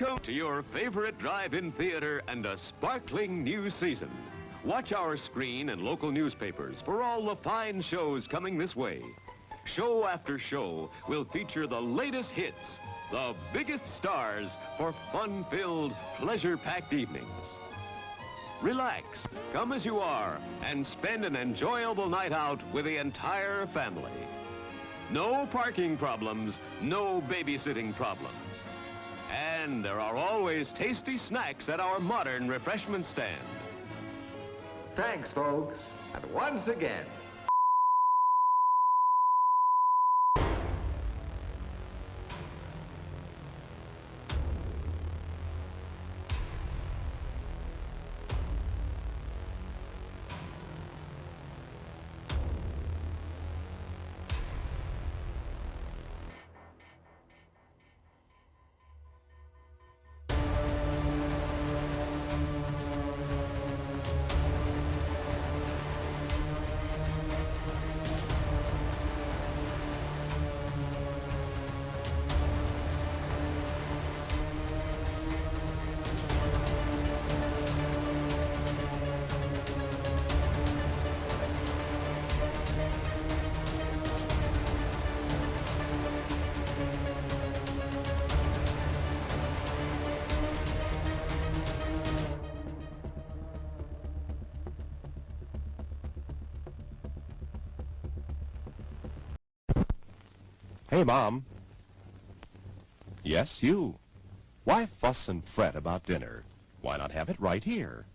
Welcome to your favorite drive-in theater and a sparkling new season. Watch our screen and local newspapers for all the fine shows coming this way. Show after show will feature the latest hits, the biggest stars for fun-filled, pleasure-packed evenings. Relax, come as you are, and spend an enjoyable night out with the entire family. No parking problems, no babysitting problems. And there are always tasty snacks at our modern refreshment stand. Thanks, folks. And once again, Hey, Mom. Yes, you. Why fuss and fret about dinner? Why not have it right here?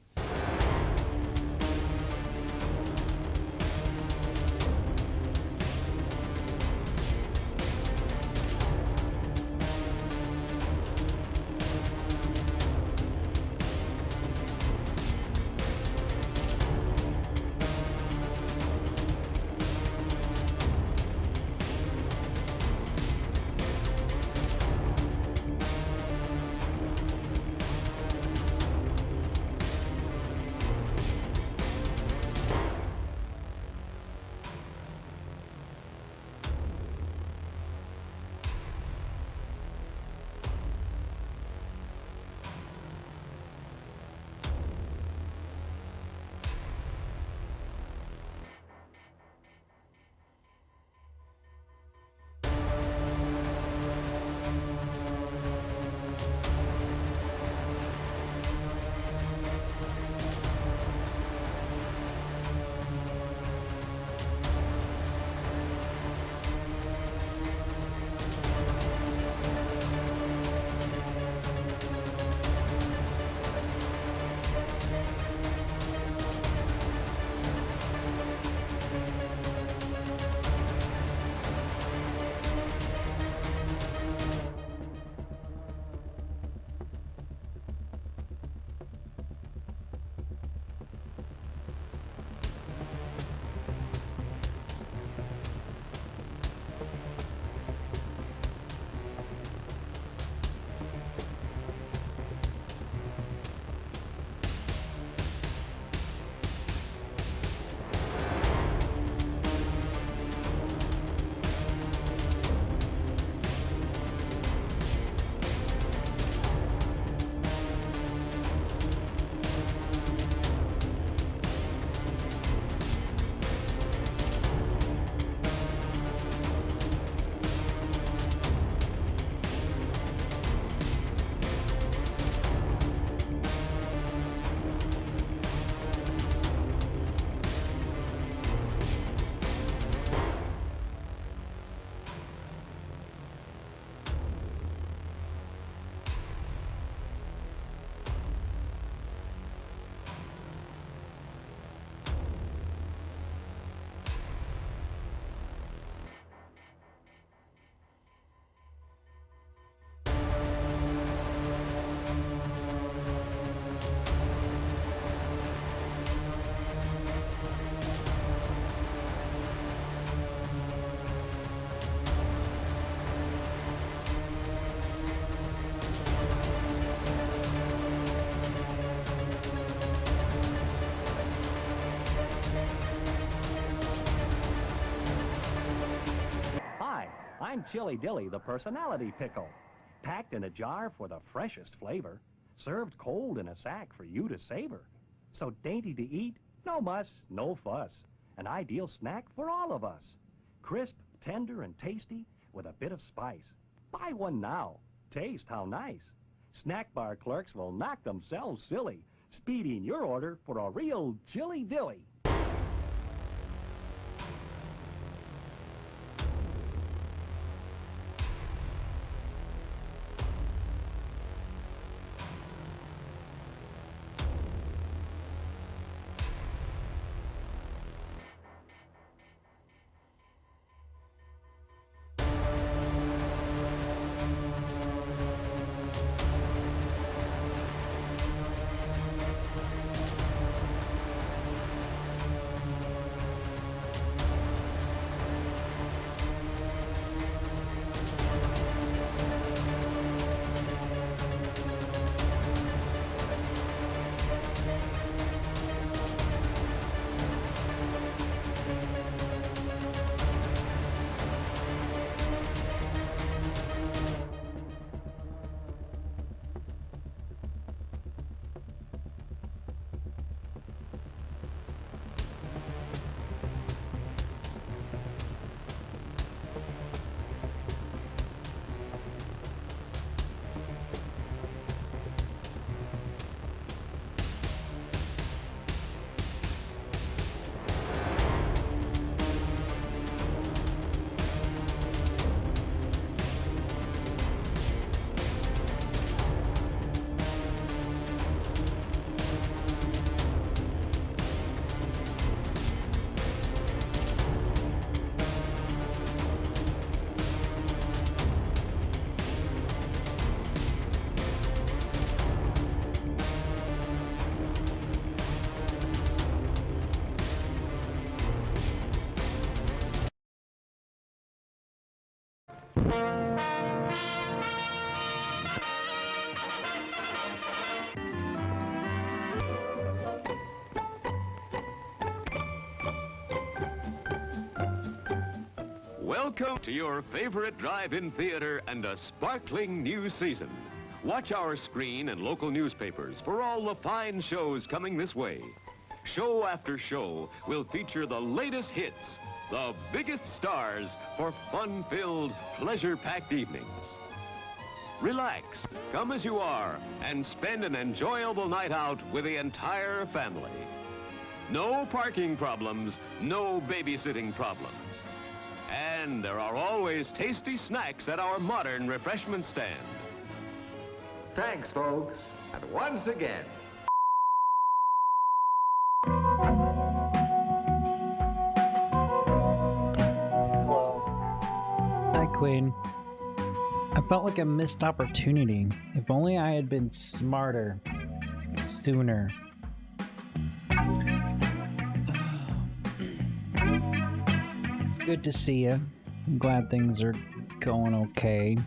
I'm Chili Dilly, the personality pickle. packed in a jar for the freshest flavor, served cold in a sack for you to savor. So dainty to eat, no muss, no fuss. An ideal snack for all of us. Crisp, tender, and tasty with a bit of spice. Buy one now. Taste how nice. Snack bar clerks will knock themselves silly, speeding your order for a real chilly dilly. Welcome to your favorite drive-in theater and a sparkling new season. Watch our screen and local newspapers for all the fine shows coming this way. Show after show will feature the latest hits, the biggest stars for fun-filled, pleasure-packed evenings. Relax, come as you are, and spend an enjoyable night out with the entire family. No parking problems, no babysitting problems. And there are always tasty snacks at our modern refreshment stand. Thanks, folks. And once again, Hello. Hi, Queen. I felt like a missed opportunity. If only I had been smarter sooner. It's good to see you. I'm glad things are going okay.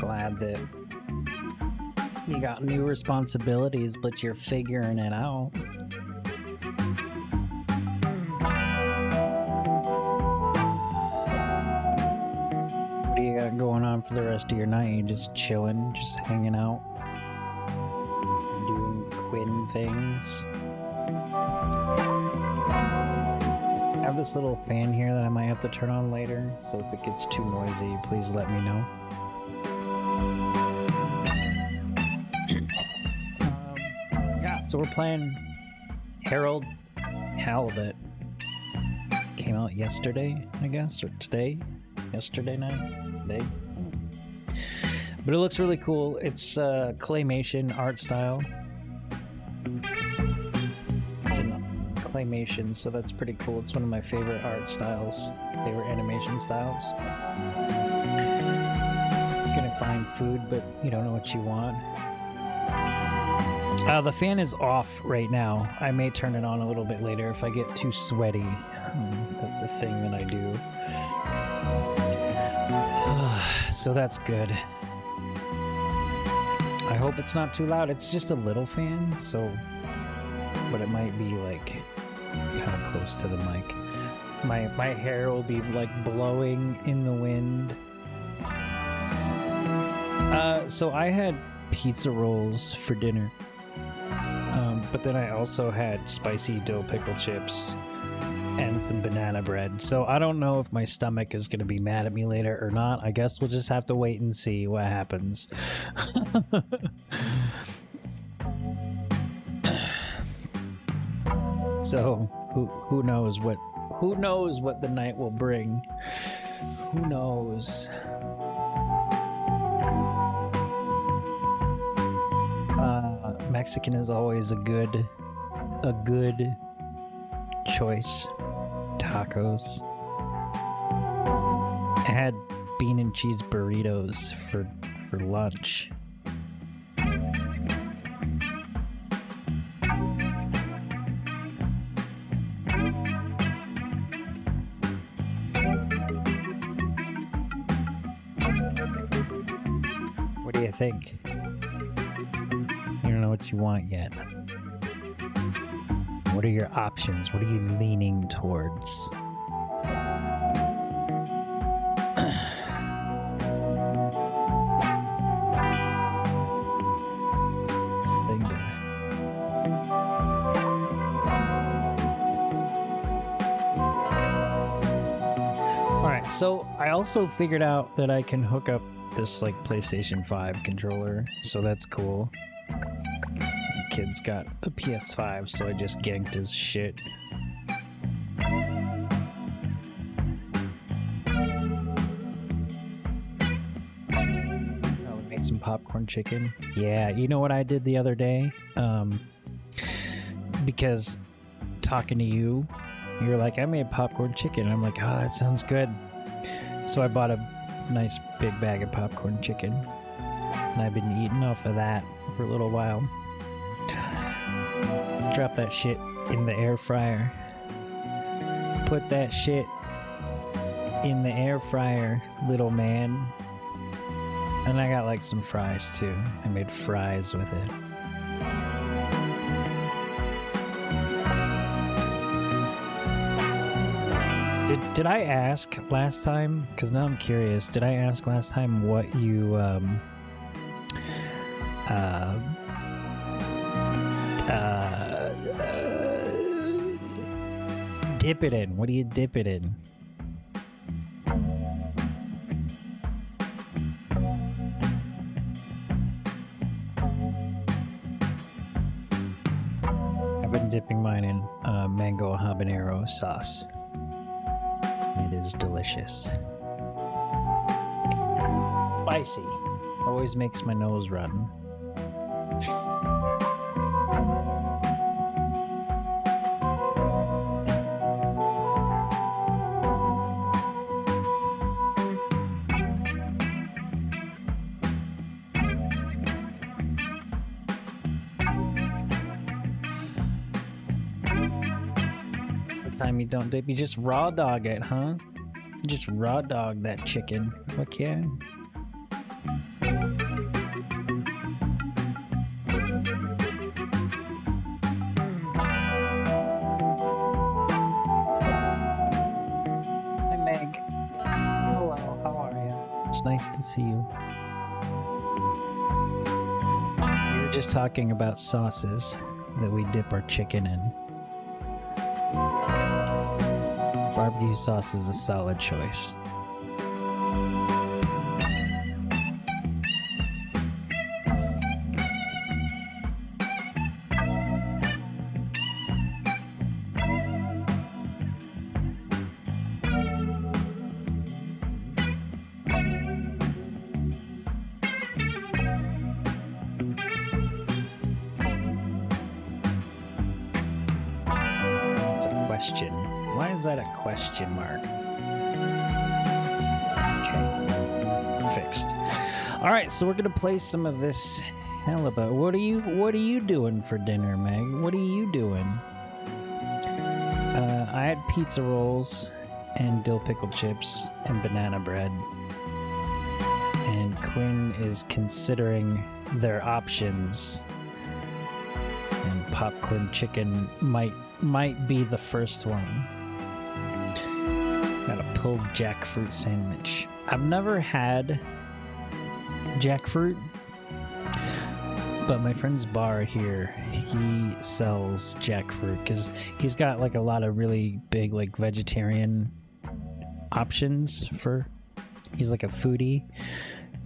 Glad that you got new responsibilities, but you're figuring it out. What do you got going on for the rest of your night? You just chilling, just hanging out, doing Quinn things? I have this little fan here that I might have to turn on later, so if it gets too noisy, please let me know. Yeah, so we're playing HaliBUTT. Came out yesterday, I guess, or today? Yesterday night? Today? But it looks really cool. It's claymation art style. It's an claymation, so that's pretty cool. It's one of my favorite art styles, favorite animation styles. You're gonna find food, but you don't know what you want. The fan is off right now. I may turn it on a little bit later if I get too sweaty. That's a thing that I do. So that's good. I hope it's not too loud. It's just a little fan, so... But it might be, like, kind of close to the mic. My hair will be, like, blowing in the wind. So I had pizza rolls for dinner. But then I also had spicy dill pickle chips and some banana bread. So I don't know if my stomach is going to be mad at me later or not. I guess we'll just have to wait and see what happens. So who knows what the night will bring. Who knows? Mexican is always a good choice. Tacos. I had bean and cheese burritos for lunch. What do you think? You don't know what you want yet. What are your options? What are you leaning towards? Alright, so I also figured out that I can hook up this like PlayStation 5 controller, so that's cool. Kid's got a PS5, so I just ganked his shit. We made some popcorn chicken. Yeah, you know what I did the other day? Because talking to you, you're like, I made popcorn chicken. I'm like, oh, that sounds good. So I bought a nice big bag of popcorn chicken, and I've been eating off of that for a little while. Drop that shit in the air fryer. Put that shit in the air fryer, little man. And I got like some fries too. I made fries with it. Did I ask last time? Because now I'm curious. Did I ask last time what you dip it in? What do you dip it in? I've been dipping mine in mango habanero sauce. It is delicious. Spicy. Always makes my nose run. Time you don't dip, you just raw dog it, huh? You just raw dog that chicken. Fuck yeah. Hi Meg. Hello, how are you? It's nice to see you. We were just talking about sauces that we dip our chicken in. Barbecue sauce is a solid choice. That's a question. Why is that a question mark? Okay, fixed. All right, so we're gonna play some of this HaliBUTT. What are you doing for dinner, Meg? What are you doing? I had pizza rolls and dill pickle chips and banana bread. And Quinn is considering their options. And popcorn chicken might be the first one. Got a pulled jackfruit sandwich. I've never had jackfruit. But my friend's bar here, he sells jackfruit because he's got like a lot of really big like vegetarian options for. He's like a foodie.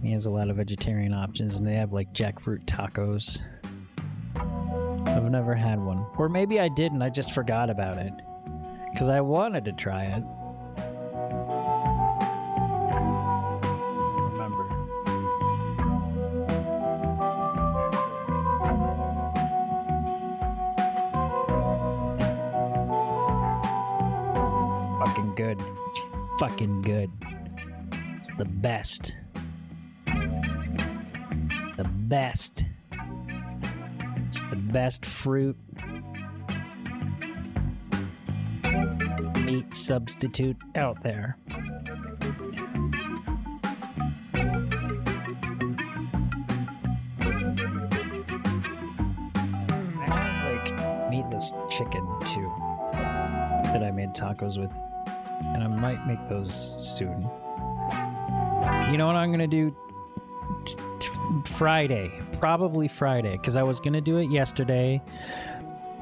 He has a lot of vegetarian options, and they have like jackfruit tacos. I've never had one, or maybe I did and I just forgot about it because I wanted to try it. Good. It's fucking good. It's the best. The best. It's the best fruit. Meat substitute out there. I have like meatless chicken too that I made tacos with. And I might make those soon. You know what I'm gonna do? Friday. Probably Friday. Because I was gonna do it yesterday.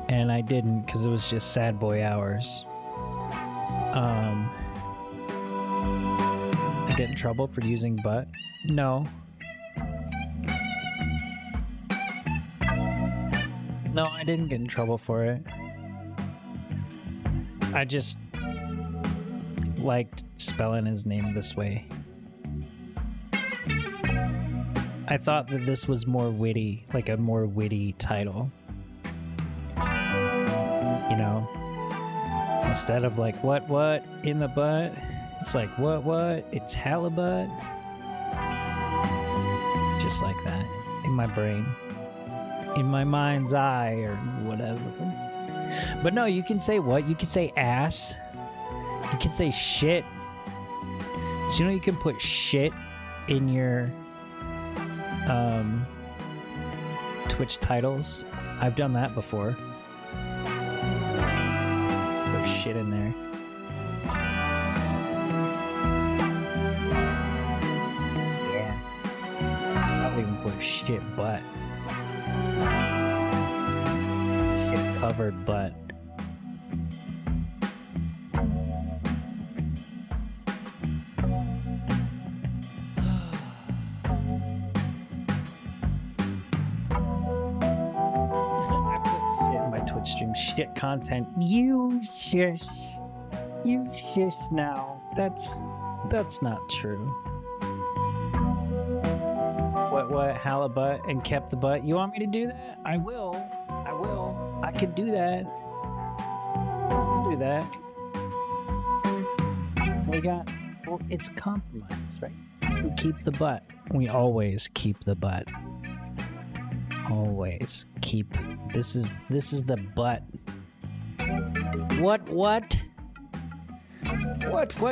And I didn't because it was just sad boy hours. I get in trouble for using butt? No. No, I didn't get in trouble for it. I just liked spelling his name this way. I thought that this was more witty, like a more witty title. You know? Instead of like, what, in the butt? It's like, what? It's HaliBUTT. Just like that. In my brain. In my mind's eye, or whatever. But no, you can say what? You can say ass. You can say shit. Did you know you can put shit in your Twitch titles? I've done that before. Put shit in there. Yeah. I'll even put shit butt. Shit covered butt. Shit content. You shush now. That's not true. What HaliBUTT and kept the butt. You want me to do that? I will. I could do that. Do that. Well, it's compromise, right? We keep the butt. We always keep the butt. Always keep. This is the butt. What?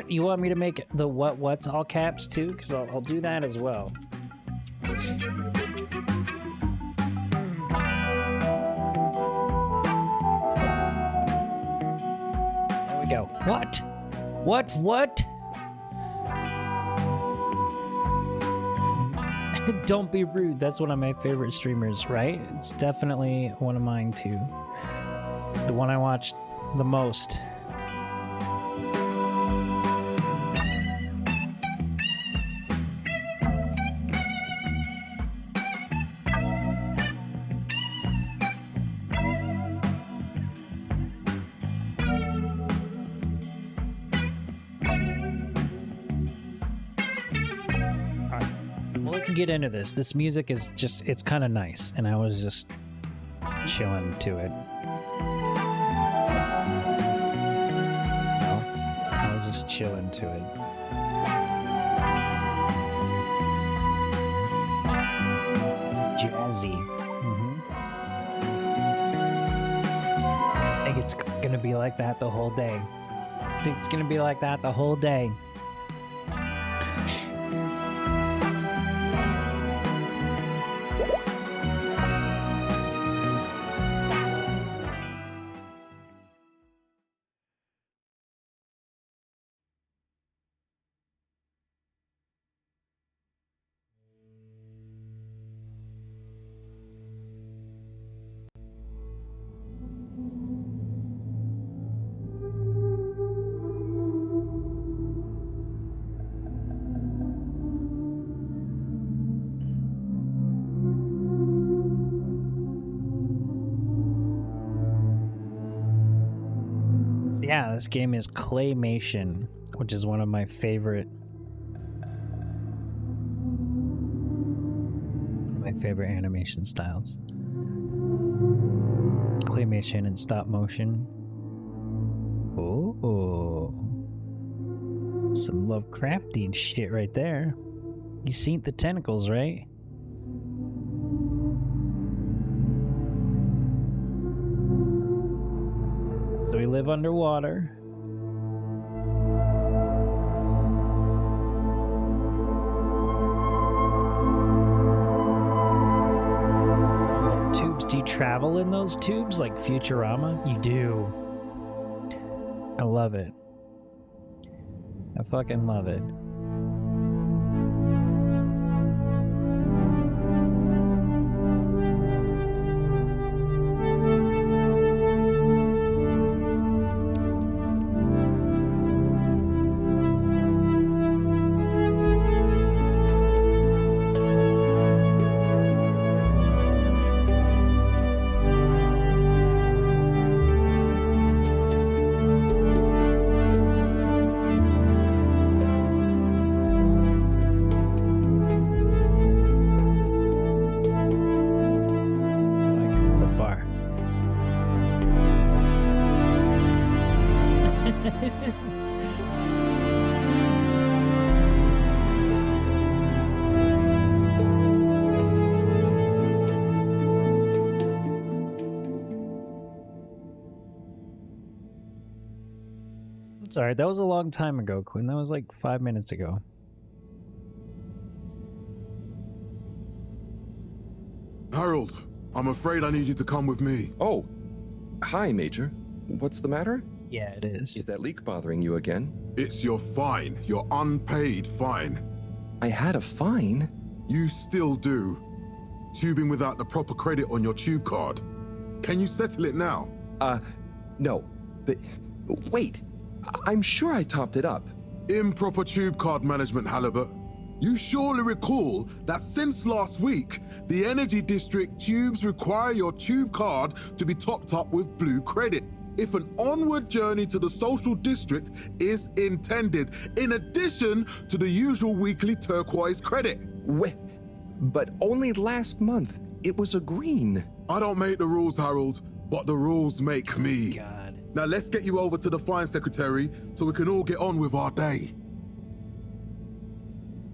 You want me to make the what's all caps too? Because I'll do that as well. There we go. What? Don't be rude. That's one of my favorite streamers, right? It's definitely one of mine too. The one I watch the most. Let's get into this. This music is just, it's kind of nice, and I was just chilling to it. I was just chilling to it. It's jazzy. I think it's gonna be like that the whole day. I think it's gonna be like that the whole day. Yeah, this game is claymation, which is one of my favorite animation styles. Claymation and stop motion. Oh, some Lovecraftian shit right there. You seen the tentacles, right? So we live underwater. Tubes, do you travel in those tubes like Futurama? You do. I love it. I fucking love it. Sorry, that was a long time ago, Quinn. That was like 5 minutes ago. Harold, I'm afraid I need you to come with me. Oh, hi, Major. What's the matter? Yeah, it is. Is that leak bothering you again? It's your fine, your unpaid fine. I had a fine? You still do. Tubing without the proper credit on your tube card. Can you settle it now? No. But, wait. I'm sure I topped it up. Improper tube card management, HaliBUTT. You surely recall that since last week, the Energy District tubes require your tube card to be topped up with blue credit if an onward journey to the social district is intended, in addition to the usual weekly turquoise credit. But only last month, it was a green. I don't make the rules, Harold, but the rules make me. God. Now let's get you over to the fine secretary so we can all get on with our day.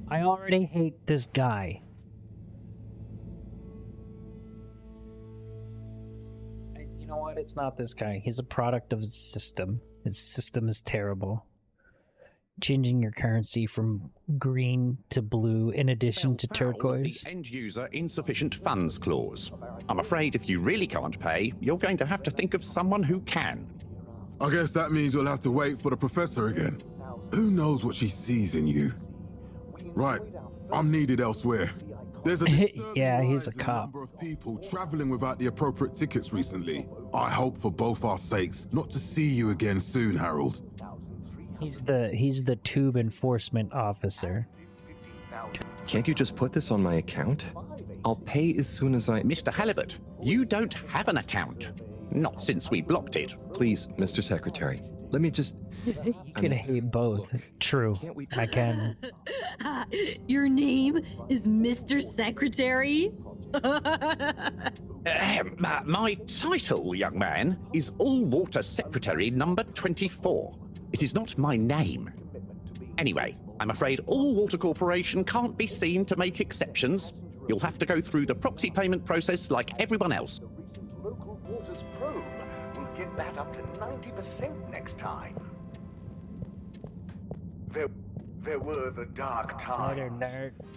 I already hate this guy. You know what? It's not this guy. He's a product of his system. His system is terrible. Changing your currency from green to blue in addition to turquoise. The end user insufficient funds clause. I'm afraid if you really can't pay, you're going to have to think of someone who can. I guess that means you'll have to wait for the professor again. Who knows what she sees in you? Right, I'm needed elsewhere. There's a yeah, he's a rise in the cop. number of people traveling without the appropriate tickets recently. I hope for both our sakes not to see you again soon, Harold. He's the tube enforcement officer. Can't you just put this on my account? I'll pay as soon as I... Mr. HaliBUTT, you don't have an account. Not since we blocked it. Please, Mr. Secretary, let me just... You can hate both. True, I can. Your name is Mr. Secretary? My title, young man, is All-Water Secretary number 24. It is not my name. Anyway, I'm afraid All-Water Corporation can't be seen to make exceptions. You'll have to go through the proxy payment process like everyone else. Local waters probe will get that up to 90% next time. There were the dark times.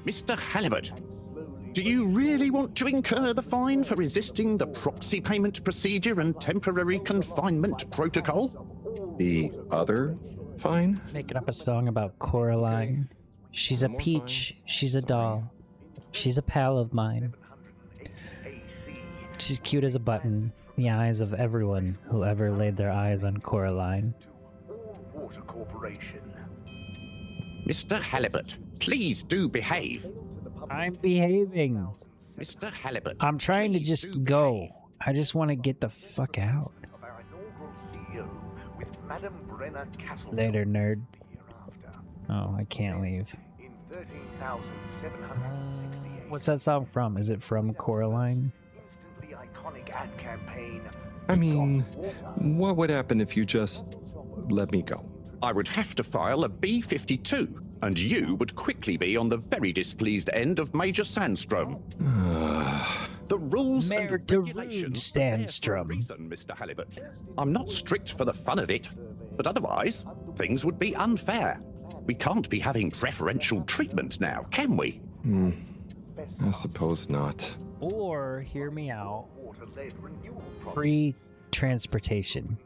Mr. HaliBUTT, do you really want to incur the fine for resisting the proxy payment procedure and temporary confinement protocol? The other fine? Making up a song about Coraline. She's a peach. She's a doll. She's a pal of mine. She's cute as a button. In the eyes of everyone who ever laid their eyes on Coraline. Water Corporation. Mr. HaliBUTT, please do behave. I'm behaving. Mr. HaliBUTT, I'm trying to please just do go. behave. I just want to get the fuck out. Of our inaugural CEO with Madame Brenner Castle. Later, nerd. Hereafter. Oh, I can't leave. In 13,768. What's that song from? Is it from Coraline? Instantly iconic ad campaign. I mean, what would happen if you just let me go? I would have to file a B-52, and you would quickly be on the very displeased end of Major Sandstrom. The rules Mayor and regulations are there for a Sandstrom. reason, Mr. HaliBUTT. I'm not strict for the fun of it, but otherwise, things would be unfair. We can't be having preferential treatment now, can we? I suppose not. Or, hear me out, Water-led renewal project. free transportation.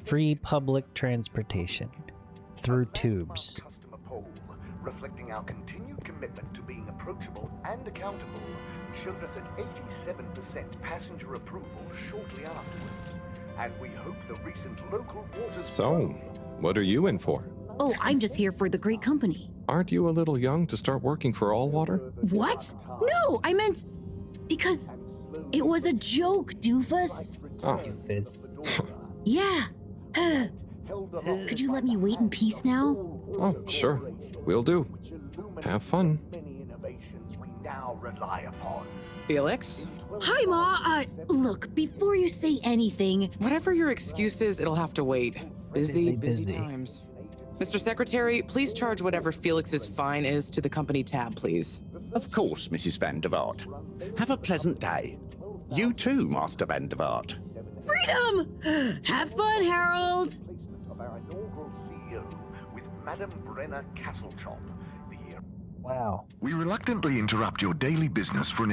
Free public transportation. Through tubes. Customer poll, reflecting our continued commitment to being approachable and accountable, showed us an 87% passenger approval shortly afterwards. And we hope the recent local waters... So, what are you in for? Oh, I'm just here for the great company. Aren't you a little young to start working for All Water? What? No, I meant because it was a joke, doofus. Oh, Fizz. Yeah. Could you let me wait in peace now? oh, sure. Will do. Have fun. Many innovations we now rely upon. Felix? Hi, Ma. Look, before you say anything, Whatever your excuse is, it'll have to wait. Busy Busy. times. Mr. Secretary, please charge whatever Felix's fine is to the company tab, please. Of course, Mrs. Van der Vaart. Have a pleasant day. You too, Master Van der Vaart. freedom! Have fun, Harold! Of our inaugural CEO with Madame Brenner Castlechop. Wow. We reluctantly interrupt your daily business for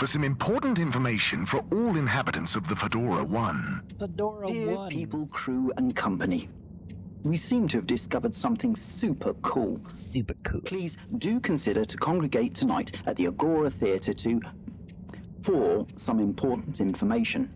some important information for all inhabitants of the Fedora 1. Fedora Dear 1. people, crew, and company, we seem to have discovered something super cool. Super cool. Please do consider to congregate tonight at the Agora Theatre for some important information.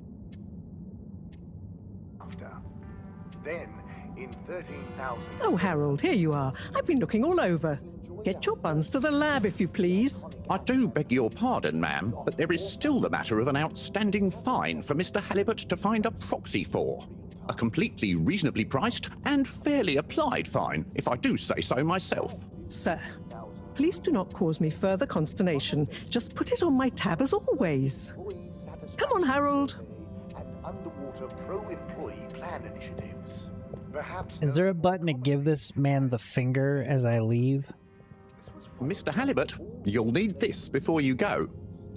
Then, in 13,000... Oh, Harold, here you are. I've been looking all over. Get your buns to the lab, if you please. I do beg your pardon, ma'am, but there is still the matter of an outstanding fine for Mr. HaliBUTT to find a proxy for. A completely reasonably priced and fairly applied fine, if I do say so myself. Sir, please do not cause me further consternation. Just put it on my tab as always. Come on, Harold. And underwater pro-employee plan initiatives. Perhaps Is there a button to give this man the finger as I leave? Mr. HaliBUTT, you'll need this before you go.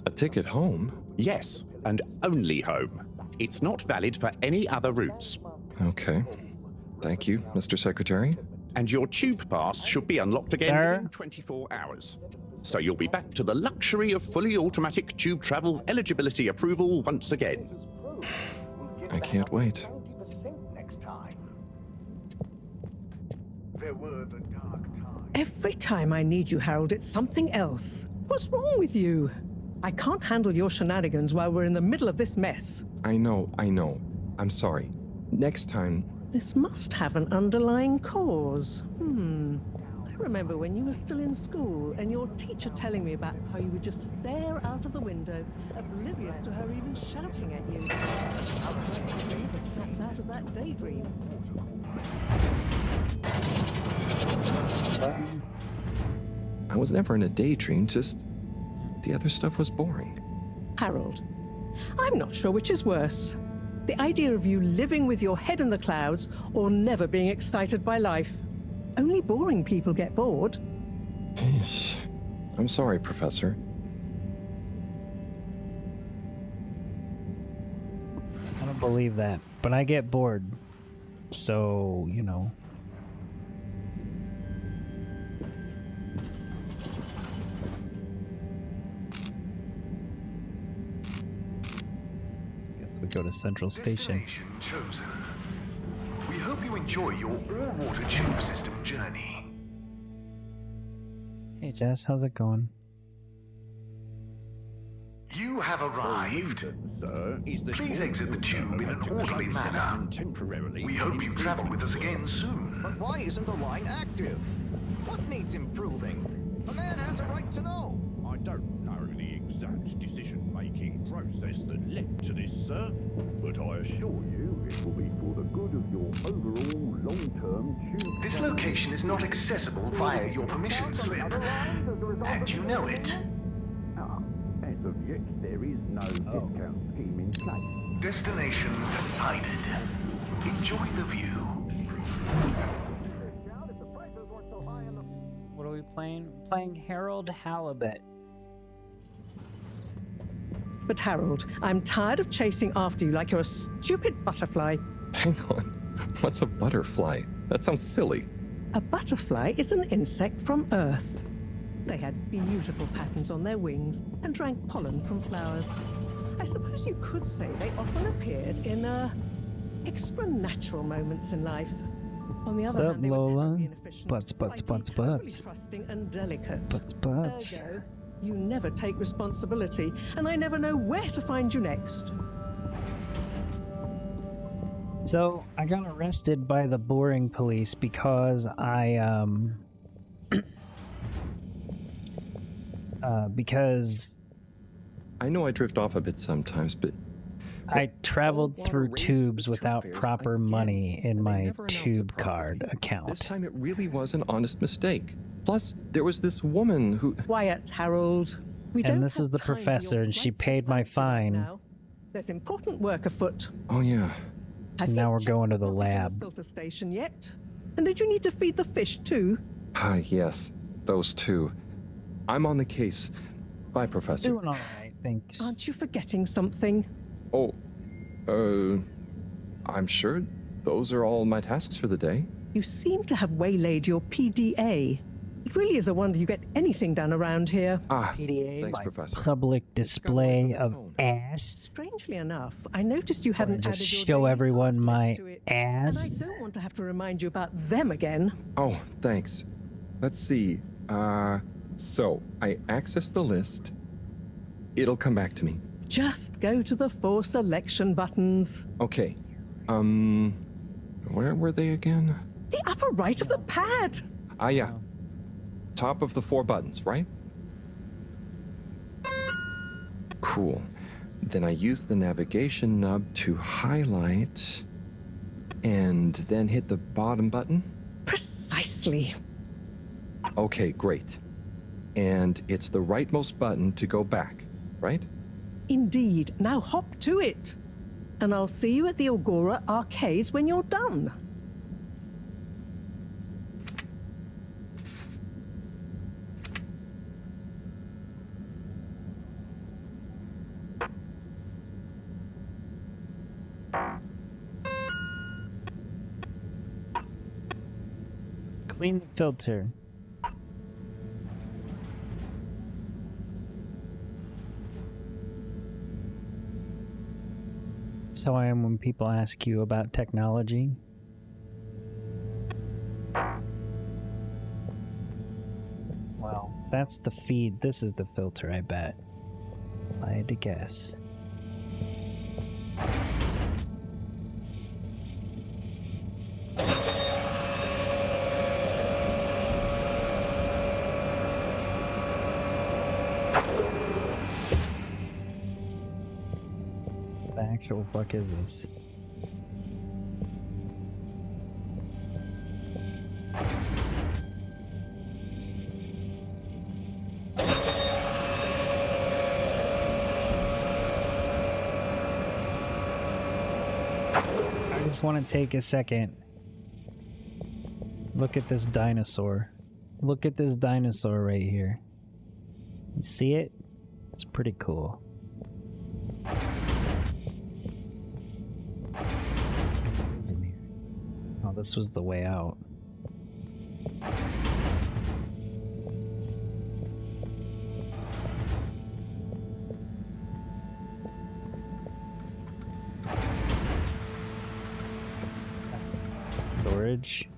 A ticket home? Yes, and only home. It's not valid for any other routes. Okay. Thank you, Mr. Secretary. And your tube pass should be unlocked again Sir? within 24 hours. So you'll be back to the luxury of fully automatic tube travel eligibility approval once again. I can't wait. 90% next time. There were the dark times. Every time I need you, Harold, it's something else. What's wrong with you? I can't handle your shenanigans while we're in the middle of this mess. I know. I'm sorry. Next time... This must have an underlying cause. I remember when you were still in school and your teacher telling me about how you would just stare out of the window, oblivious to her even shouting at you. You never snapped out of that daydream. I was never in a daydream, just... the other stuff was boring. Harold, I'm not sure which is worse. The idea of you living with your head in the clouds or never being excited by life. Only boring people get bored. Eesh. I'm sorry, Professor. I don't believe that, but I get bored. So, you know. Guess we go to Central Station. Destination chosen. We hope you enjoy your all-water tube system journey. Hey Jess, how's it going? You have arrived. Please exit the tube in an orderly manner. We hope you travel with us again soon. But why isn't the line active? What needs improving? A man has a right to know. I don't know the exact decision-making process that led to this, sir. But I assure you, it will be for the good of your overall long-term tube... This location is not accessible via your permission slip. And you know it. As of yet, there is no discount scheme in place. Destination decided. Enjoy the view. What are we playing? Playing HaliBUTT. But Harold, I'm tired of chasing after you like you're a stupid butterfly. Hang on. What's a butterfly? That sounds silly. A butterfly is an insect from Earth. They had beautiful patterns on their wings and drank pollen from flowers. I suppose you could say they often appeared in extra natural moments in life. On the other hand, they were terribly inefficient, overly trusting and delicate. Butts. Ergo, you never take responsibility, and I never know where to find you next. So I got arrested by the boring police because because I know I drift off a bit sometimes, but I traveled through tubes without proper money in my tube card account. This time it really was an honest mistake. Plus, there was this woman who... Quiet, Harold. And this is the professor, and she paid my fine. Now. There's important work afoot. Oh, yeah. Now we're going to the lab. Filter station yet? And did you need to feed the fish too? Ah, yes. Those two. I'm on the case. Bye, Professor. Doing all right, thanks. Aren't you forgetting something? Oh, I'm sure those are all my tasks for the day. You seem to have waylaid your PDA. It really is a wonder you get anything done around here. Ah, PDA, thanks, like Professor. public display of ass. Strangely enough, I noticed you hadn't just added your show daily everyone task my list to it. ass. And I don't want to have to remind you about them again. Oh, thanks. Let's see. So I access the list. It'll come back to me. Just go to the 4 selection buttons. Okay. Where were they again? The upper right of the pad. Ah, yeah. Top of the 4 buttons, right? Cool. Then I use the navigation nub to highlight and then hit the bottom button. Precisely. Okay, great. And it's the rightmost button to go back, right? Indeed. Now hop to it. And I'll see you at the Agora arcades when you're done. Clean the filter. That's how I am when people ask you about technology. Well, that's the feed. This is the filter, I bet. I had to guess. The actual fuck is this? I just want to take a second. Look at this dinosaur. Look at this dinosaur right here. You see it? It's pretty cool. Oh, this was the way out. Storage.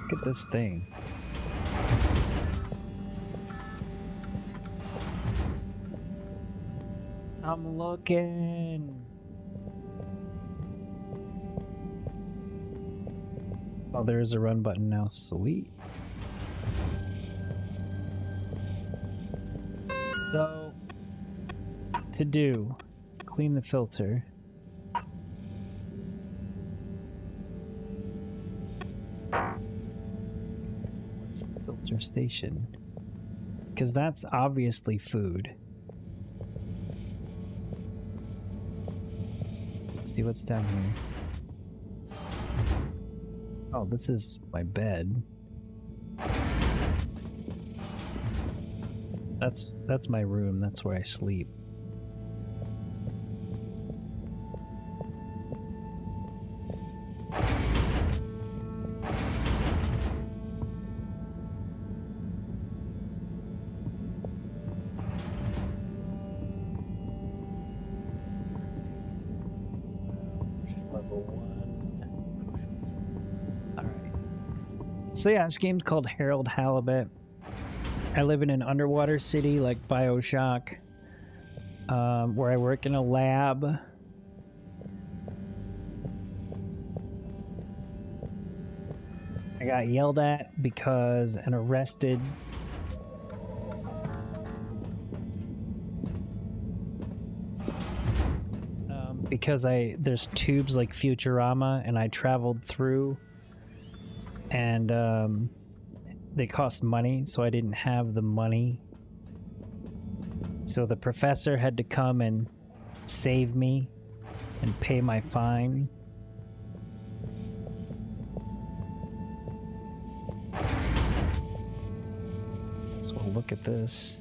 Look at this thing. I'm looking. Oh, there's a run button now. Sweet. So, to do, clean the filter. Where's the filter station? Because that's obviously food. Let's see what's down here. Oh, this is my bed. That's my room. That's where I sleep. Level 1. All right. So yeah, this game's called HaliBUTT. I live in an underwater city like BioShock, where I work in a lab. I got yelled at because and arrested because there's tubes like Futurama and I traveled through and they cost money, so I didn't have the money. So the professor had to come and save me and pay my fine. So we'll look at this.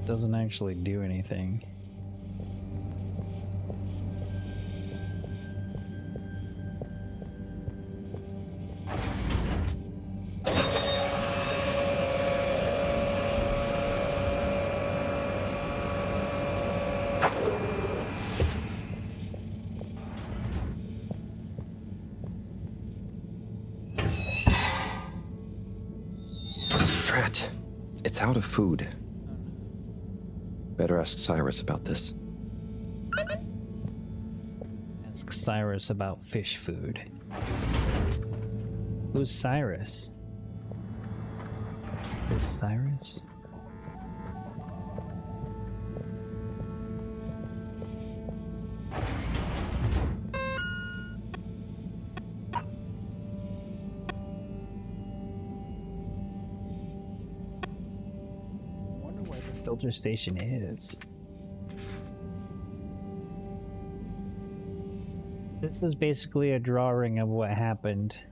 Doesn't actually do anything. Drat, it's out of food. Better ask Cyrus about this. Ask Cyrus about fish food. Who's Cyrus? Is this Cyrus? Filter station is. This is basically a drawing of what happened.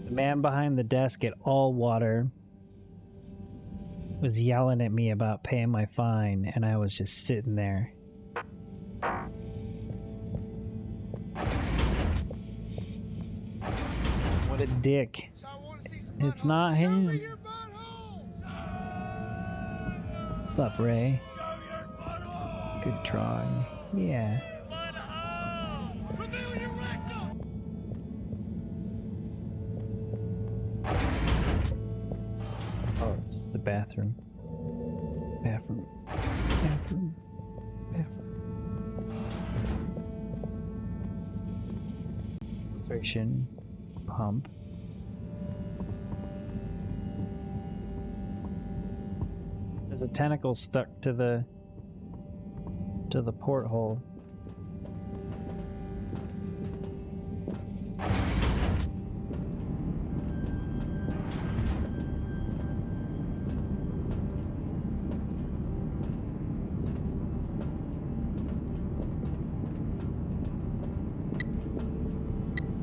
The man behind the desk at All Water was yelling at me about paying my fine, and I was just sitting there. What a dick. It's not him. What's up, Ray? Good drawing. Yeah. Oh, this is the bathroom. Bathroom. Bathroom. Bathroom. Filtration. Pump. There's a tentacle stuck to the porthole.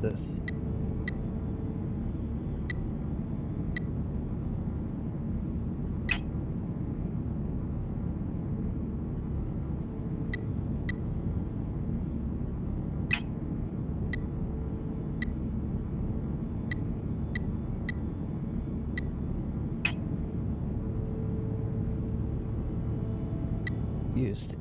What's this? Used.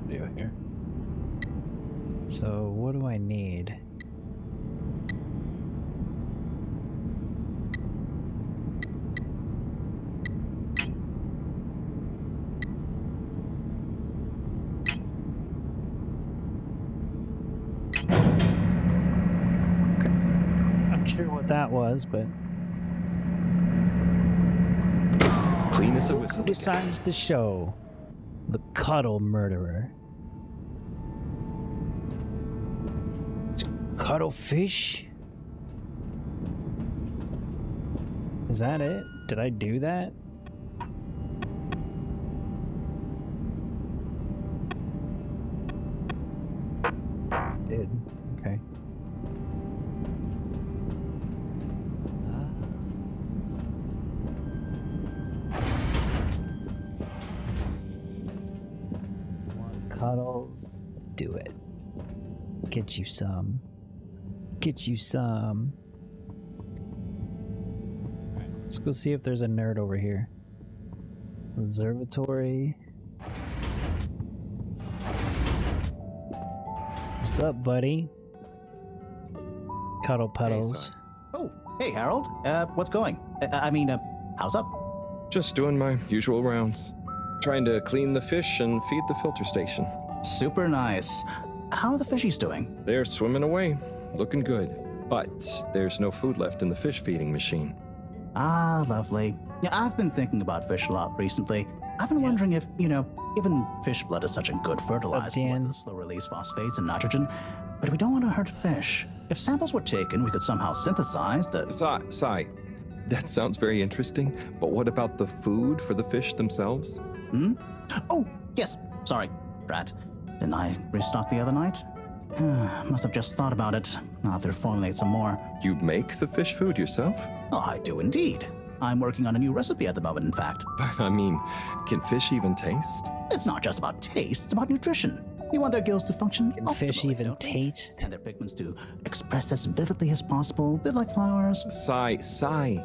to do here. So, what do I need? Okay. Not sure what that was, but... Clean as a whistle. Who decides the show? The Cuddle Murderer. Cuttlefish? Is that it? Did I do that? Did. Okay. Cuddles, do it. Get you some. Get you some. Alright, let's go see if there's a nerd over here. Observatory. What's up, buddy? Cuddle Puddles. Oh, hey, Harold. What's going? How's up? Just doing my usual rounds. Trying to clean the fish and feed the filter station. Super nice. How are the fishies doing? They're swimming away, looking good. But there's no food left in the fish feeding machine. Ah, lovely. Yeah, I've been thinking about fish a lot recently. I've been wondering if, even fish blood is such a good fertilizer with the slow-release phosphates and nitrogen, but we don't want to hurt fish. If samples were taken, we could somehow synthesize the... Sai, that sounds very interesting, but what about the food for the fish themselves? Oh, yes. Sorry, Brat. Didn't I restock the other night? Must have just thought about it. I'll have to formulate some more. You make the fish food yourself? Oh, I do indeed. I'm working on a new recipe at the moment, in fact. But can fish even taste? It's not just about taste, it's about nutrition. You want their gills to function Can fish even taste? And their pigments to express as vividly as possible, a bit like flowers. Sai.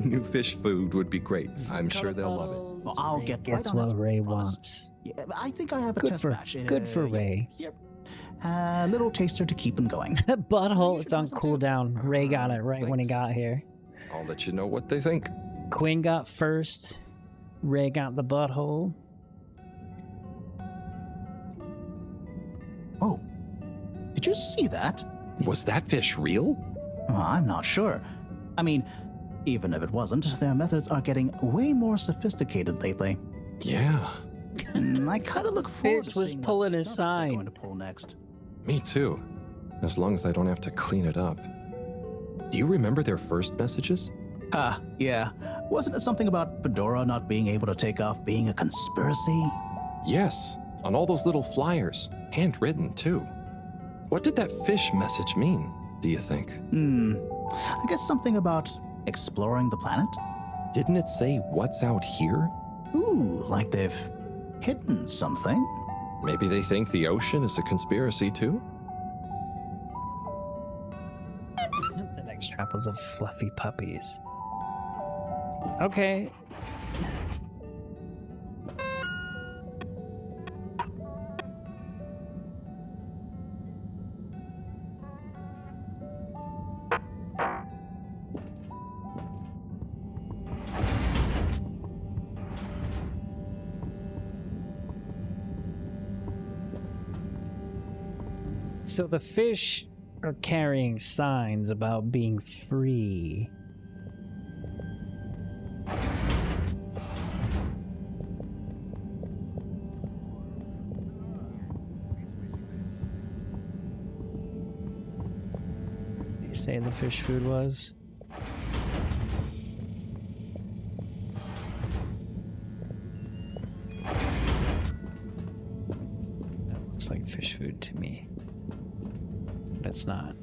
New fish food would be great. I'm sure they'll love it. Well, I'll get right That's on what it. Ray wants. Yeah, I think I have a Good test for batch. good for Ray. Here. A little taster to keep them going. Butthole, it's on cooldown. Ray got it right when he got here. I'll let you know what they think. Quinn got first. Ray got the butthole. Oh, did you see that? Was that fish real? Well, I'm not sure. I mean, even if it wasn't, their methods are getting way more sophisticated lately. Yeah. I kind of look forward Fish to was seeing pulling what his stuff they're sign. going to pull next. Me too. As long as I don't have to clean it up. Do you remember their first messages? Yeah. Wasn't it something about Fedora not being able to take off being a conspiracy? Yes, on all those little flyers. Handwritten, too. What did that fish message mean, do you think? I guess something about exploring the planet? Didn't it say what's out here? Ooh, like they've hidden something? Maybe they think the ocean is a conspiracy, too? The next trap was of fluffy puppies. Okay. So the fish are carrying signs about being free. You say the fish food was? That looks like fish food to me. But it's not.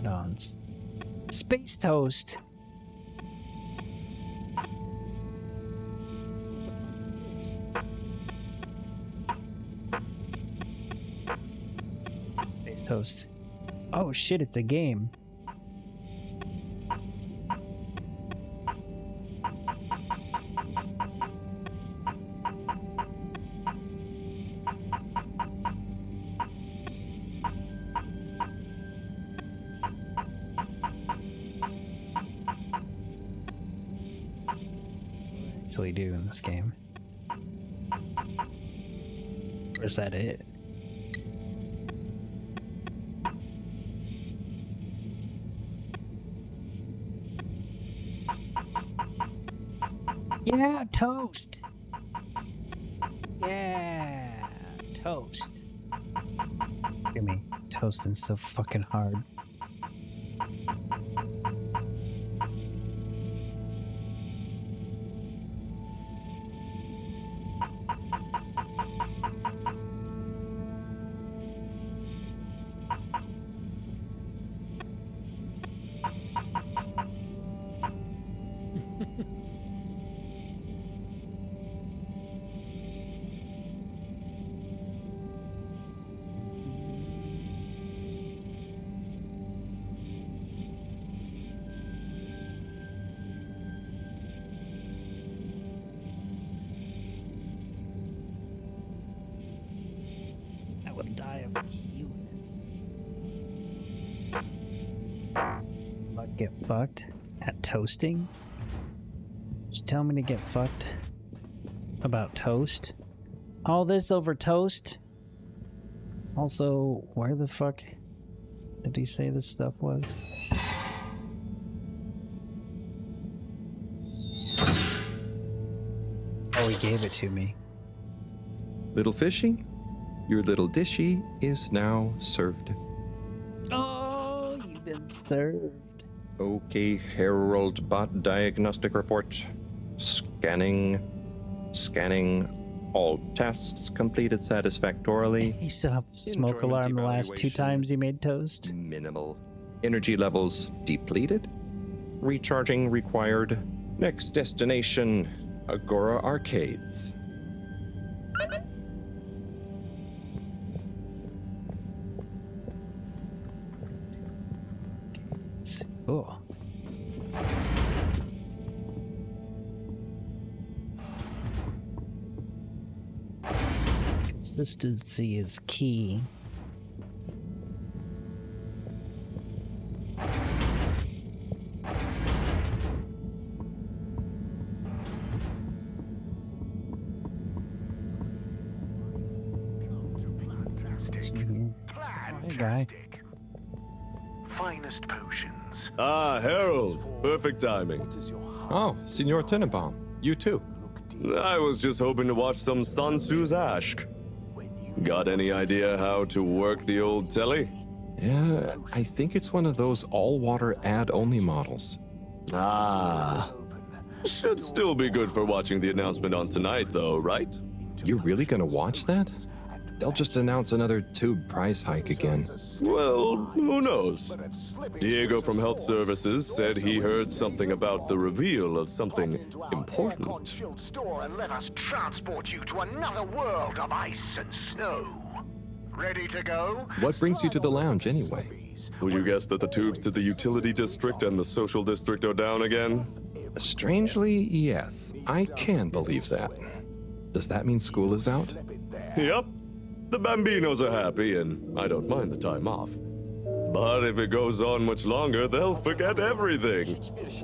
Add-ons. Space toast. Space toast. Oh shit, it's a game. actually do in this game? Or is that it? Yeah, toast! Yeah, toast. Give me toasting so fucking hard. I would die of cuteness. But get fucked at toasting? Did you tell me to get fucked about toast? All this over toast? Also, where the fuck did he say this stuff was? Oh, he gave it to me. Little fishy, your little dishy is now served. Oh, you've been served. Okay, HaliBUTT diagnostic report. Scanning. All tests completed satisfactorily. He set off the smoke alarm the last 2 times he made toast. Minimal. Energy levels depleted. Recharging required. Next destination, Agora Arcades. Oh. Consistency is key. Hey, guy. Finest potions. Ah, Harold. Perfect timing. Oh, Signor Tenenbaum. You too. I was just hoping to watch some Sansu's Ashk. Got any idea how to work the old telly? Yeah, I think it's one of those all-water ad-only models. Ah. Should still be good for watching the announcement on tonight, though, right? You're really gonna watch that? They'll just announce another tube price hike again. Well, who knows? Diego from Health Services said he heard something about the reveal of something important. Chilled store and let us transport you to another world of ice and snow. Ready to go? What brings you to the lounge anyway? Would you guess that the tubes to the utility district and the social district are down again? Strangely, yes. I can believe that. Does that mean school is out? Yep. The Bambinos are happy, and I don't mind the time off. But if it goes on much longer, they'll forget everything.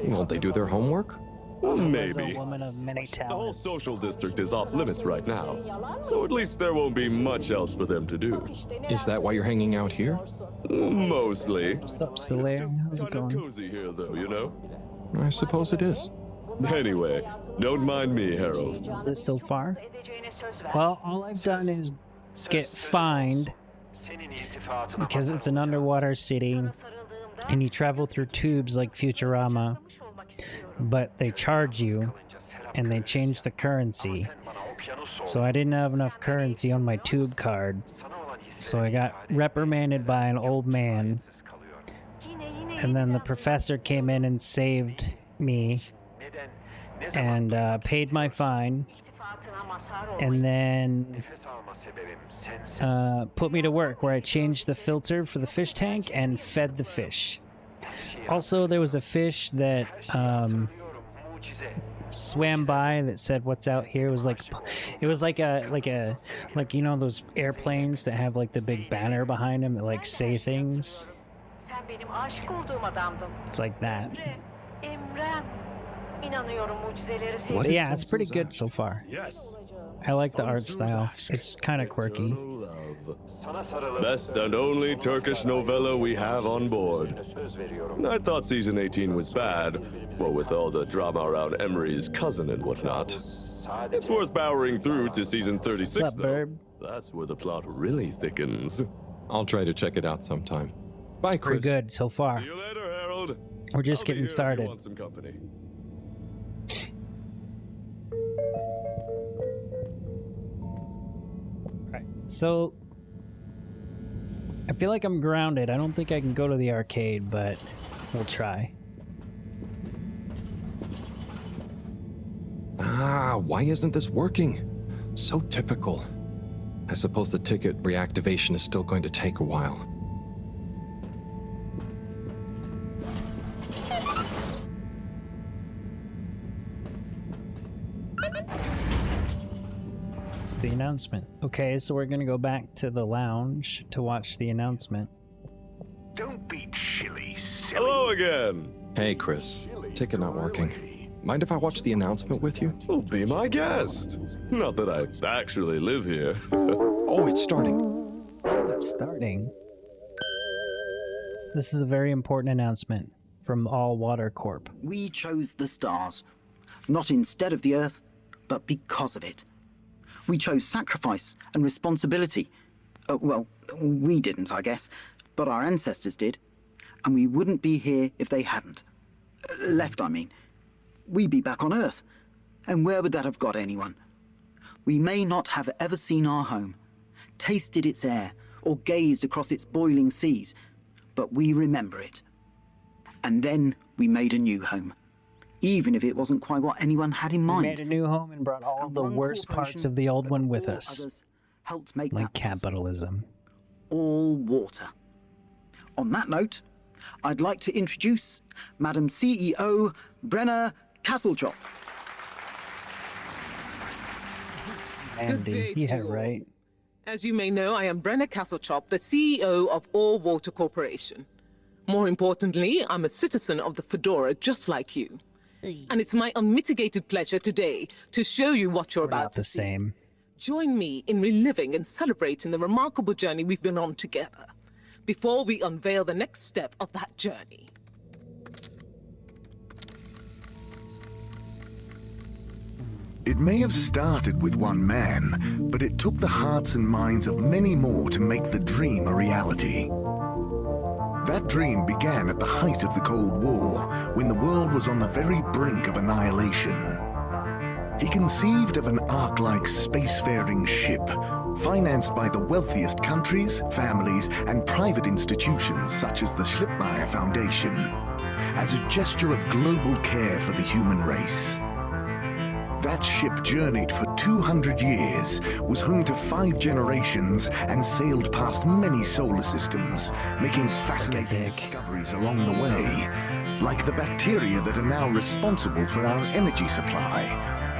Won't they do their homework? Maybe. A woman of many The whole talents. social district is off limits right now, so at least there won't be much else for them to do. Is that why you're hanging out here? Mostly. What's up, Solaire? How's it Kind of going? cozy here, though, you know? I suppose it is. Anyway, don't mind me, Harold. Is this so far? Well, all I've done is get fined because it's an underwater city and you travel through tubes like Futurama, but they charge you and they change the currency. So I didn't have enough currency on my tube card, so I got reprimanded by an old man, and then the professor came in and saved me and paid my fine, and then put me to work where I changed the filter for the fish tank and fed the fish. Also, there was a fish that swam by that said, "What's out here?" It was like you know those airplanes that have like the big banner behind them that like say things. It's like that. But yeah, it's pretty good so far. Yes. I like the art style. It's kind of quirky. Best and only Turkish novella we have on board. I thought season 18 was bad, what with all the drama around Emery's cousin and whatnot. It's worth powering through to season 36, What's up, though. Burb? That's where the plot really thickens. I'll try to check it out sometime. Bye, Chris. Pretty good so far. See you later, Harold. We're just I'll be getting here if you started. want some company. Right. So I feel like I'm grounded. I don't think I can go to the arcade, but we'll try. Ah, why isn't this working? So typical. I suppose the ticket reactivation is still going to take a while. The announcement. Okay, so we're gonna go back to the lounge to watch the announcement. Don't be chilly, silly. Hello again. Hey, Chris. Ticket not working. Mind if I watch the announcement with you? Oh, be my guest. Not that I actually live here. Oh, it's starting. Oh, it's starting. This is a very important announcement from All Water Corp. We chose the stars, not instead of the Earth, but because of it. We chose sacrifice and responsibility. Well, we didn't, I guess, but our ancestors did. And we wouldn't be here if they hadn't. Left, I mean. We'd be back on Earth. And where would that have got anyone? We may not have ever seen our home, tasted its air, or gazed across its boiling seas, but we remember it. And then we made a new home, even if it wasn't quite what anyone had in mind. We made a new home and brought all the worst parts of the old one with us. Helped make Like that capitalism. all water. On that note, I'd like to introduce Madam CEO Brenna Castletop. Good day to Yeah, you all. right. As you may know, I am Brenna Castletop, the CEO of All Water Corporation. More importantly, I'm a citizen of the Fedora just like you. And it's my unmitigated pleasure today to show you what you're We're about not to the see. same. Join me in reliving and celebrating the remarkable journey we've been on together, before we unveil the next step of that journey. It may have started with one man, but it took the hearts and minds of many more to make the dream a reality. That dream began at the height of the Cold War, when the world was on the very brink of annihilation. He conceived of an Ark-like spacefaring ship, financed by the wealthiest countries, families, and private institutions such as the Schlipmeyer Foundation, as a gesture of global care for the human race. That ship journeyed for 200 years, was home to 5 generations, and sailed past many solar systems, making fascinating discoveries along the way, like the bacteria that are now responsible for our energy supply,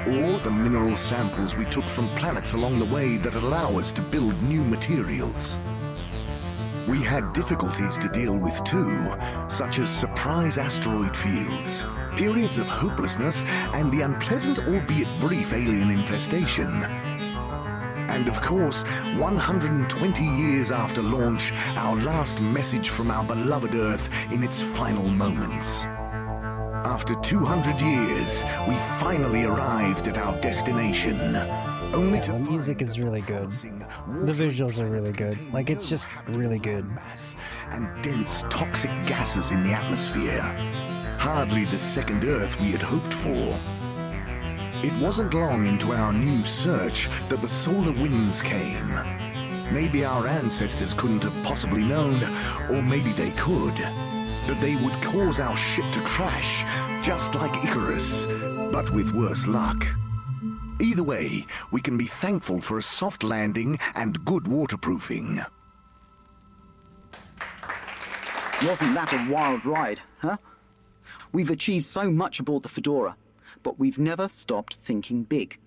or the mineral samples we took from planets along the way that allow us to build new materials. We had difficulties to deal with too, such as surprise asteroid fields, periods of hopelessness, and the unpleasant albeit brief alien infestation. And of course, 120 years after launch, our last message from our beloved Earth in its final moments. After 200 years, we finally arrived at our destination. Only The music is really good. The visuals are really good. Like, it's just really good. And dense toxic gases in the atmosphere. Hardly the second Earth we had hoped for. It wasn't long into our new search that the solar winds came. Maybe our ancestors couldn't have possibly known, or maybe they could, that they would cause our ship to crash, just like Icarus, but with worse luck. Either way, we can be thankful for a soft landing and good waterproofing. Wasn't that a wild ride, huh? We've achieved so much aboard the Fedora, but we've never stopped thinking big.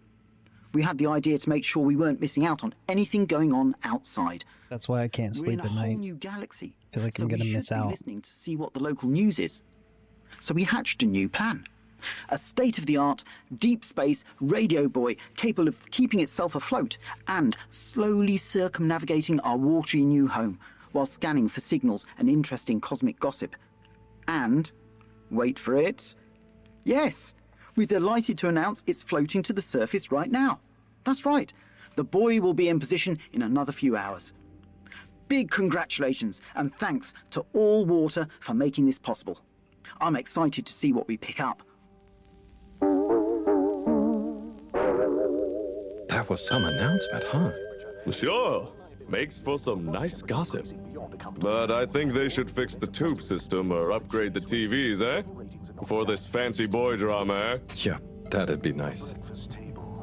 We had the idea to make sure we weren't missing out on anything going on outside. That's why I can't We're sleep in a at whole night. new galaxy. I feel like so I'm gonna we should miss be out. listening to see what the local news is. So we hatched a new plan. A state-of-the-art, deep space radio buoy capable of keeping itself afloat and slowly circumnavigating our watery new home while scanning for signals and interesting cosmic gossip. And, wait for it, yes, we're delighted to announce it's floating to the surface right now. That's right, the buoy will be in position in another few hours. Big congratulations and thanks to All Water for making this possible. I'm excited to see what we pick up. That was some announcement, huh? Sure. Makes for some nice gossip. But I think they should fix the tube system or upgrade the TVs, eh? For this fancy boy drama, eh? Yeah, that'd be nice.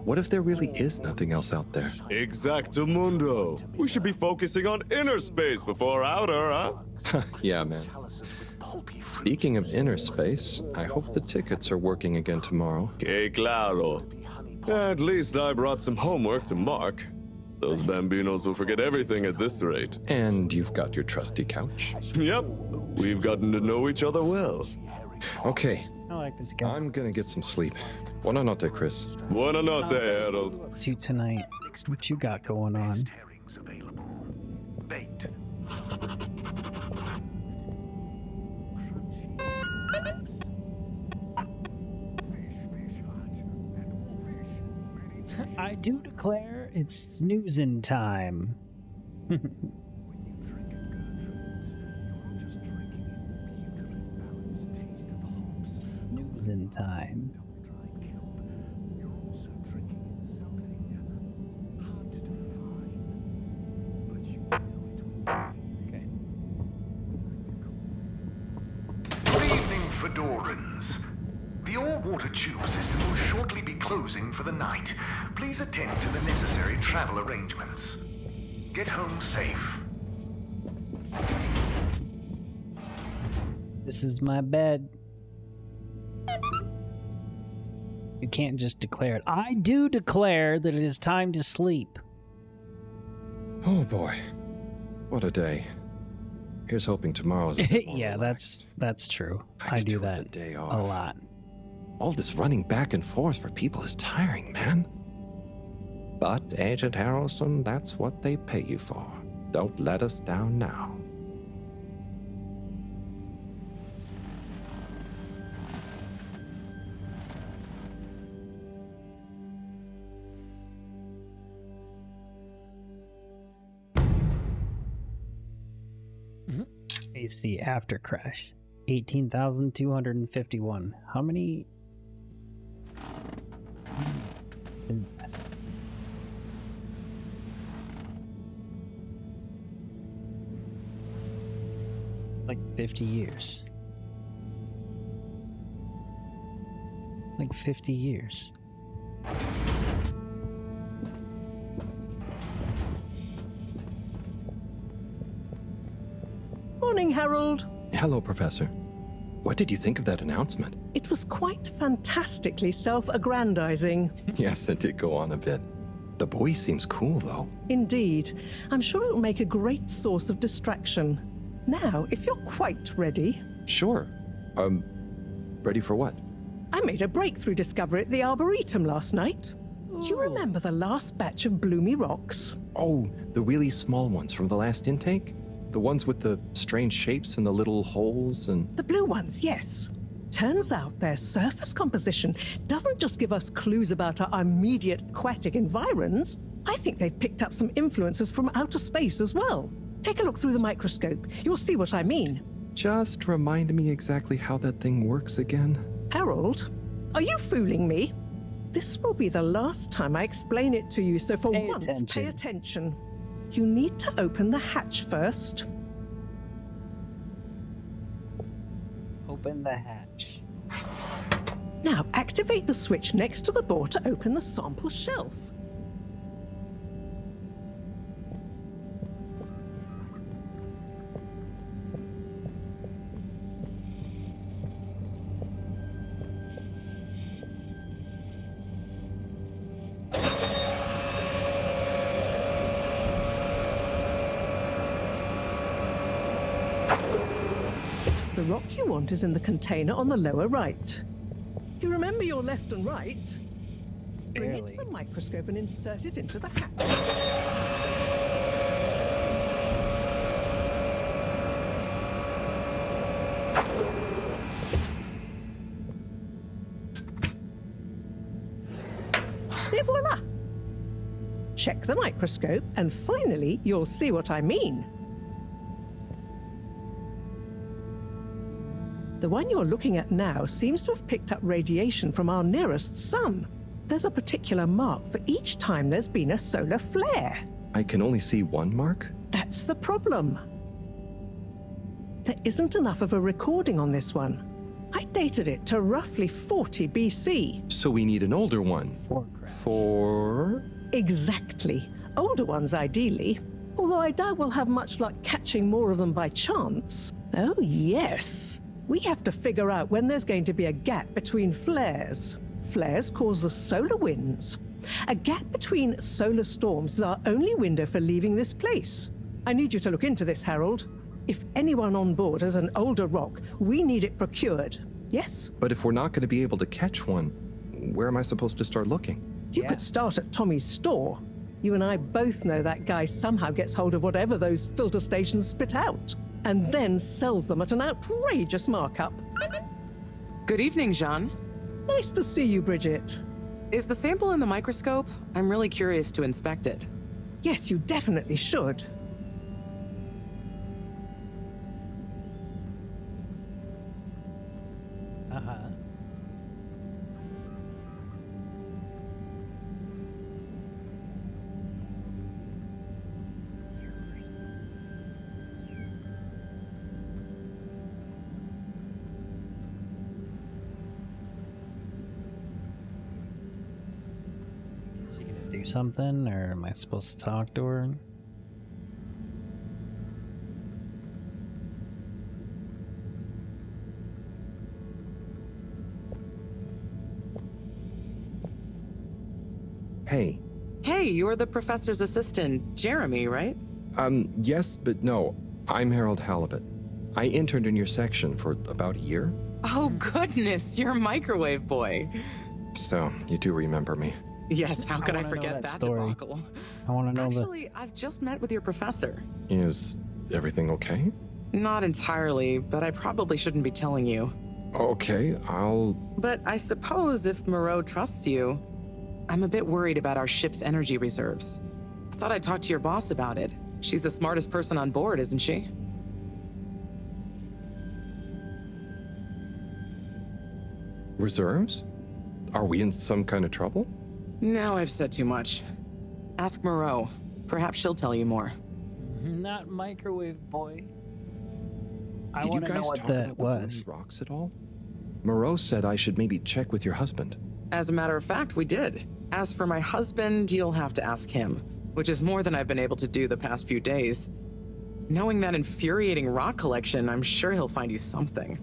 What if there really is nothing else out there? Exactamundo. We should be focusing on inner space before outer, huh? Yeah, man. Speaking of inner space, I hope the tickets are working again tomorrow. Que claro. At least I brought some homework to mark. Those bambinos will forget everything at this rate. And you've got your trusty couch? Yep. We've gotten to know each other well. Okay. I like this guy. I'm gonna get some sleep. Buona notte, Chris. Buona notte, Harold. To tonight. What you got going on? Bait. I do declare it's snoozing time. Snoozing time. Okay. Good evening, Fedorans. The all-water tube system will shortly be closing for the night. Please attend to the necessary travel arrangements. Get home safe. This is my bed. You can't just declare it. I do declare that it is time to sleep. Oh boy. What a day. Here's hoping tomorrow's a bit more Yeah, relaxed. that's true. I do that a lot. All this running back and forth for people is tiring, man. But, Agent Harrelson, that's what they pay you for. Don't let us down now. AC after crash. 18,251. How many? Like 50 years. Like 50 years. Morning, Harold. Hello, Professor. What did you think of that announcement? It was quite fantastically self-aggrandizing. Yes, it did go on a bit. The boy seems cool, though. Indeed. I'm sure it'll make a great source of distraction. Now, if you're quite ready... Sure. Ready for what? I made a breakthrough discovery at the Arboretum last night. You remember the last batch of bloomy rocks? Oh, the really small ones from the last intake? The ones with the strange shapes and the little holes and... The blue ones, yes. Turns out their surface composition doesn't just give us clues about our immediate aquatic environs. I think they've picked up some influences from outer space as well. Take a look through the microscope. You'll see what I mean. Just remind me exactly how that thing works again. Harold, are you fooling me? This will be the last time I explain it to you, so for once, pay attention. You need to open the hatch first. Open the hatch. Now, activate the switch next to the bore to open the sample shelf. The rock you want is in the container on the lower right. You remember your left and right? Bring it Barely. to the microscope and insert it into the hat. Et voila! Check the microscope, and finally, you'll see what I mean. The one you're looking at now seems to have picked up radiation from our nearest sun. There's a particular mark for each time there's been a solar flare. I can only see one mark? That's the problem. There isn't enough of a recording on this one. I dated it to roughly 40 BC. So we need an older one. For? Exactly. Older ones, ideally. Although I doubt we'll have much luck catching more of them by chance. Oh, yes. We have to figure out when there's going to be a gap between flares. Flares cause the solar winds. A gap between solar storms is our only window for leaving this place. I need you to look into this, Harold. If anyone on board has an older rock, we need it procured. Yes? But if we're not going to be able to catch one, where am I supposed to start looking? You could start at Tommy's store. You and I both know that guy somehow gets hold of whatever those filter stations spit out, and then sells them at an outrageous markup. Good evening, Jean. Nice to see you, Bridget. Is the sample in the microscope? I'm really curious to inspect it. Yes, you definitely should. Do something, or am I supposed to talk to her? Hey. Hey, you're the professor's assistant, Jeremy, right? Yes, but no. I'm Harold HaliBUTT. I interned in your section for about a year. Oh, goodness, you're a microwave boy. So, you do remember me. Yes, how could I wanna know forget that that story. debacle? I want to know Actually, I've just met with your professor. Is everything okay? Not entirely, but I probably shouldn't be telling you. Okay, I'll... But I suppose if Moreau trusts you, I'm a bit worried about our ship's energy reserves. I thought I'd talk to your boss about it. She's the smartest person on board, isn't she? Reserves? Are we in some kind of trouble? Now I've said too much. Ask Moreau. Perhaps she'll tell you more. Not microwave boy. I Did you want to know guys what talk that about the was. Bony rocks at all? Moreau said I should maybe check with your husband. As a matter of fact, we did. As for my husband, you'll have to ask him, which is more than I've been able to do the past few days. Knowing that infuriating rock collection, I'm sure he'll find you something.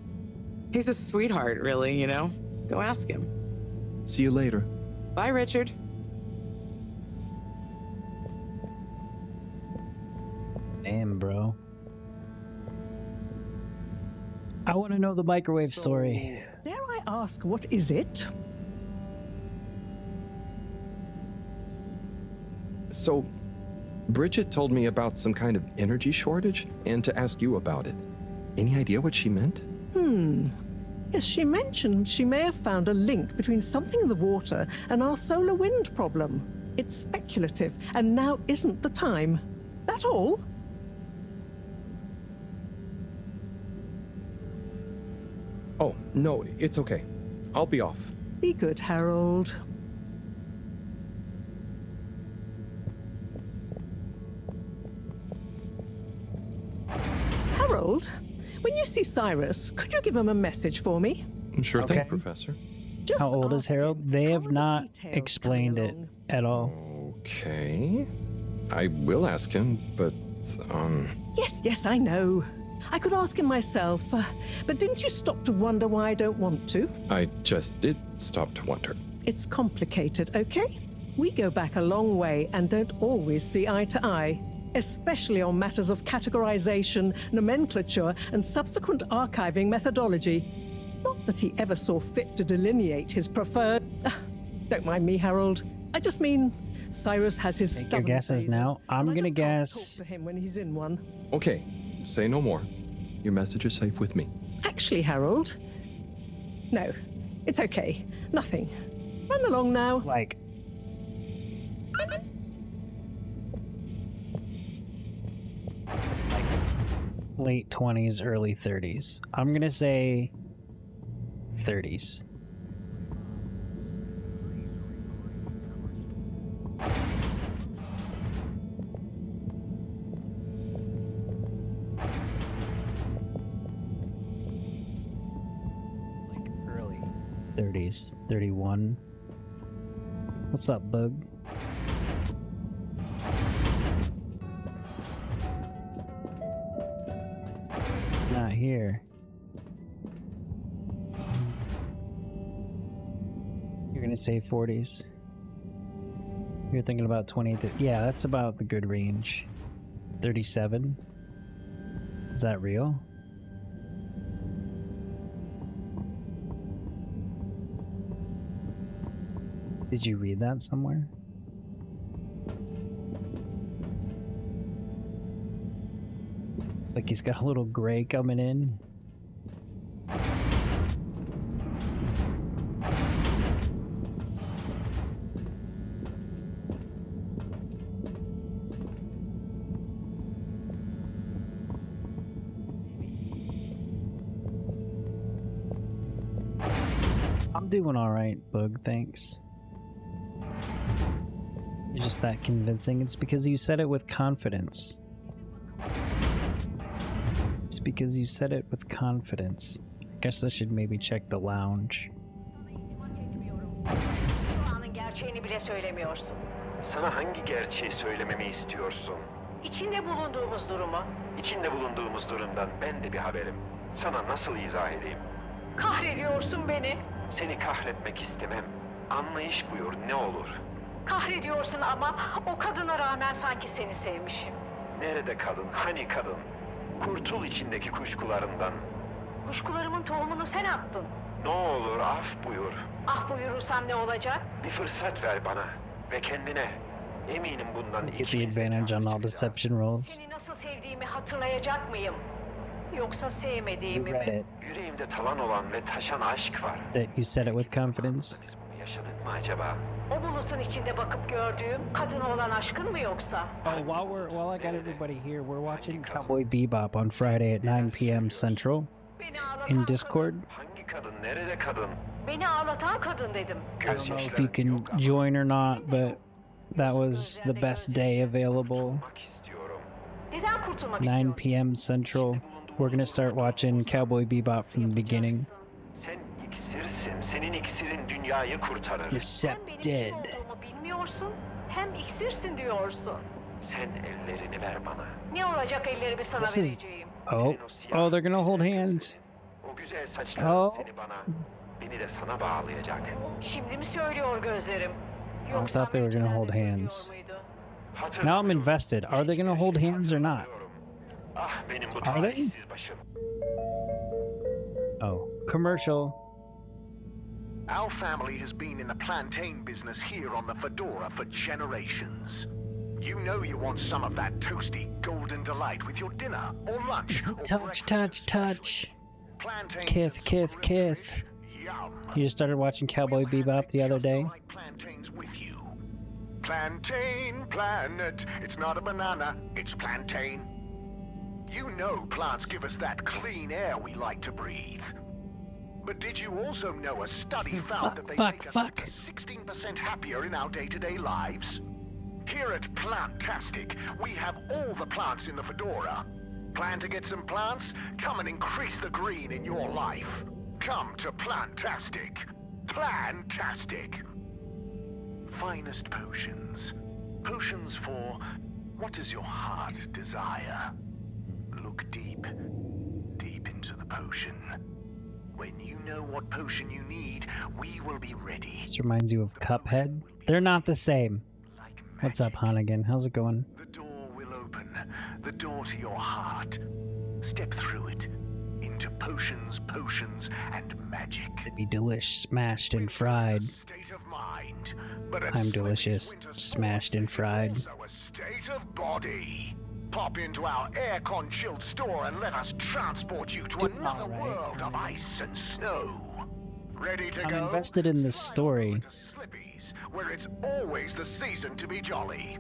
He's a sweetheart, really, you know? Go ask him. See you later. Bye, Richard. Damn, bro. I want to know the microwave story. Dare I ask, what is it? So, Bridget told me about some kind of energy shortage and to ask you about it. Any idea what she meant? Yes, she mentioned she may have found a link between something in the water and our solar wind problem. It's speculative, and now isn't the time. That all? Oh, no, it's okay. I'll be off. Be good, Harold. Harold, when you see Cyrus, could you give him a message for me? Sure Okay. thing, Professor. Just How old is ask him Harold? They have how the not details explained coming it along. at all. Okay. I will ask him, but, Yes, I know. I could ask him myself, but didn't you stop to wonder why I don't want to? I just did stop to wonder. It's complicated, okay? We go back a long way and don't always see eye to eye, especially on matters of categorization, nomenclature, and subsequent archiving methodology. Not that he ever saw fit to delineate his preferred... Don't mind me, Harold. I just mean Cyrus has his Take your stubborn guesses phases, now. I'm and I gonna just can't guess. talk to him when he's in one. Okay, say no more. Your message is safe with me. Actually, Harold... No, it's okay. Nothing. Run along now. Like... late 20s, early 30s. I'm gonna say 30s. Like early 30s, 31. What's up, Bug? Not here. You're gonna say 40s. You're thinking about 20. Yeah, that's about the good range. 37. Is that real? Did you read that somewhere? Looks like he's got a little gray coming in. I'm doing all right, Bug, thanks. You're just that convincing. It's because you said it with confidence. It's because you said it with confidence. I guess I should maybe check the lounge. Sana hangi gerçeği söylememi istiyorsun? İçinde bulunduğumuz durumu. İçinde bulunduğumuz durumdan ben de bir haberim. Sana nasıl izah edeyim? Kahrediyorsun beni. Seni kahretmek istemem. Anlayış buyur, ne olur. Kahrediyorsun ama o kadına rağmen sanki seni sevmişim. Nerede kadın? Hani kadın? Kurtul içindeki kuşkularından. Kuşkularımın tohumunu sen attın. Ne olur af buyur. Ah buyurursam ne olacak? Bir fırsat ver bana ve kendine. Eminim bundan Get the advantage on all deception rolls. Seni nasıl sevdiğimi hatırlayacak mıyım? Yoksa sevmediğimi mi? Yüreğimde talan olan ve taşan aşk var. That you said it with confidence. Biz bunu yaşadık mı acaba? O bulutun içinde bakıp gördüğüm kadına olan aşkın mı yoksa? Oh, while I got everybody here, we're watching Cowboy Bebop on Friday at 9 p.m. Central in Discord. Hangi kadın? Nerede kadın? Beni ağlatan kadın dedim. I don't know if you can join or not, but that was the best day available. 9 p.m. Central. We're gonna start watching Cowboy Bebop from the beginning. Sen iksirsin. Senin iksirin dünyayı kurtarır. Decepted. Bilmiyorsun. Hem iksirsin diyorsun. Sen ellerini ver bana. Ne olacak ellerimi sana vereceğim? Oh, they're gonna hold hands. O güzel saçların seni bana, beni de sana bağlayacak. Şimdi mi söylüyor gözlerim? I thought they were gonna hold hands. Now I'm invested. Are they gonna hold hands or not? Are they? Oh, commercial. Our family has been in the plantain business here on the Fedora for generations. You know you want some of that toasty golden delight with your dinner or lunch. Or Touch. Kith. You just started watching Cowboy Bebop the other day. Plantain planet. It's not a banana, it's plantain. You know plants give us that clean air we like to breathe. But did you also know a study found that they make us up to 16% happier in our day-to-day lives? Here at Plantastic, we have all the plants in the Fedora. Plan to get some plants? Come and increase the green in your life. Come to Plantastic. Plantastic. Finest potions. Potions for what does your heart desire? Look deep into the potion. When you know what potion you need, we will be ready. This reminds you of Cuphead. They're not the same. What's up, Hannigan? How's it going? The door will open. The door to your heart. Step through it. into potions, and magic. It'd be delish, smashed and fried. State of mind, but I'm delicious, smashed and fried. also a state of body. Pop into our aircon chilled store and let us transport you to another world of ice and snow. Ready to go? I'm invested in this story. Slippies, where it's always the season to be jolly.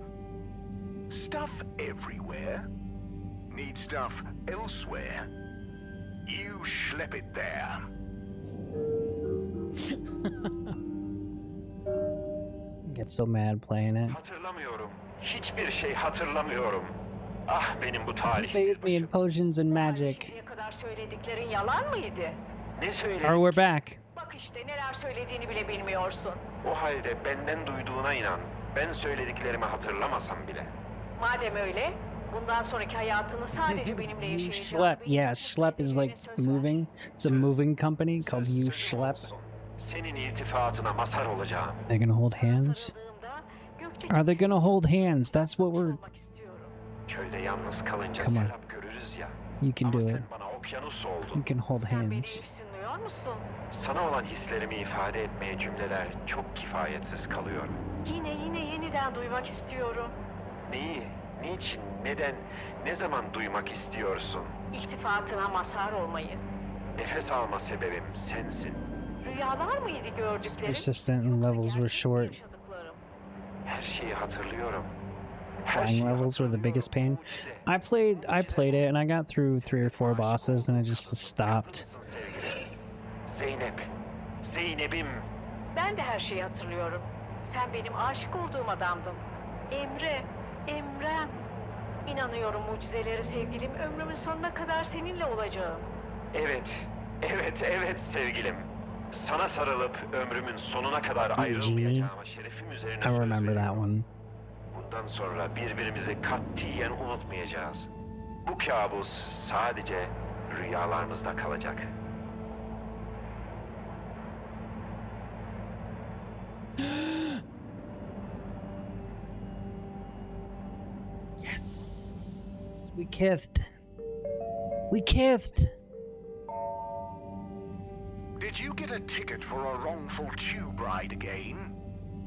Stuff everywhere. Need stuff elsewhere. You schlep it there. Get so mad playing it. Hatırlamıyorum. Hiçbir şey hatırlamıyorum. Ah benim bu He talihsiz. bathed me in potions and magic. Ne kadar söylediklerin yalan mıydı? Ne söyledin? Or we're back. Bak işte neler söylediğini bile bilmiyorsun. O halde benden duyduğuna inan. Ben söylediklerimi hatırlamasam bile. Madem öyle, bundan sonraki hayatını sadece benimle You yaşayacağım. Schlep. Yeah, Schlep is like moving. It's a moving company called You Schlep. Senin iltifatına mazhar olacağım. They're gonna hold hands? Are they gonna hold hands? That's what we're... Çölde yalnız kalınca Come on. serap görürüz ya. You can Ama do sen it. bana okyanus oldun. You can hold hands. Duyuyor musun? Sana olan hislerimi ifade etmeye cümleler çok kifayetsiz kalıyor. Yine yeniden duymak istiyorum. Neyi, niçin, neden, ne zaman duymak istiyorsun? İltifatına mazhar olmayı. Nefes alma sebebim sensin. Rüyalar mıydı gördüklerim? Persistent and levels were short. Her şeyi hatırlıyorum. Flying levels were the biggest pain. I played it and I got through 3 or 4 bosses and I just stopped. Zeynep, Zeynep'im. Ben de her şeyi hatırlıyorum. Sen benim aşık olduğum adamdın. Emrem. İnanıyorum mucizelere sevgilim. Ömrümün sonuna kadar seninle olacağım. Evet sevgilim. Sana sarılıp ömrümün sonuna kadar ayrılmayacağıma şerefim üzerine söz I remember veriyorum. that one. Bundan sonra birbirimizi katiyen unutmayacağız. Bu kabus sadece rüyalarımızda kalacak. Yes! We kissed. We kissed! Did you get a ticket for a wrongful tube ride again?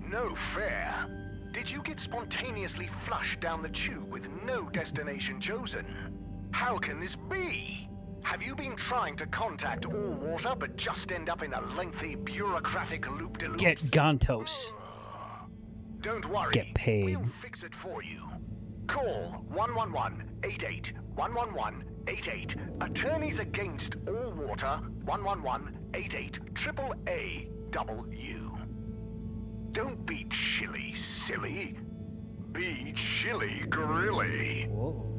No fair. Did you get spontaneously flushed down the tube with no destination chosen? How can this be? Have you been trying to contact All Water but just end up in a lengthy bureaucratic loop-de-loop? Get Gantos. Don't worry. Get paid. We'll fix it for you. Call 111-88 111-88. Attorneys Against All Water 111-88 AAAW. Don't be chilly, silly. Be chilly grilly.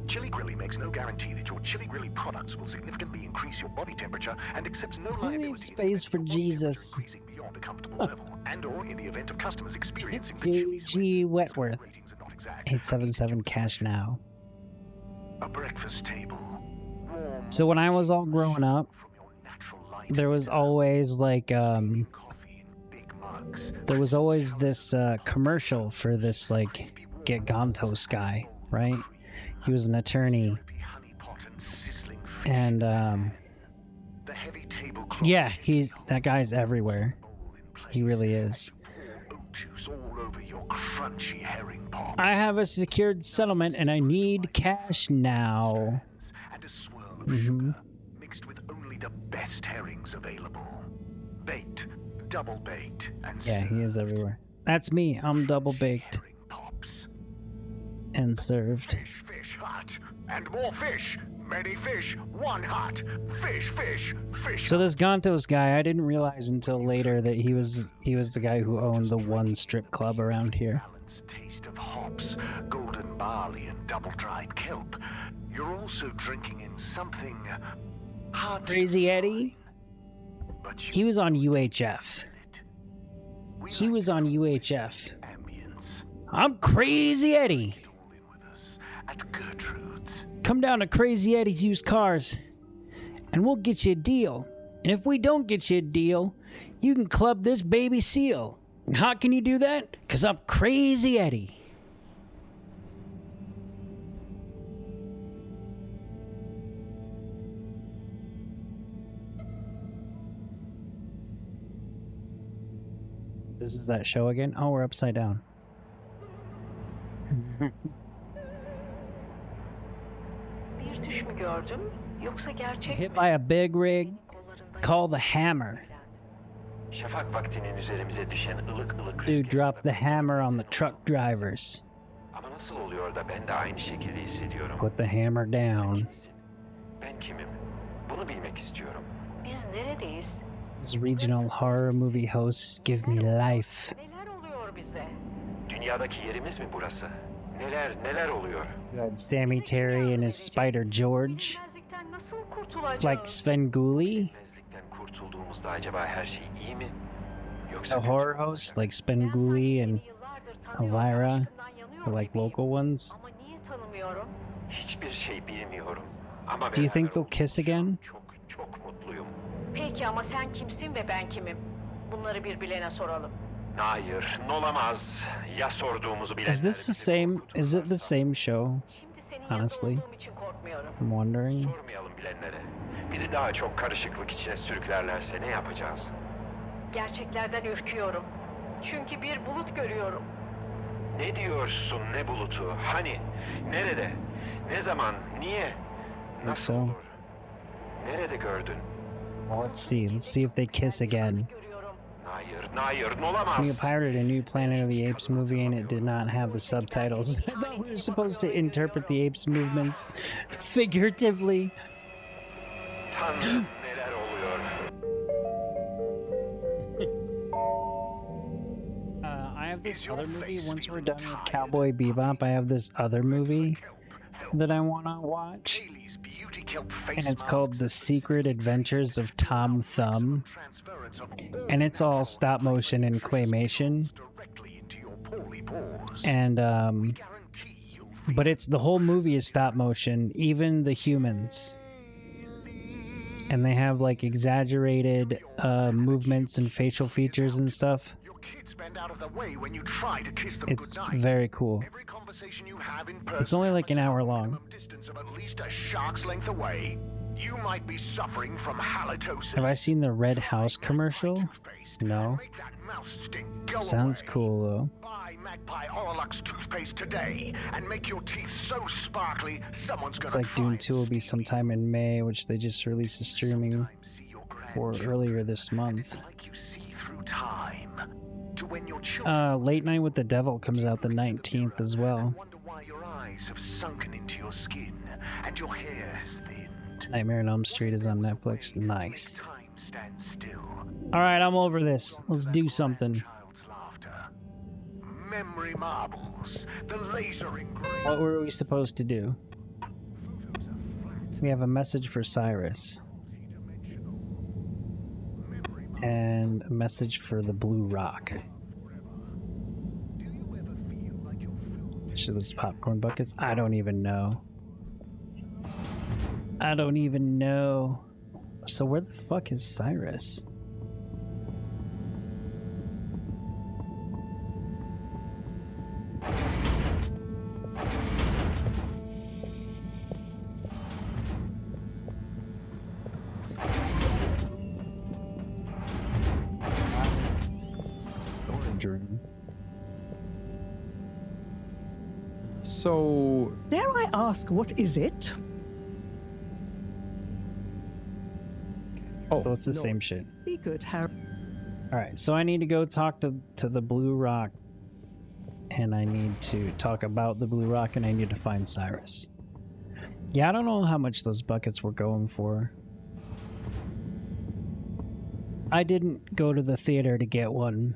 Chili Grilly makes no guarantee that your Chili Grilly products will significantly increase your body temperature and accepts no liability Space for Jesus. beyond a comfortable level, and or in the event of customers experiencing G. Wetworth. 877 cash now. a breakfast table. So when I was all growing up, there was always like there was always this commercial for this like Get Gantos guy, right? He was an attorney, and yeah, that guy's everywhere. He really is. I have a secured settlement and I need cash now. Mixed with only the best herrings available. Baked, double baked, and Yeah, he is everywhere. That's me. I'm double baked and served. Fish hut, and more fish. Many fish, one hut. Fish. So this Gantos guy, I didn't realize until later that he was the guy who owned the one strip club around here. Taste of hops, golden barley, and double-dried kelp. You're also drinking in something hard. Crazy Eddie? He was on UHF. He was on UHF. I'm Crazy Eddie. At Gertrude's. Come down to Crazy Eddie's used cars, and we'll get you a deal. And if we don't get you a deal, you can club this baby seal. And how can you do that? 'Cause I'm Crazy Eddie. This is that show again? Oh, we're upside down. Bir düş mü gördüm? Yoksa gerçek Hit mi? by a big rig. Call the hammer. Şafak vaktinin üzerimize düşen ılık ılık Dude dropped the hammer on the truck drivers. Ama nasıl oluyor da ben de aynı şekilde hissediyorum. Put the hammer down. Ben kimim? Bunu bilmek istiyorum. Biz neredeyiz? These regional horror movie hosts give me life. Neler oluyor bize? Dünyadaki yerimiz mi burası? Neler oluyor? You had Sammy Terry and his Spider George. Bilmezlikten nasıl kurtulacağız? Like Svengoolie. Bilmezlikten kurtulduğumuzda acaba her şey iyi mi? Yoksa The horror hosts like Svengoolie and Elvira. They're like local ones. Ama niye tanımıyorum? hiçbir şey bilmiyorum. Ama Do you think they'll kiss again? çok mutluyum. Peki ama sen kimsin ve ben kimim? Bunları bir bilene soralım. Hayır, olamaz. Ya sorduğumuzu bilenler. Is this the same? Is it the same show? Honestly, I'm wondering. Sormayalım bilenlere. Bizi daha çok karışıklık içine sürüklerlerse ne yapacağız? Gerçeklerden ürküyorum. Çünkü bir bulut görüyorum. Ne diyorsun, ne bulutu? Hani? Nerede? Ne zaman? Niye? Nasıl olur? Nerede gördün? Well, let's see. Let's see if they kiss again. Hayır, olamaz. We pirated a new Planet of the Apes movie and it did not have the subtitles. I thought we were supposed to interpret the apes' movements figuratively. Tanrım, neler oluyor? I have this other movie. Once we're done with Cowboy Bebop, I have this other movie that I want to watch. And it's called The Secret Adventures of Tom Thumb. And it's all stop motion and claymation. And, but it's, the whole movie is stop motion, even the humans. And they have like exaggerated movements and facial features and stuff. It's very cool. It's only like an hour long. You might be suffering from halitosis. Have I seen the Red House commercial? No. Sounds cool though. Buy Magpie Orlux toothpaste today and make your teeth so sparkly someone's It's gonna like Dune 2 will be sometime in May, which they just released a streaming for earlier this month. Late Night with the Devil comes out the 19th as well. Why your eyes have sunken into your skin and your hair is thin. Nightmare on Elm Street is on Netflix. Nice. Alright, I'm over this. Let's do something. Memory marbles, the laser engraved. What were we supposed to do? We have a message for Cyrus. And a message for the Blue Rock. Should those popcorn buckets? I don't even know. I don't even know. So where the fuck is Cyrus? Storage room. So... Dare I ask, what is it? Oh, so it's the same shit. Be good, Harry. Alright, so I need to go talk to the Blue Rock. And I need to talk about the Blue Rock, and I need to find Cyrus. Yeah, I don't know how much those buckets were going for. I didn't go to the theater to get one.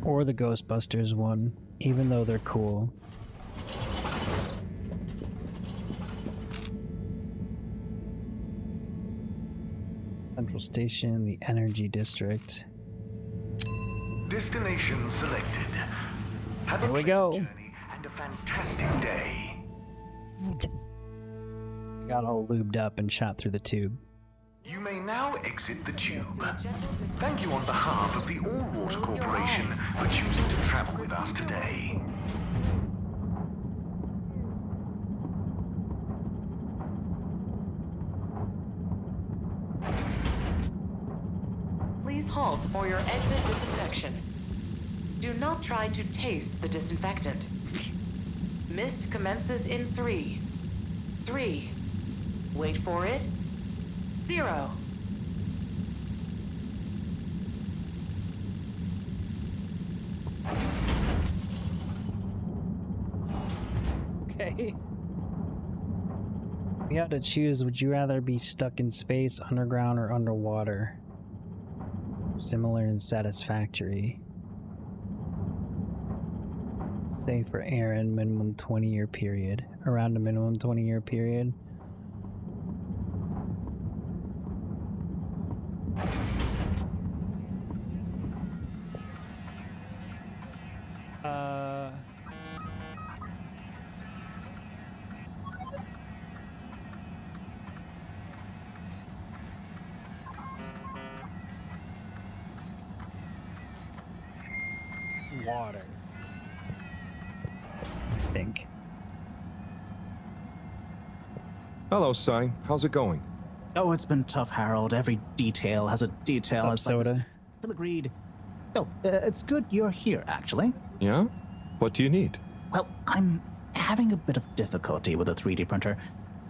Or the Ghostbusters one, even though they're cool. Central Station, the Energy District. Destination selected. Have Here we go. journey and a fantastic day. Got all lubed up and shot through the tube. You may now exit the tube. Thank you on behalf of the All Water Corporation for choosing to travel with us today. Please halt for your exit disinfection. infection. Do not try to taste the disinfectant. Mist commences in 3. 3. Wait for it. 0. Okay. If you had to choose, would you rather be stuck in space, underground, or underwater? Similar and satisfactory. Say for Aaron, minimum 20-year period. Around a minimum 20-year period. Water. I think. Hello, Cy. How's it going? Oh, it's been tough, Harold. Every detail has a detail. Tough It's soda. Like Phil agreed. Oh, it's good you're here, actually. Yeah? What do you need? Well, I'm having a bit of difficulty with a 3D printer.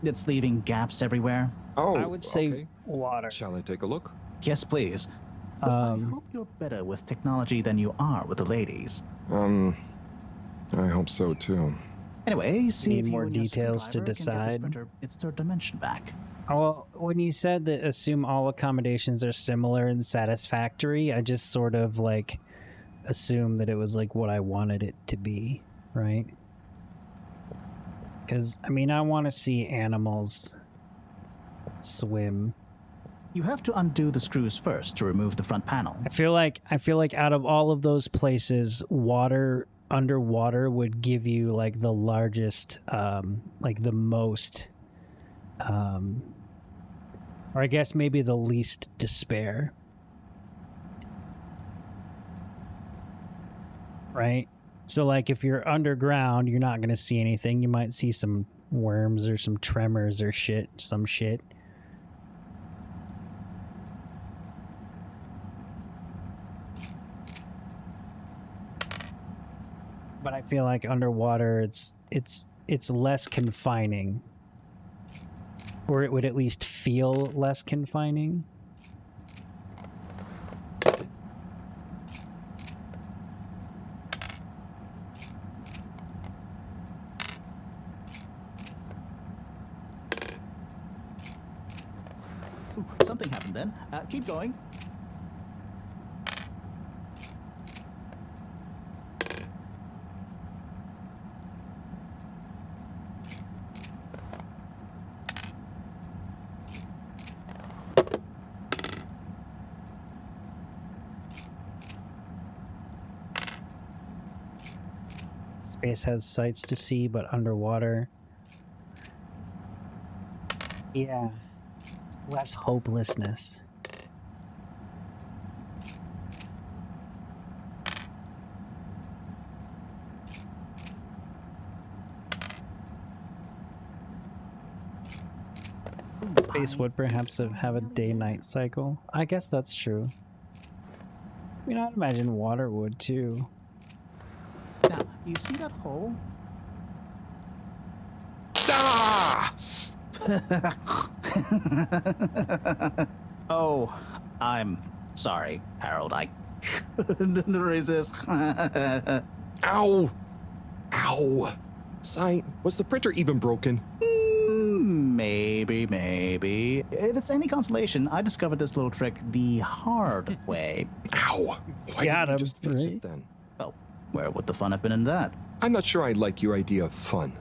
It's leaving gaps everywhere. Oh, I would say okay. water. Shall I take a look? Yes, please. But I hope you're better with technology than you are with the ladies. I hope so too. Anyway, see Need if you more and your details to driver can get this decide. printer its third dimension back. Oh, well, when you said that assume all accommodations are similar and satisfactory, I just sort of like assumed that it was like what I wanted it to be, right? Because, I mean, I want to see animals swim. You have to undo the screws first to remove the front panel. I feel like out of all of those places, underwater would give you like the largest, like the most, or I guess maybe the least despair. Right? So like if you're underground, you're not going to see anything. You might see some worms or some tremors or some shit. But I feel like underwater it's less confining. Or it would at least feel less confining. Ooh, something happened then. Keep going. Space has sights to see, but underwater. Yeah. Less hopelessness. Space would perhaps have a day-night cycle. I guess that's true. I mean, I'd imagine water would too. Now, you see that hole? Ah! Oh, I'm sorry, Harold. I couldn't resist. Ow! Ow! Cy, was the printer even broken? Maybe. If it's any consolation, I discovered this little trick the hard way. Ow! Why didn't you just fix it then? Well, where would the fun have been in that? I'm not sure I like your idea of fun.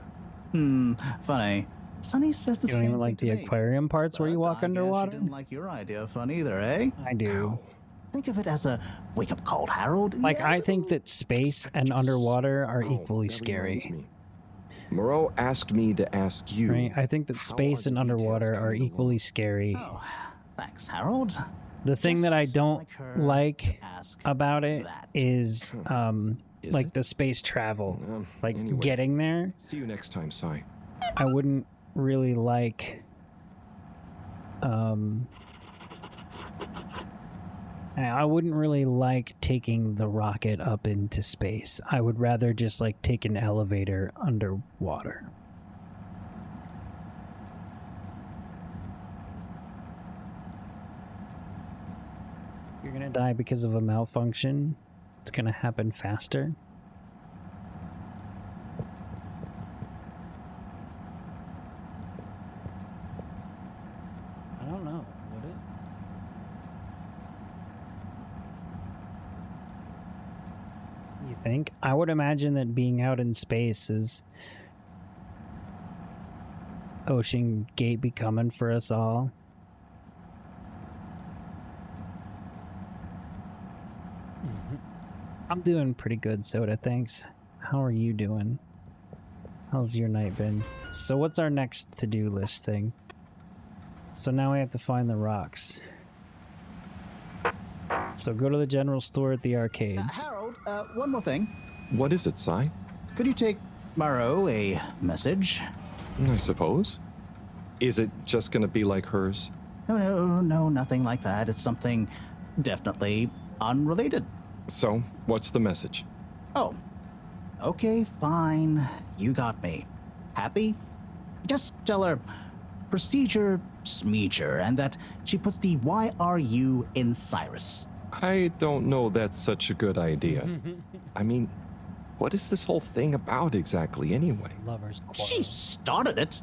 Funny. Sonny says the You same don't even like the aquarium parts where you walk underwater? She didn't like your idea of fun either, eh? I do. Think of it as a wake-up call, Harold. Like, I think that space and underwater are equally that scary. reminds me. Moreau asked me to ask you. Right? I think that space and underwater are equally scary. Oh, thanks, Harold. The thing that I don't like about it is like the space travel. Like Anyway, getting there. See you next time, Cy. I wouldn't really like I wouldn't really like taking the rocket up into space. I would rather just like take an elevator underwater. You're gonna die because of a malfunction. It's gonna happen faster. I don't know, would it? You think? I would imagine that being out in space is Ocean Gate be coming for us all. I'm doing pretty good, Soda, thanks. How are you doing? How's your night been? So what's our next to-do list thing? So now we have to find the rocks. So go to the general store at the arcades. Harold, one more thing. What is it, Si? Could you take Marot a message? I suppose. Is it just gonna be like hers? No, nothing like that. It's something definitely unrelated. So, what's the message? Oh, okay, fine. You got me. Happy? Just tell her procedure smeeger and that she puts the YRU in Cyrus. I don't know that's such a good idea. I mean, what is this whole thing about exactly anyway? Lovers quarrel. She started it.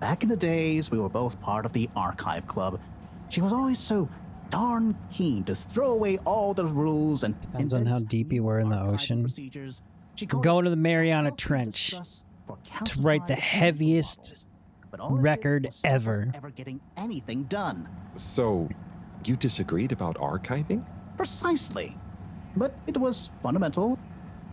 Back in the days, we were both part of the Archive Club. She was always so darn keen to throw away all the rules and... Depends on how deep you were in the ocean. We're going to the Mariana Trench to write the heaviest record ever. Getting anything done. So, you disagreed about archiving? Precisely. But it was fundamental.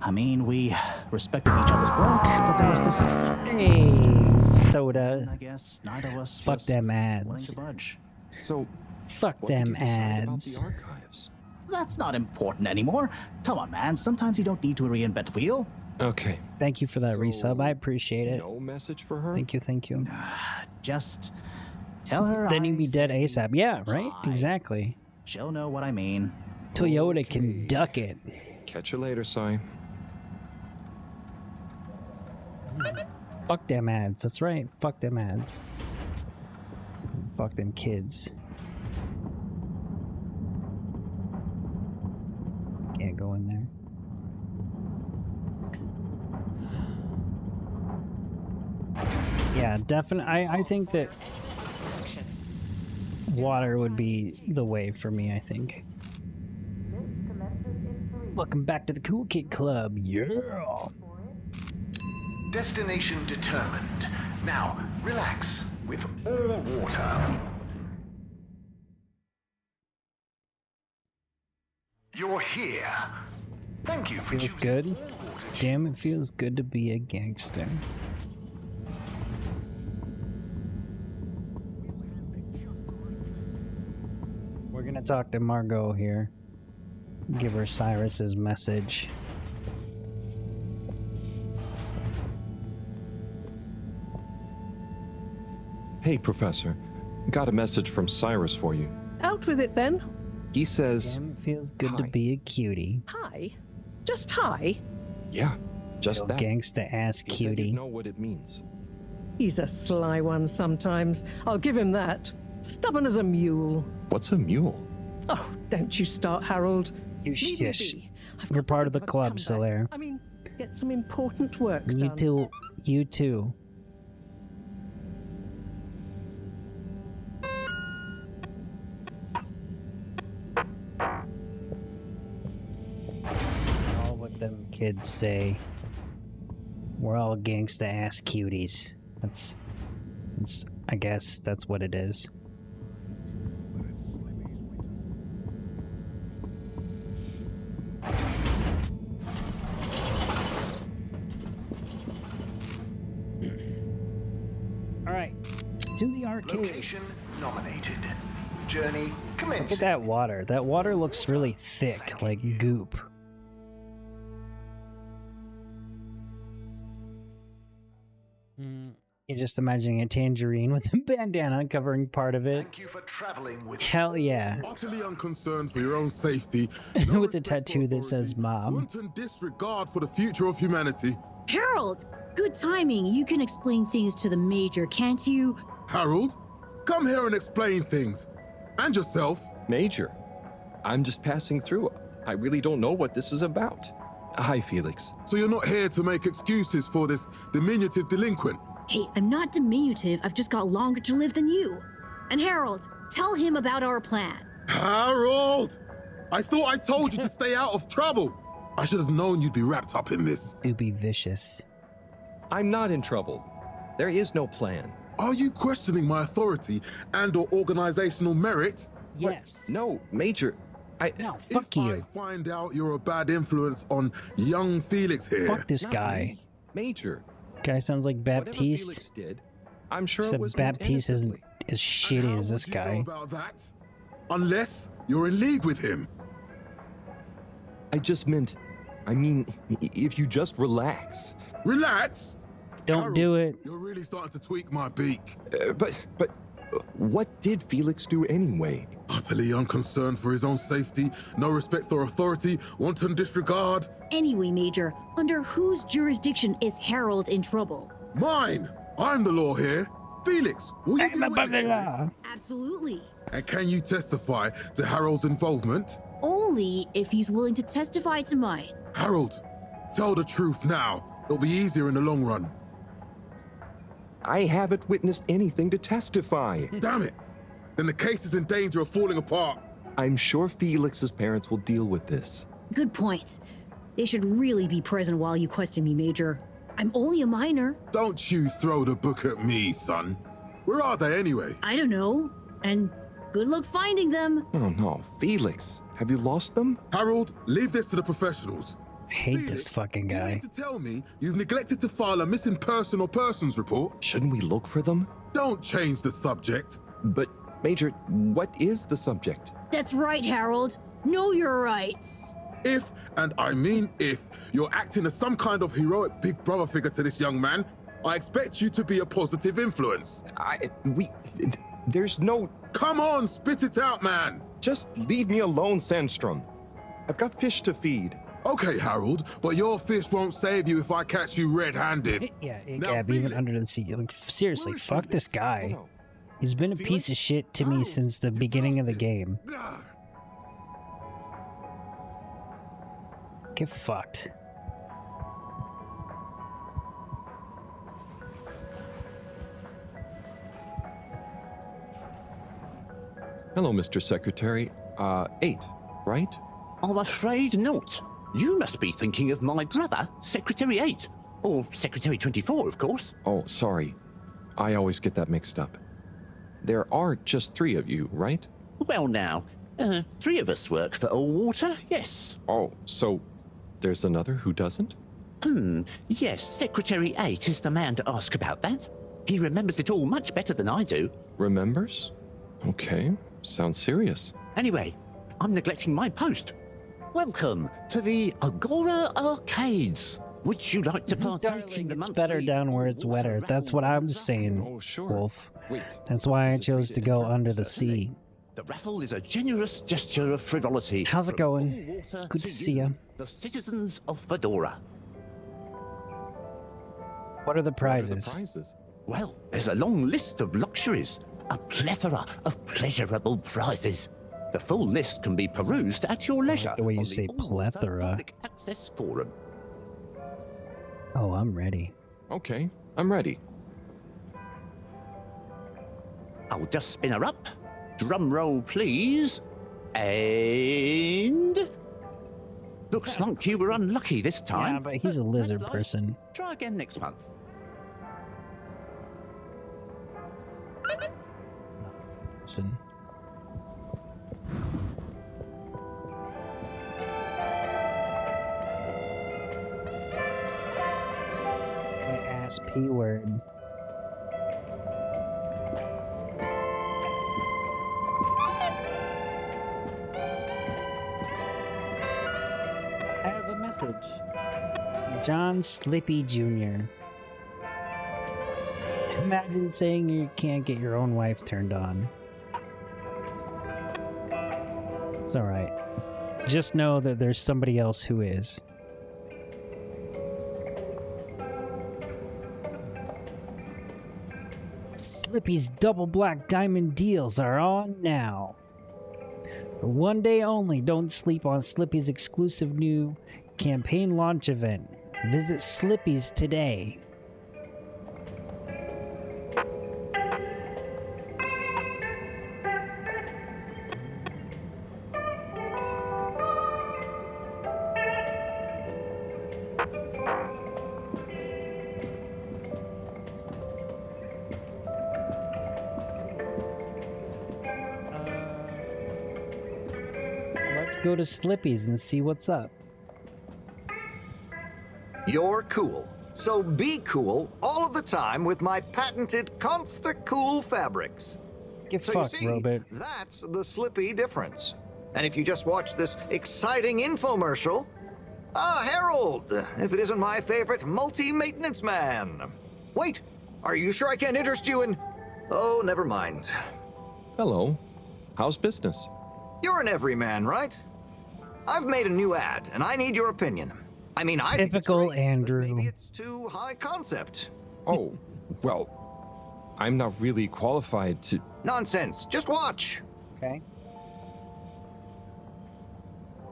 I mean, we respected each other's work, but there was this... Hey, Soda. I guess neither of us Fuck was them willing ads. to budge. So, fuck what them did you decide ads. about the archives? That's not important anymore. Come on, man. Sometimes you don't need to reinvent the wheel. Okay. Thank you for that resub. I appreciate it. No message for her? Thank you. Just tell her Then you'd be dead ASAP. Yeah, right? Exactly. She'll know what I mean. Toyota can duck it. Catch you later, Si. Fuck them ads. That's right. Fuck them ads. Fuck them kids. Can't go in there. Yeah, definitely. I think that water would be the way for me, I think. Welcome back to the Cool Kid Club. Yeah. Destination determined. Now, relax with all water. You're here. Thank you for Feels good. Damn, it feels good to be a gangster. We're gonna talk to Margot here. Give her Cyrus's message. Hey, Professor. Got a message from Cyrus for you. Out with it then. He says... Damn, it feels good to be a cutie. Hi? Just hi? Yeah, just Little that. gangsta ass He said cutie. you'd know what it means. He's a sly one sometimes. I'll give him that. Stubborn as a mule. What's a mule? Oh, don't you start, Harold. You Leave me shush. be. You're part of the club, Solaire. I mean, get some important work You done. too. You too. All what them kids say. We're all gangsta ass cuties. That's I guess that's what it is. All right, to the arcades. Location nominated. Journey commenced. Look at that water. That water looks really thick, like goop. You're just imagining a tangerine with a bandana covering part of it. Thank you for traveling with Hell yeah. Utterly unconcerned for your own safety. With a tattoo that says mom. Wanton disregard for the future of humanity. Harold, good timing. You can explain things to the Major, can't you? Harold, come here and explain things. And yourself. Major, I'm just passing through. I really don't know what this is about. Hi, Felix. So you're not here to make excuses for this diminutive delinquent? Hey, I'm not diminutive. I've just got longer to live than you. And Harold, tell him about our plan. Harold! I thought I told you to stay out of trouble. I should have known you'd be wrapped up in this. Do be vicious. I'm not in trouble. There is no plan. Are you questioning my authority and/or organizational merit? Yes. No, Major. No, fuck you. If I find out you're a bad influence on young Felix here. Fuck this Not guy. me. Major. Guy sounds like Baptiste. Whatever Felix did, I'm sure Except it was meant Baptiste isn't innocently. as shitty as this guy. About that? Unless you're in league with him. I mean, if you just relax. Relax? Don't Harold, do it. You're really starting to tweak my beak. But what did Felix do anyway? Utterly unconcerned for his own safety, no respect for authority, wanton disregard. Anyway, Major, under whose jurisdiction is Harold in trouble? Mine! I'm the law here. Felix, will you be a witness to this? Absolutely. And can you testify to Harold's involvement? Only if he's willing to testify to mine. Harold, tell the truth now. It'll be easier in the long run. I haven't witnessed anything to testify. Damn it! Then the case is in danger of falling apart. I'm sure Felix's parents will deal with this. Good point. They should really be present while you question me, Major. I'm only a minor. Don't you throw the book at me, son. Where are they anyway? I don't know. And good luck finding them. Oh no, Felix, have you lost them? Harold, leave this to the professionals. I hate this fucking You guy. need to tell me you've neglected to file a missing person or persons report. Shouldn't we look for them? Don't change the subject. But, Major, what is the subject? That's right, Harold. Know your rights. If, and I mean if, you're acting as some kind of heroic big brother figure to this young man, I expect you to be a positive influence. There's no... Come on, spit it out, man. Just leave me alone, Sandstrom. I've got fish to feed. Okay, Harold, but your fish won't save you if I catch you red-handed. Yeah, Gab, even under the sea. Like, seriously, fuck this guy. He's been a piece of shit to me since the beginning of the game. Get fucked. Hello, Mr. Secretary. 8, right? I'm afraid not. You must be thinking of my brother, Secretary 8. Or Secretary 24, of course. Oh, sorry. I always get that mixed up. There are just 3 of you, right? Well now, 3 of us work for Allwater, yes. Oh, so there's another who doesn't? Yes, Secretary 8 is the man to ask about that. He remembers it all much better than I do. Remembers? Okay, sounds serious. Anyway, I'm neglecting my post. Welcome to the Agora Arcades. Would you like to partake in the monthly... It's better down where it's wetter. That's what I'm saying, Wolf. That's why I chose to go under the sea. The raffle is a generous gesture of frivolity. How's it going? Good to see you. The citizens of Fedora. What are the prizes? Well, there's a long list of luxuries. A plethora of pleasurable prizes. The full list can be perused at your leisure. The way you say plethora. Public access forum. Oh, I'm ready. Okay, I'm ready. I'll just spin her up. Drum roll, please. And... Looks like you were unlucky this time. Yeah, but he's a lizard person. Try again next month. Person. My ass P word. I have a message. John Slippy Jr. Imagine saying you can't get your own wife turned on. It's alright. Just know that there's somebody else who is. Slippy's double black diamond deals are on now. For one day only, don't sleep on Slippy's exclusive new campaign launch event. Visit Slippy's today. Let's go to Slippy's and see what's up. You're cool. So be cool all of the time with my patented Consta-Cool fabrics. Get so fucked, you see, Robert. That's the Slippy difference. And if you just watch this exciting infomercial, Harold, if it isn't my favorite multi-maintenance man. Wait, are you sure I can't interest you in... Oh, never mind. Hello. How's business? You're an everyman, right? I've made a new ad, and I need your opinion. I mean, I think it's great, Andrew. but maybe it's too high concept. Oh, well, I'm not really qualified to... Nonsense. Just watch. Okay.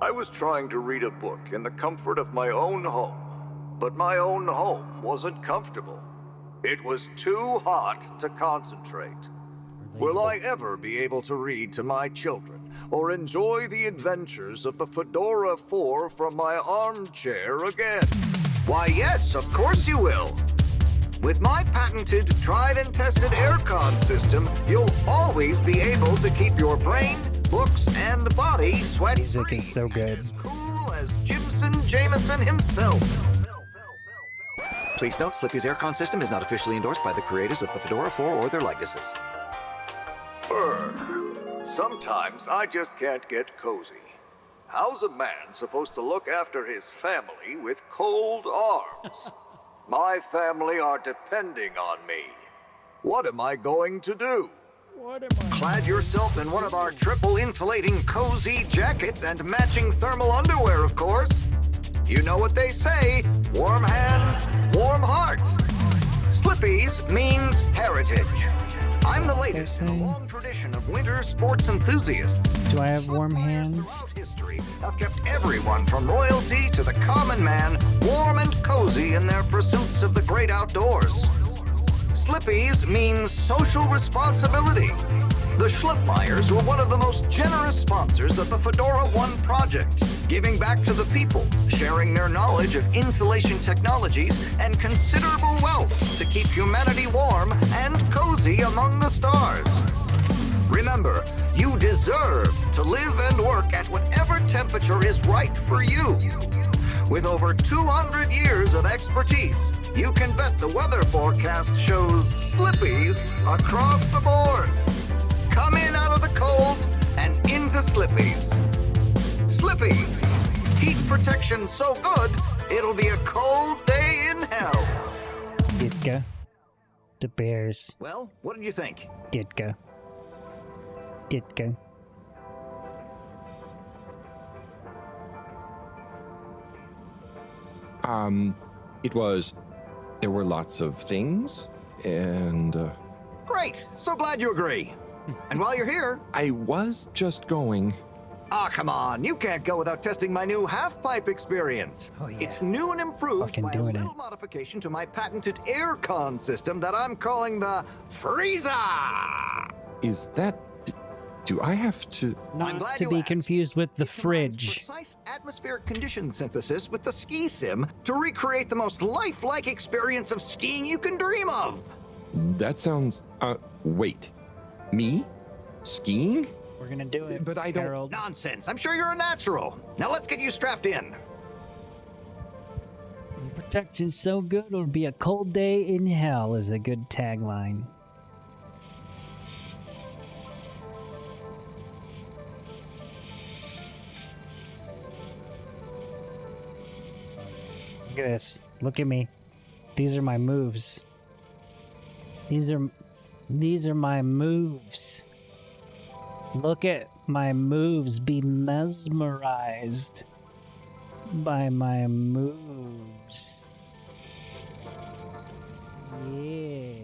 I was trying to read a book in the comfort of my own home, but my own home wasn't comfortable. It was too hot to concentrate. Will I ever be able to read to my children or enjoy the adventures of the Fedora 4 from my armchair again? Why, yes, of course you will. With my patented, tried and tested aircon system, you'll always be able to keep your brain, books, and body sweat-free. Music is so good. As cool as Jimson Jameson himself. Please note, Slippy's aircon system is not officially endorsed by the creators of the Fedora 4 or their likenesses. Sometimes I just can't get cozy. How's a man supposed to look after his family with cold arms? My family are depending on me. What am I going to do? Clad yourself in one of our triple insulating cozy jackets and matching thermal underwear, of course. You know what they say, warm hands, warm heart. Slippy's means heritage. I'm the latest in a long tradition of winter sports enthusiasts. Do I have warm hands? Throughout history, I've kept everyone from royalty to the common man warm and cozy in their pursuits of the great outdoors. Slippy's means social responsibility. The Schlippmeyers were one of the most generous sponsors of the Fedora 1 project, giving back to the people, sharing their knowledge of insulation technologies and considerable wealth to keep humanity warm and cozy among the stars. Remember, you deserve to live and work at whatever temperature is right for you. With over 200 years of expertise, you can bet the weather forecast shows Slippy's across the board. Come in out of the cold and into Slippy's. Slippy's. Heat protection so good, it'll be a cold day in hell. Ditka. The Bears. Well, what did you think? Ditka. Ditka. There were lots of things, and... Great! So glad you agree. And while you're here... I was just going... Come on. You can't go without testing my new half-pipe experience. Oh, yeah. It's new and improved by a little modification to my patented aircon system that I'm calling the Freezer! Is that... Do I have to... Not to be confused with the fridge. Precise atmospheric condition synthesis with the ski sim to recreate the most lifelike experience of skiing you can dream of. That sounds... wait. Me? Skiing? We're gonna do it, but I don't... Harold. Nonsense. I'm sure you're a natural. Now let's get you strapped in. Protection's so good, it'll be a cold day in hell is a good tagline. Look at this. Look at me. These are my moves. These are my moves. Look at my moves. Be mesmerized by my moves. Yeah.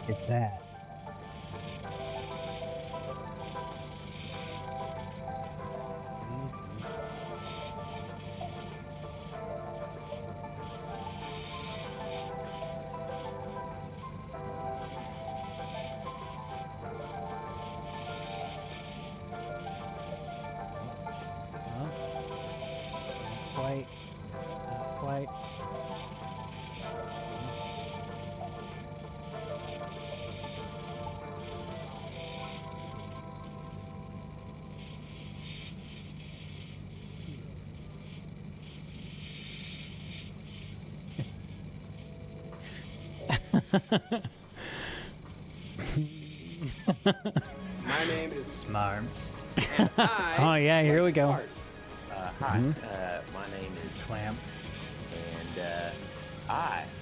Look at that. Not quite. My name is Smarms. Oh yeah, here we go. Hi, Mhm. my name is Clamp,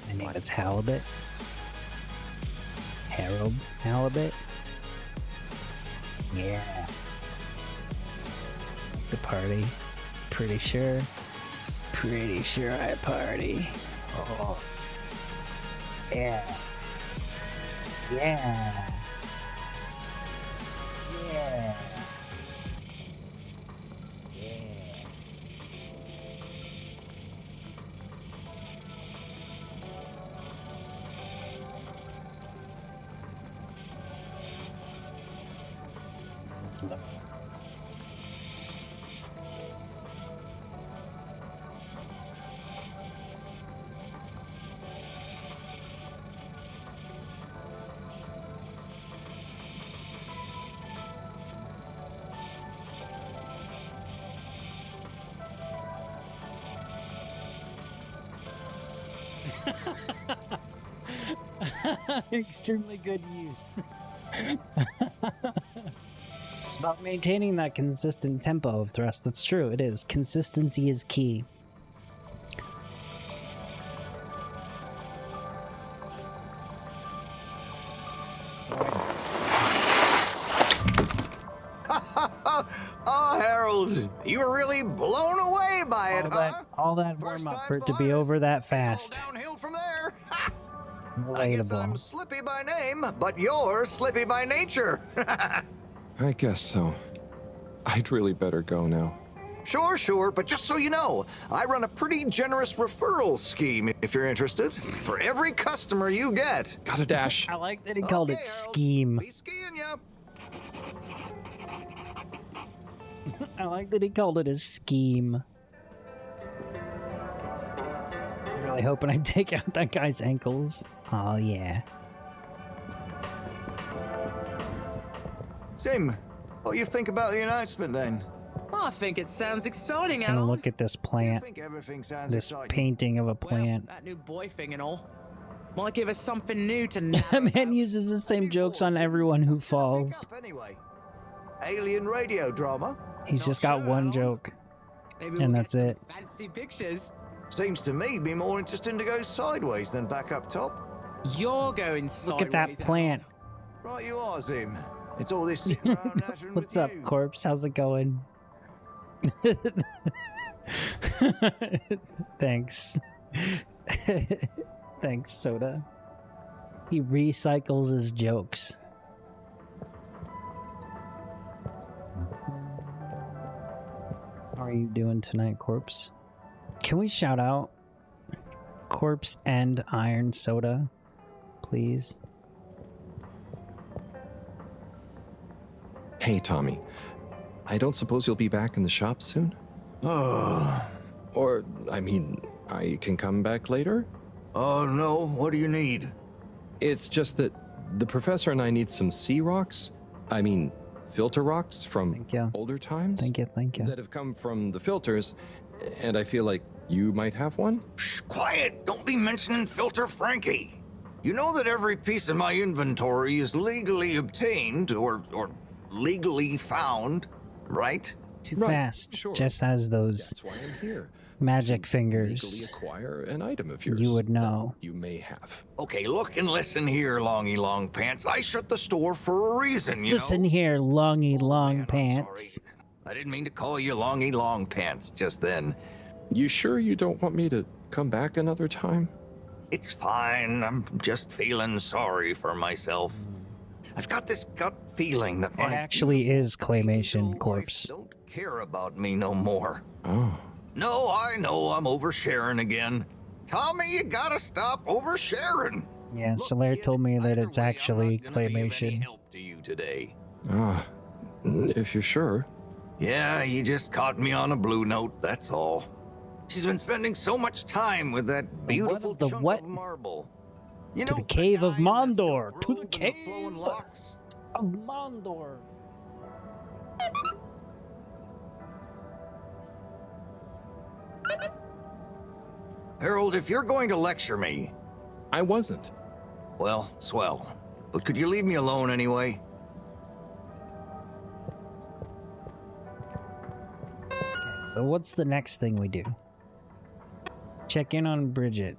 and my name is HaliBUTT. Harold HaliBUTT. Yeah. The party. Pretty sure I party. Oh. Yeah. Yeah. Yeah. Extremely good use. It's about maintaining that consistent tempo of thrust. That's true, it is. Consistency is key. Oh, Harold, you were really blown away by it, huh? All that warm-up for it to be over that fast. Downhill from there. Relatable. I guess I'm Slippy by name, but you're Slippy by nature. I guess so. I'd really better go now. Sure, but just so you know, I run a pretty generous referral scheme if you're interested. For every customer you get. Got a dash. I like that he called it scheme. Be skiing ya. I like that he called it a scheme. Really hoping I take out that guy's ankles. Oh yeah. Tim, what do you think about the announcement then? I think it sounds exciting, Just gonna Alan. look at this plant. This painting of a plant. That new boy thing and all. Might give us something new to That man uses the same jokes on everyone who falls. Anyway, alien radio drama. He's just got one joke. And that's it. fancy pictures. Seems to me be more interesting to go sideways than back up top. You're going sideways. Look at that plant. Right you are, Zim. It's all this sitting around nattering What's with up, you. corpse? How's it going? Thanks. Thanks, Soda. He recycles his jokes. How are you doing tonight, Corpse? Can we shout out Corpse and Iron Soda, please? Hey, Tommy. I don't suppose you'll be back in the shop soon? Or, I mean, I can come back later? Oh, no. What do you need? It's just that the professor and I need some sea rocks. I mean, filter rocks from older times. Thank you. That have come from the filters, and I feel like you might have one? Shh, quiet! Don't be mentioning Filter Frankie. You know that every piece of my inventory is legally obtained or legally found, right? Too fast. Sure. Jess has those That's why I'm here. magic fingers. Legally acquire an item of yours. You would know. You may have. Okay, look and listen here, Longy Long Pants. I shut the store for a reason, you Listen know? here, Longy Long Pants. I didn't mean to call you Longy Long Pants just then. You sure you don't want me to come back another time? It's fine. I'm just feeling sorry for myself. I've got this gut feeling that my It actually is Claymation Corpse. don't care about me no more. Oh. No, I know I'm oversharing again. Tommy, you gotta stop oversharing. Yeah, Solaire told me that it's actually Claymation. Help to you today. Ah, if you're sure. Yeah, you just caught me on a blue note, that's all. She's been spending so much time with that beautiful chunk of marble. You know, to the cave of Mondor. To the cave of Mondor. Harold, if you're going to lecture me... I wasn't. Well, swell. But could you leave me alone anyway? So what's the next thing we do? Check in on Bridget.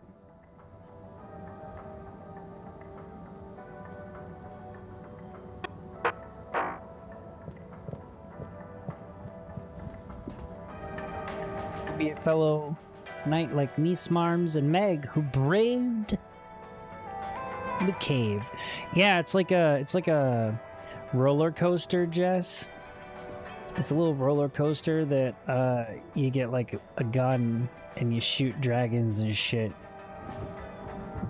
Be a fellow knight like me, Smarms, and Meg who braved the cave. Yeah, it's like a roller coaster, Jess. It's a little roller coaster that you get like a gun and you shoot dragons and shit.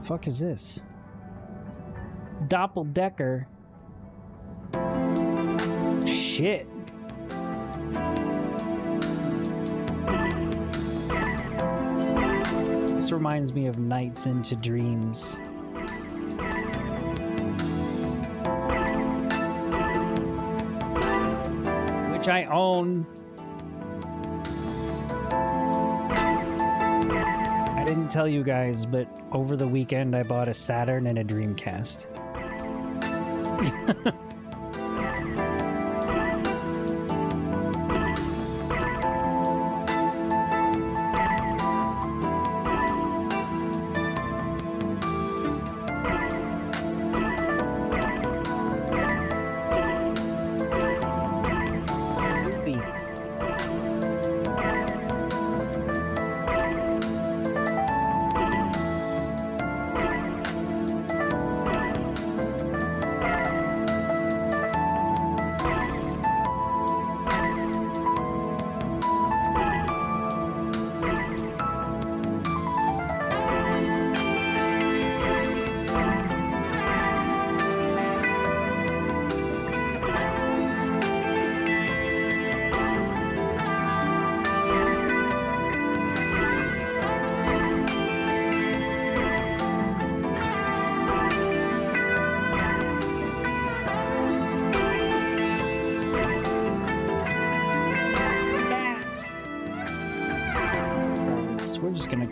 The fuck is this? Doppeldecker. Shit. This reminds me of Nights into Dreams. Which I own. I didn't tell you guys, but over the weekend I bought a Saturn and a Dreamcast.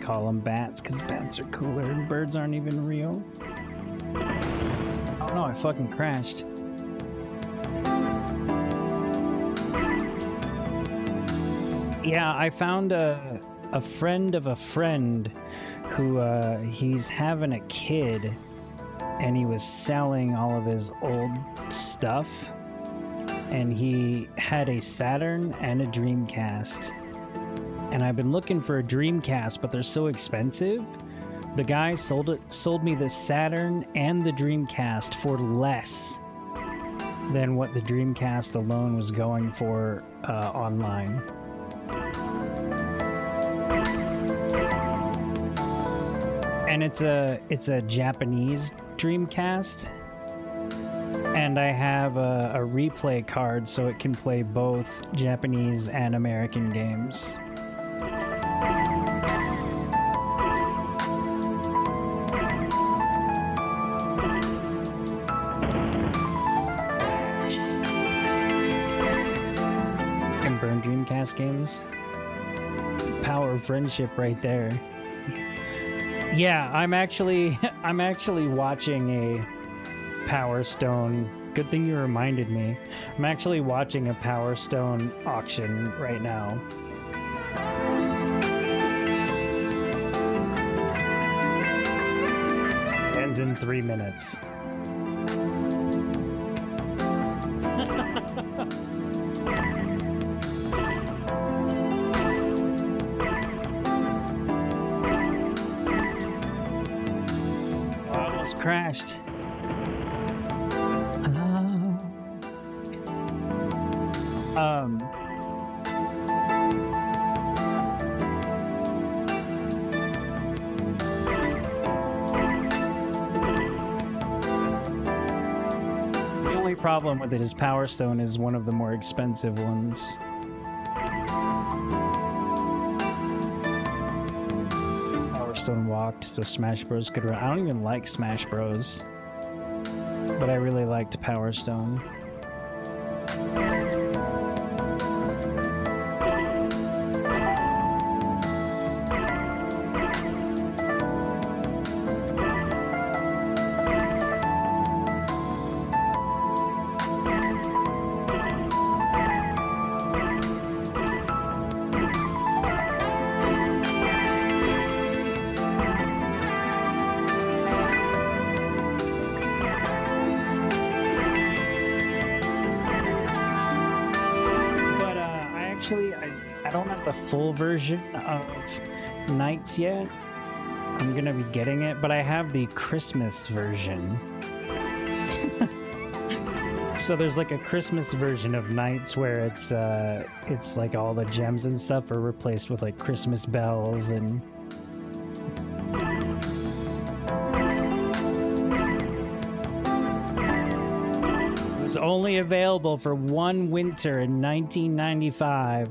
Call them bats because bats are cooler and birds aren't even real. Oh no, I fucking crashed. Yeah, I found a friend of a friend who he's having a kid and he was selling all of his old stuff and he had a Saturn and a Dreamcast. And I've been looking for a Dreamcast, but they're so expensive. The guy sold me the Saturn and the Dreamcast for less than what the Dreamcast alone was going for online. And it's a Japanese Dreamcast. And I have a replay card so it can play both Japanese and American games. Dreamcast games. power of friendship right there. Yeah, I'm actually watching a Power Stone. Good thing you reminded me. I'm actually watching a Power Stone auction right now. Ends in 3 minutes. Almost crashed. The only problem with it is Power Stone is one of the more expensive ones. Power Stone walked, so Smash Bros could run. I don't even like Smash Bros, but I really liked Power Stone. I don't have the full version of Nights yet. I'm gonna be getting it, but I have the Christmas version. So there's like a Christmas version of Nights where it's like all the gems and stuff are replaced with like Christmas bells and it was only available for one winter in 1995.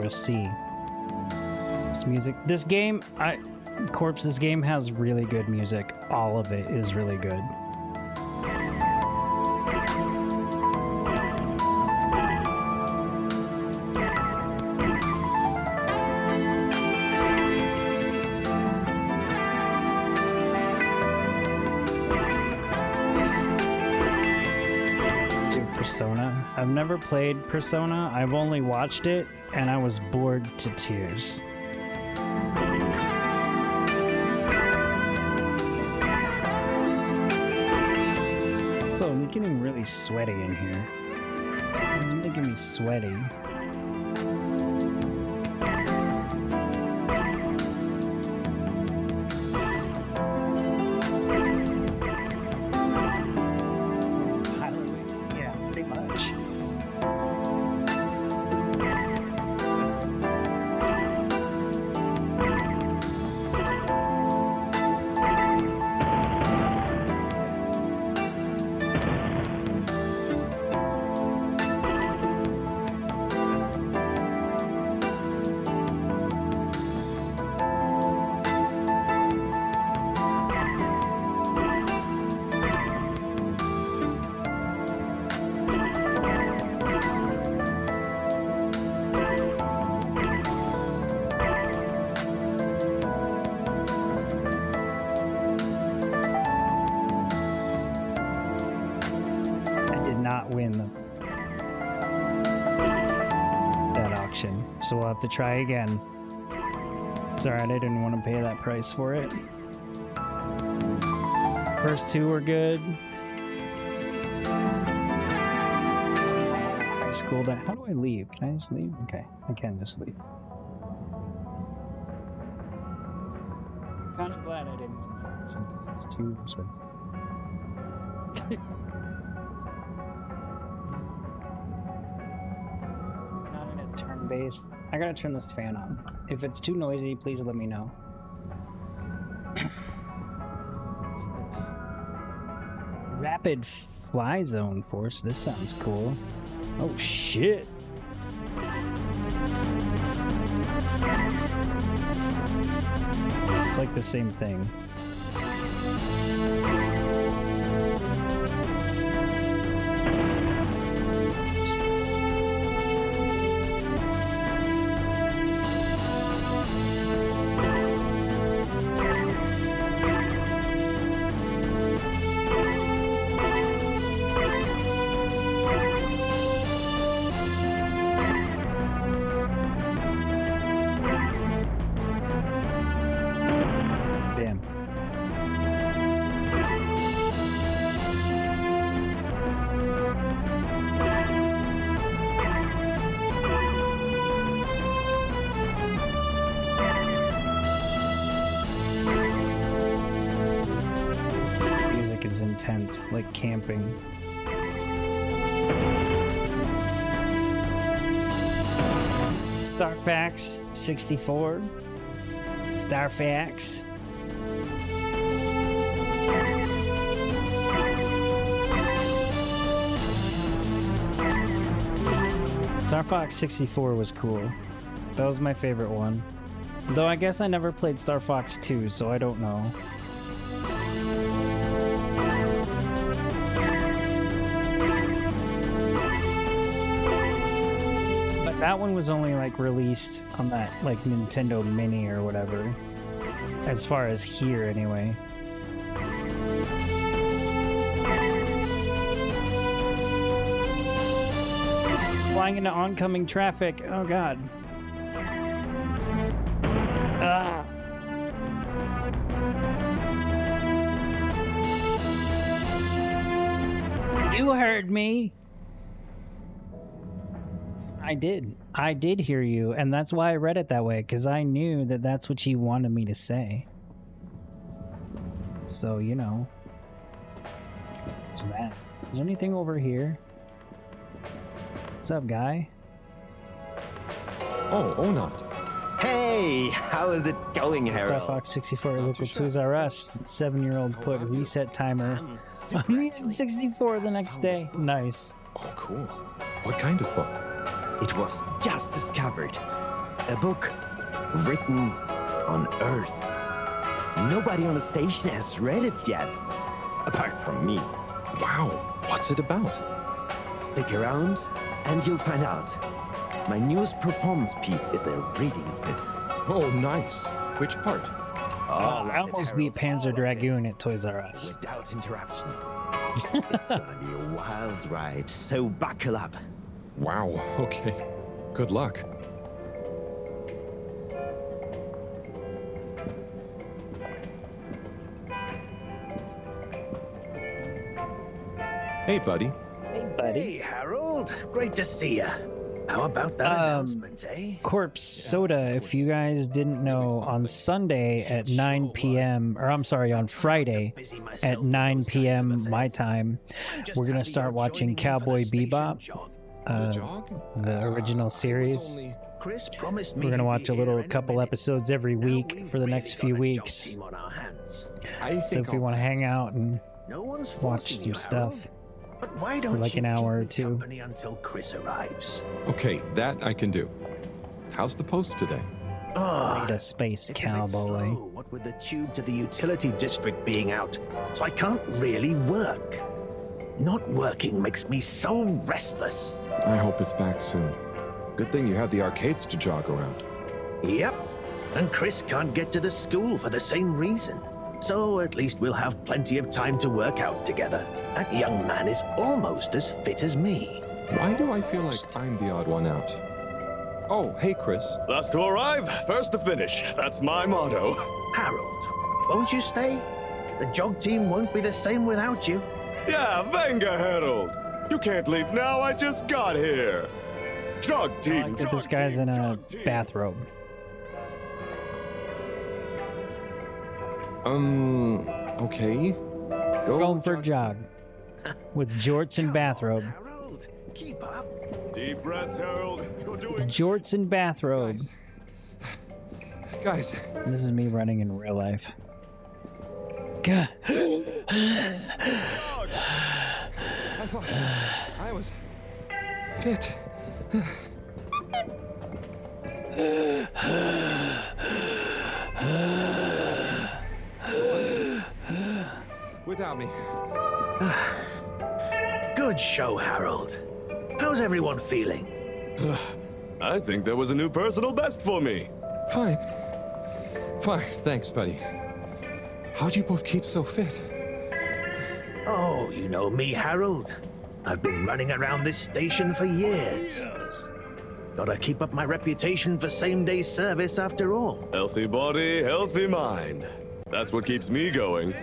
See this music, this game, Corpse, this game has really good music. All of it is really good. Persona. I've never played Persona. I've only watched it, and I was bored to tears. So I'm getting really sweaty in here. It's making me sweaty. So we'll have to try again. It's alright, I didn't want to pay that price for it. First two were good. High school that. How do I leave? Can I just leave? Okay, I can just leave. I'm kind of glad I didn't win that option because it was too expensive. bass. I gotta turn this fan on. If it's too noisy, please let me know. What's this? Rapid fly zone force. This sounds cool. Oh shit. It's like the same thing. Intense, like camping. Starfax 64. Starfax. Star Fox 64 was cool. That was my favorite one. Though I guess I never played Star Fox 2, so I don't know. But that one was only like released on that like Nintendo Mini or whatever. As far as here anyway. Flying into oncoming traffic. Oh god. Ah. You heard me. I did. I did hear you, and that's why I read it that way, because I knew that that's what you wanted me to say. So, you know. What's that? Is there anything over here? What's up, guy? Oh, Onat. Hey, how is it going, Harold? Star Fox 64 local Toys R Us. 7-year-old put reset timer. I'm 64 the next day. Nice. Oh, cool. What kind of book? It was just discovered. A book written on Earth. Nobody on the station has read it yet, apart from me. Wow, what's it about? Stick around and you'll find out. My newest performance piece is a reading of it. Oh, nice. Which part? I almost beat Panzer Dragoon at Toys R Us. Without interruption. It's gonna be a wild ride, so buckle up. Wow, okay. Good luck. Hey, buddy. Hey, buddy. Hey, Harold. Great to see you. How about that announcement, eh? Corpse Soda, if you guys didn't know, on Sunday at 9 p.m., or I'm sorry, on Friday at 9 p.m. my time, we're going to start watching Cowboy Bebop, the original series. We're going to watch a couple episodes every week for the next few weeks. So if you want to hang out and watch some stuff. But why for don't like an hour or two until Chris arrives? Okay, that I can do. How's the post today? Oh, a space it's cowboy. a bit slow, what with the tube to the utility district being out, so I can't really work. Not working makes me so restless. I hope it's back soon. Good thing you have the arcades to jog around. Yep, and Chris can't get to the school for the same reason. So at least we'll have plenty of time to work out together. That young man is almost as fit as me. Why do I feel like I'm the odd one out? Oh, hey, Chris. Last to arrive, first to finish. That's my motto. Harold, won't you stay? The jog team won't be the same without you. Yeah, venga, Harold. You can't leave now, I just got here. Jog team, I like that this guy's in a bathrobe. Okay. Going for a jog with jorts and bathrobe. Keep up. Deep breaths, Harold. You're doing It's jorts and bathrobe. Guys. This is me running in real life. God. I thought I was fit. Without me. Good show, Harold. How's everyone feeling? I think there was a new personal best for me. Fine. Fine, thanks, buddy. How'd you both keep so fit? Oh, you know me, Harold. I've been running around this station for years. Gotta keep up my reputation for same-day service after all. Healthy body, healthy mind. That's what keeps me going.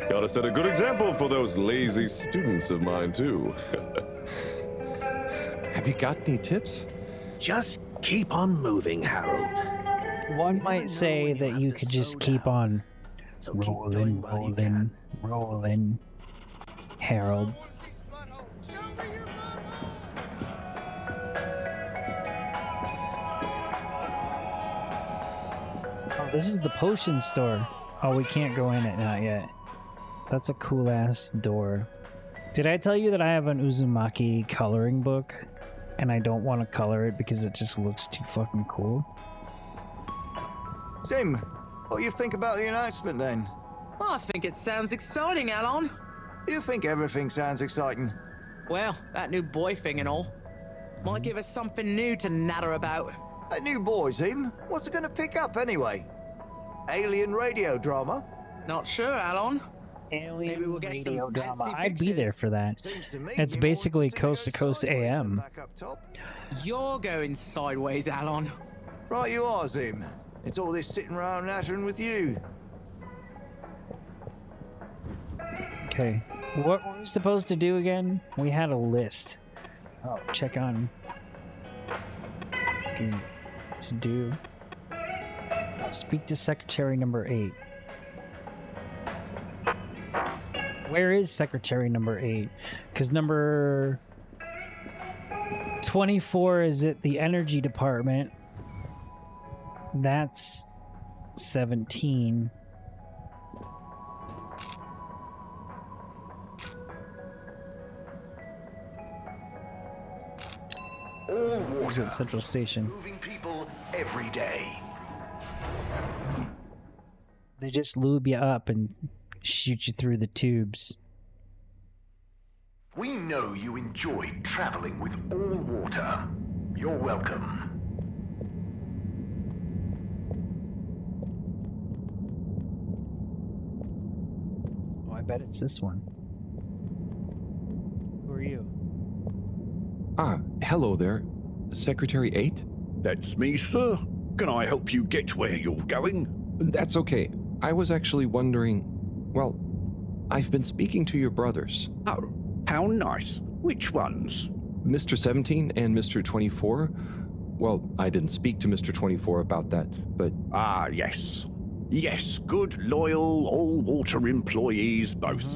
Gotta set a good example for those lazy students of mine, too. Have you got any tips? Just keep on moving, Harold. One might say that you could just keep on rolling, Harold. Oh, this is the potion store. Oh, we can't go in it now yet. That's a cool ass door. Did I tell you that I have an Uzumaki coloring book? And I don't want to color it because it just looks too fucking cool. Tim, what do you think about the announcement then? I think it sounds exciting, Alon. You think everything sounds exciting? Well, that new boy thing and all. Might give us something new to natter about. A new boy, Zim? What's it gonna pick up anyway? Alien radio drama? Not sure, Alon. Alien Maybe we'll get radio some drama. fancy I'd be there for that. It's basically coast to coast AM. You're going sideways, Alon. Right you are, Zim. It's all this sitting around nattering with you. Okay. What were we supposed to do again? We had a list. Oh, check on. Okay. To do. Speak to Secretary number 8. Where is Secretary number 8? Because number 24 is at the Energy Department. That's 17. All water. At Central Station. Moving people every day. They just lube you up and shoot you through the tubes. We know you enjoyed traveling with all water. You're welcome. Oh, I bet it's this one. Who are you? Ah, hello there. Secretary 8? That's me, sir. Can I help you get where you're going? That's okay. I was actually wondering... Well, I've been speaking to your brothers. Oh, how nice. Which ones? Mr. 17 and Mr. 24. Well, I didn't speak to Mr. 24 about that, but... Ah, yes. Yes, good, loyal, all-water employees both.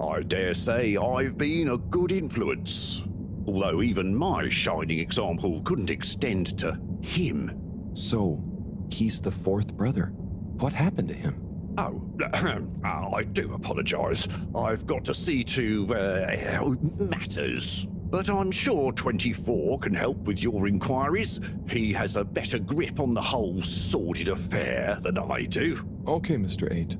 I dare say I've been a good influence. Although even my shining example couldn't extend to him. So, he's the fourth brother. What happened to him? Oh, I do apologize. I've got to see to, matters. But I'm sure 24 can help with your inquiries. He has a better grip on the whole sordid affair than I do. Okay, Mr. 8.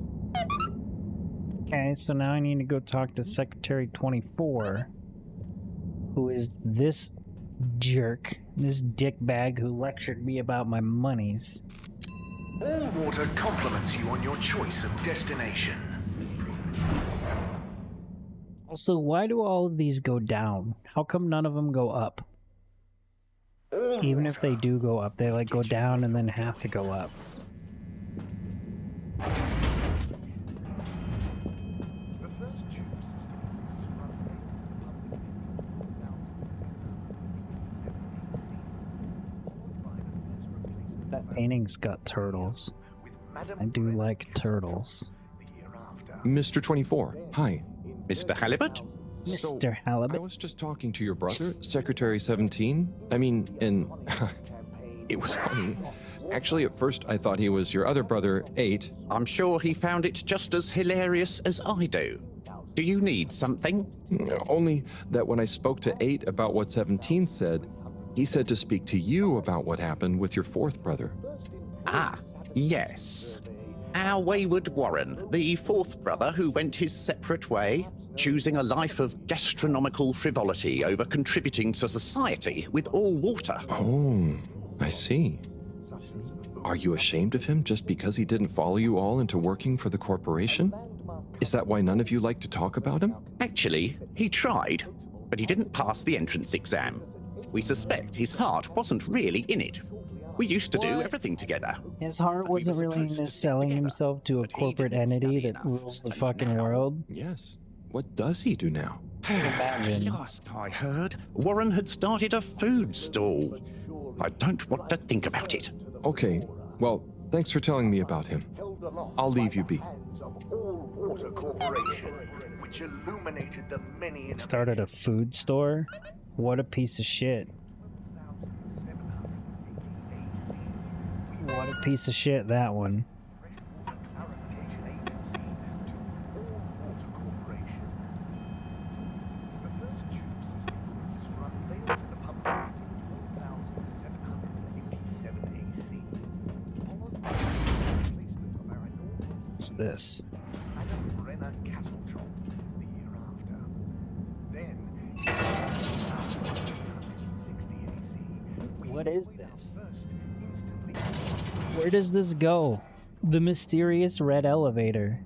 Okay, so now I need to go talk to Secretary 24, who is this jerk, this dickbag who lectured me about my monies. All water compliments you on your choice of destination. Also, why do all of these go down? How come none of them go up? Even if they do go up, they like go down and then have to go up. That painting's got turtles. I do like turtles. Mr. 24, hi. Mr. HaliBUTT? Mr. HaliBUTT. I was just talking to your brother, Secretary 17. I mean, and it was funny. Actually, at first I thought he was your other brother, 8. I'm sure he found it just as hilarious as I do. Do you need something? Only that when I spoke to 8 about what 17 said, he said to speak to you about what happened with your 4th brother. Ah, yes. Our wayward Warren, the 4th brother who went his separate way, choosing a life of gastronomical frivolity over contributing to society with all water. Oh, I see. Are you ashamed of him just because he didn't follow you all into working for the corporation? Is that why none of you like to talk about him? Actually, he tried, but he didn't pass the entrance exam. We suspect his heart wasn't really in it. We used to do everything together. His heart wasn't really into selling himself to a corporate entity that rules the fucking world. Yes. What does he do now? Last I heard, Warren had started a food stall. I don't want to think about it. Okay, well, thanks for telling me about him. I'll leave you be. Started a food store? What a piece of shit. What a piece of shit, that one. What's this? What is this? Where does this go? The mysterious red elevator.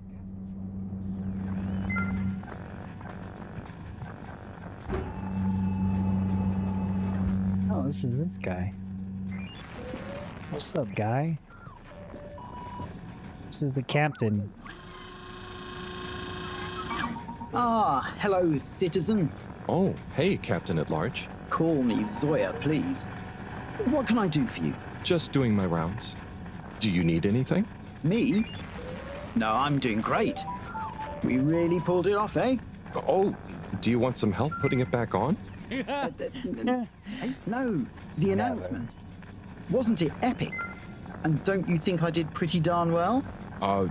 Oh, this is this guy. What's up, guy? This is the captain. Ah, hello, citizen. Oh, hey, Captain at Large. Call me Zoya, please. What can I do for you? Just doing my rounds. Do you need anything? Me? No, I'm doing great. We really pulled it off, eh? Oh, do you want some help putting it back on? No, the announcement. Wasn't it epic? And don't you think I did pretty darn well?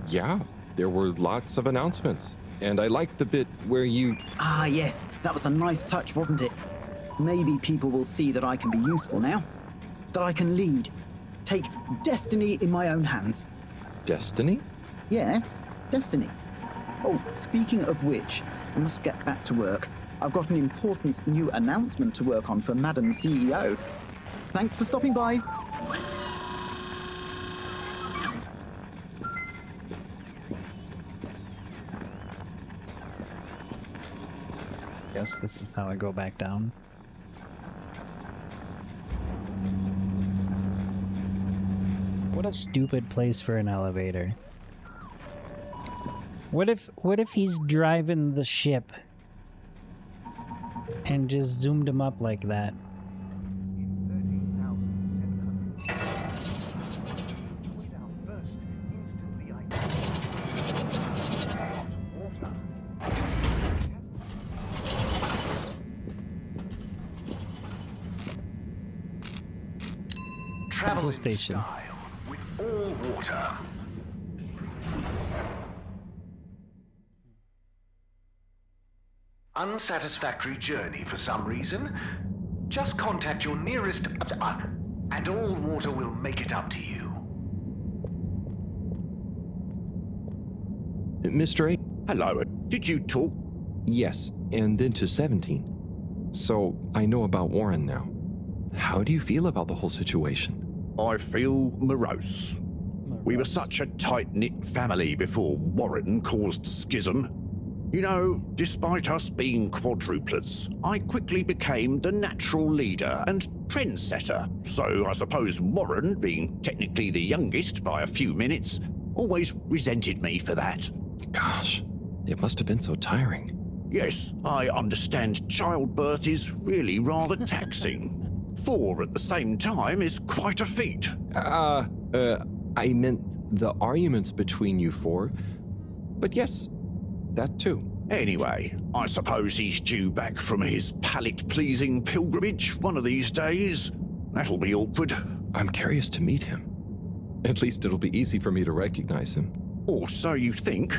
Yeah. There were lots of announcements. And I liked the bit where you... Ah, yes. That was a nice touch, wasn't it? Maybe people will see that I can be useful now. That I can lead. Take destiny in my own hands. Destiny? Yes, destiny. Oh, speaking of which, I must get back to work. I've got an important new announcement to work on for Madam CEO. Thanks for stopping by. Guess this is how I go back down. What a stupid place for an elevator. What if he's driving the ship and just zoomed him up like that? Travel station. With all water. Unsatisfactory journey for some reason? Just contact your nearest... and all water will make it up to you. Mr. A. Hello, did you talk? Yes, and then to 17. So, I know about Warren now. How do you feel about the whole situation? I feel morose. We were such a tight-knit family before Warren caused schism. You know, despite us being quadruplets, I quickly became the natural leader and trendsetter. So I suppose Warren, being technically the youngest by a few minutes, always resented me for that. Gosh, it must have been so tiring. Yes, I understand childbirth is really rather taxing. 4 at the same time is quite a feat. I meant the arguments between you 4. But yes, that too. Anyway, I suppose he's due back from his palate-pleasing pilgrimage one of these days. That'll be awkward. I'm curious to meet him. At least it'll be easy for me to recognize him. Or so you think.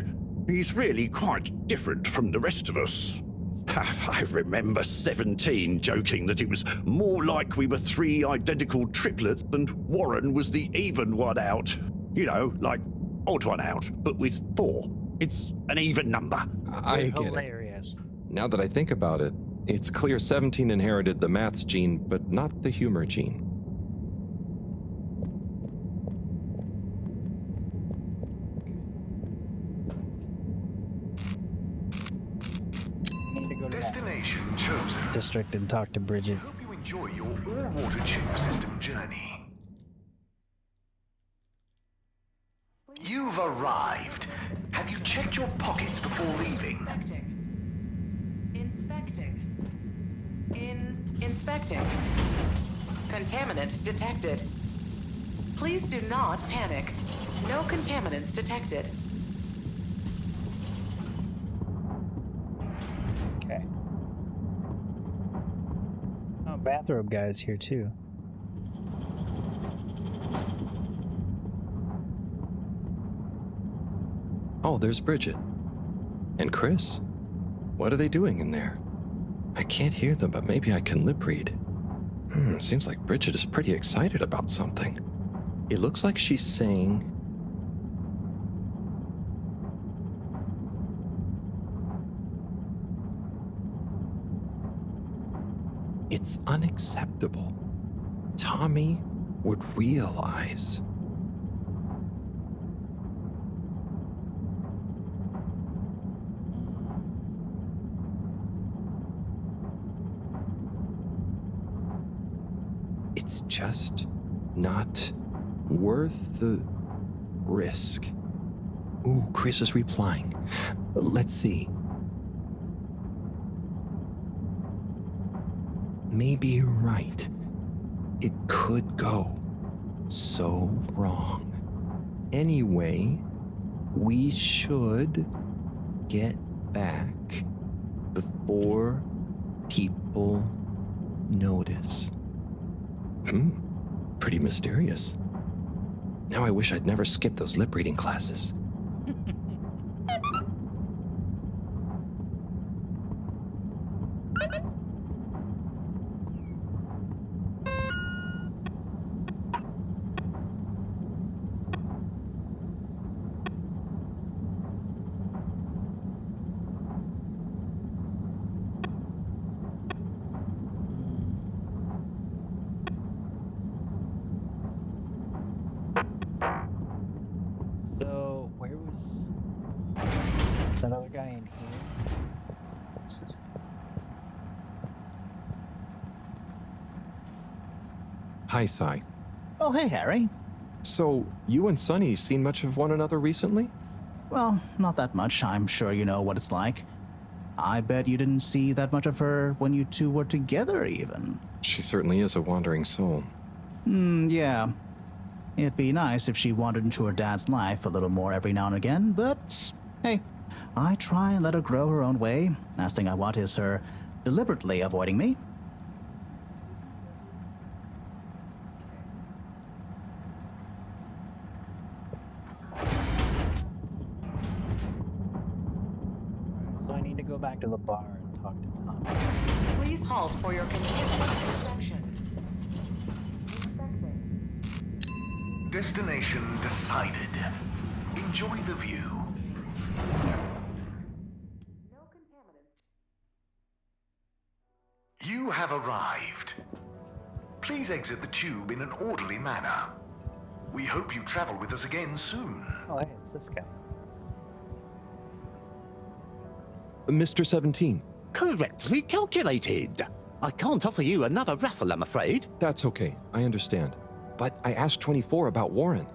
He's really quite different from the rest of us. I remember 17 joking that it was more like we were 3 identical triplets and Warren was the even one out. You know, like odd one out, but with 4. It's an even number. I get Hilarious. it. Now that I think about it, it's clear 17 inherited the maths gene, but not the humor gene. Destination chosen. District and talk to Bridget. Hope you enjoy your all-water tube system journey. You've arrived. Have you checked your pockets before leaving? Inspecting. Contaminant detected. Please do not panic. No contaminants detected. Okay. Oh, bathrobe guy's here too. Oh, there's Bridget. And Chris. What are they doing in there? I can't hear them, but maybe I can lip read. Seems like Bridget is pretty excited about something. It looks like she's saying... It's unacceptable. Tommy would realize... It's just not worth the risk. Ooh, Chris is replying. Let's see. Maybe you're right. It could go so wrong. Anyway, we should get back before people notice. Pretty mysterious. Now I wish I'd never skipped those lip reading classes. So, where was that other guy in here? Hi, Sai. Oh, hey, Harry. So, you and Sunny seen much of one another recently? Well, not that much. I'm sure you know what it's like. I bet you didn't see that much of her when you two were together, even. She certainly is a wandering soul. Yeah. It'd be nice if she wandered into her dad's life a little more every now and again, but hey, I try and let her grow her own way. Last thing I want is her deliberately avoiding me. So I need to go back to the bar and talk to Tom. Please halt for your continued inspection. Destination decided. Enjoy the view. You have arrived. Please exit the tube in an orderly manner. We hope you travel with us again soon. Oh, hey, it's this guy. Mr. 17. Correctly calculated. I can't offer you another raffle, I'm afraid. That's okay, I understand. But I asked 24 about Warren.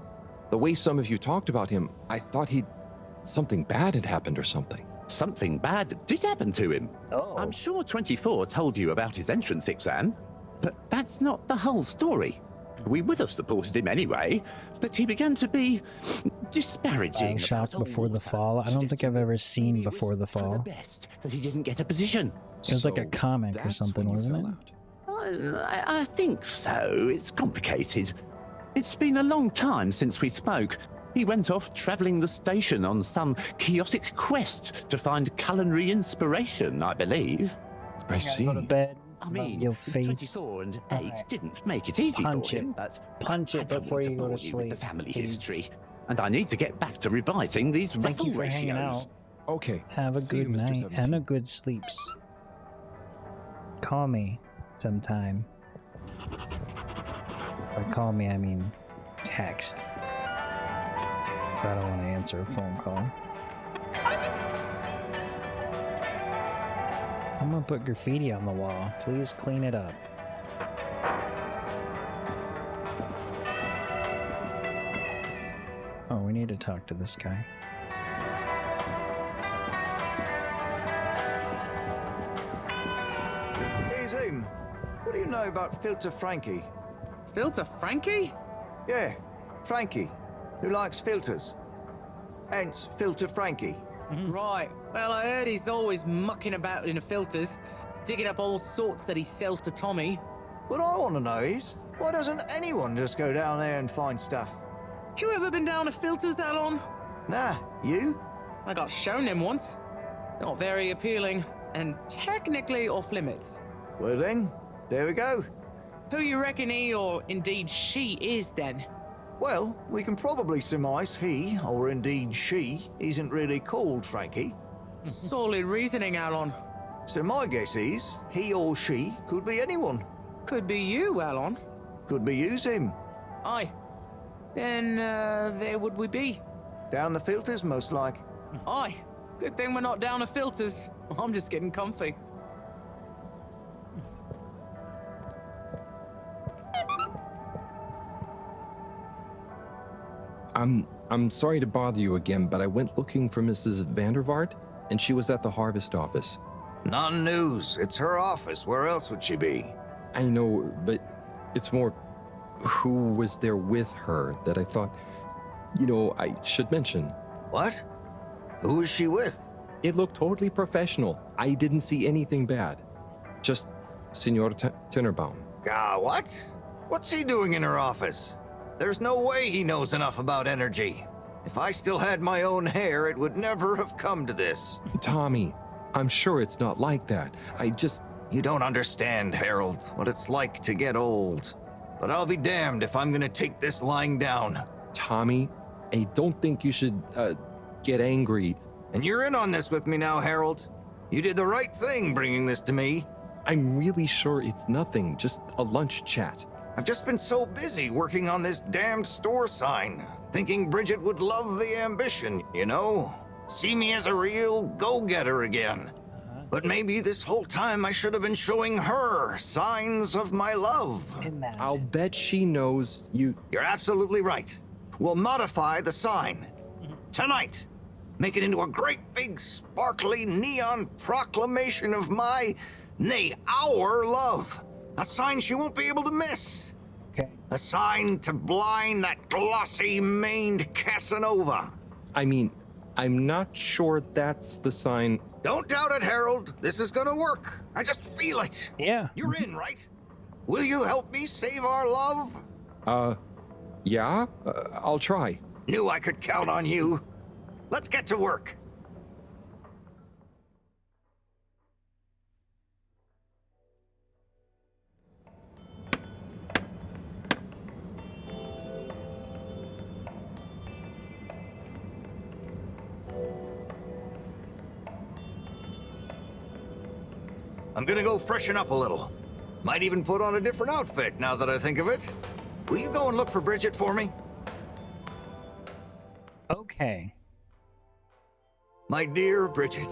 The way some of you talked about him, I thought something bad had happened or something. Something bad did happen to him. Oh. I'm sure 24 told you about his entrance exam, but that's not the whole story. We would have supported him anyway, but he began to be disparaging. Shocked Before the Fall. I don't think I've ever seen Before the Fall. That he didn't get a position. It was like a comic or something, wasn't it? I think so. It's complicated. It's been a long time since we spoke. He went off travelling the station on some chaotic quest to find culinary inspiration, I believe. I see. Go to bed. I mean, your face. 24 and 8 didn't make it easy Punch for it. him, but Punch it I don't before want you to go bore to you sleep. with the family please. history, and I need to get back to revising these Thank ruffle you for hanging ratios. out. Okay. Have a See you, good Mr. night 17. and a good sleeps. Call me sometime. By call me, I mean text. I don't want to answer a phone call. I'm gonna put graffiti on the wall. Please clean it up. Oh, we need to talk to this guy. Hey, Zoom. What do you know about Filter Frankie? Filter Frankie? Yeah, Frankie, who likes filters. Hence, Filter Frankie. Right. Well, I heard he's always mucking about in the filters, digging up all sorts that he sells to Tommy. What I want to know is, why doesn't anyone just go down there and find stuff? You ever been down to filters, Alon? Nah, you? I got shown them once. Not very appealing, and technically off limits. Well then, there we go. Who you reckon he, or indeed she, is then? Well, we can probably surmise he, or indeed she, isn't really called Frankie. Solid reasoning, Alon. So my guess is, he or she could be anyone. Could be you, Alon. Could be you, Zim. Aye. Then, there would we be. Down the filters, most like. Aye. Good thing we're not down to filters. I'm just getting comfy. I'm sorry to bother you again, but I went looking for Mrs. Vandervaart, and she was at the harvest office. Non-news. It's her office. Where else would she be? I know, but it's more who was there with her that I thought, I should mention. What? Who is she with? It looked totally professional. I didn't see anything bad. Just Senor Tinnerbaum. What? What's he doing in her office? There's no way he knows enough about energy. If I still had my own hair, it would never have come to this. Tommy, I'm sure it's not like that. You don't understand, Harold, what it's like to get old. But I'll be damned if I'm gonna take this lying down. Tommy, I don't think you should, get angry. And you're in on this with me now, Harold. You did the right thing bringing this to me. I'm really sure it's nothing, just a lunch chat. I've just been so busy working on this damned store sign, thinking Bridget would love the ambition, See me as a real go-getter again. But maybe this whole time I should have been showing her signs of my love. Imagine. I'll bet she knows you... You're absolutely right. We'll modify the sign. Tonight. Make it into a great big sparkly neon proclamation of our love. A sign she won't be able to miss. Okay. A sign to blind that glossy-maned Casanova. I mean, I'm not sure that's the sign. Don't doubt it, Harold. This is gonna work. I just feel it. Yeah. You're in, right? Will you help me save our love? Yeah? I'll try. Knew I could count on you. Let's get to work. I'm gonna go freshen up a little. Might even put on a different outfit now that I think of it. Will you go and look for Bridget for me? Okay. My dear Bridget,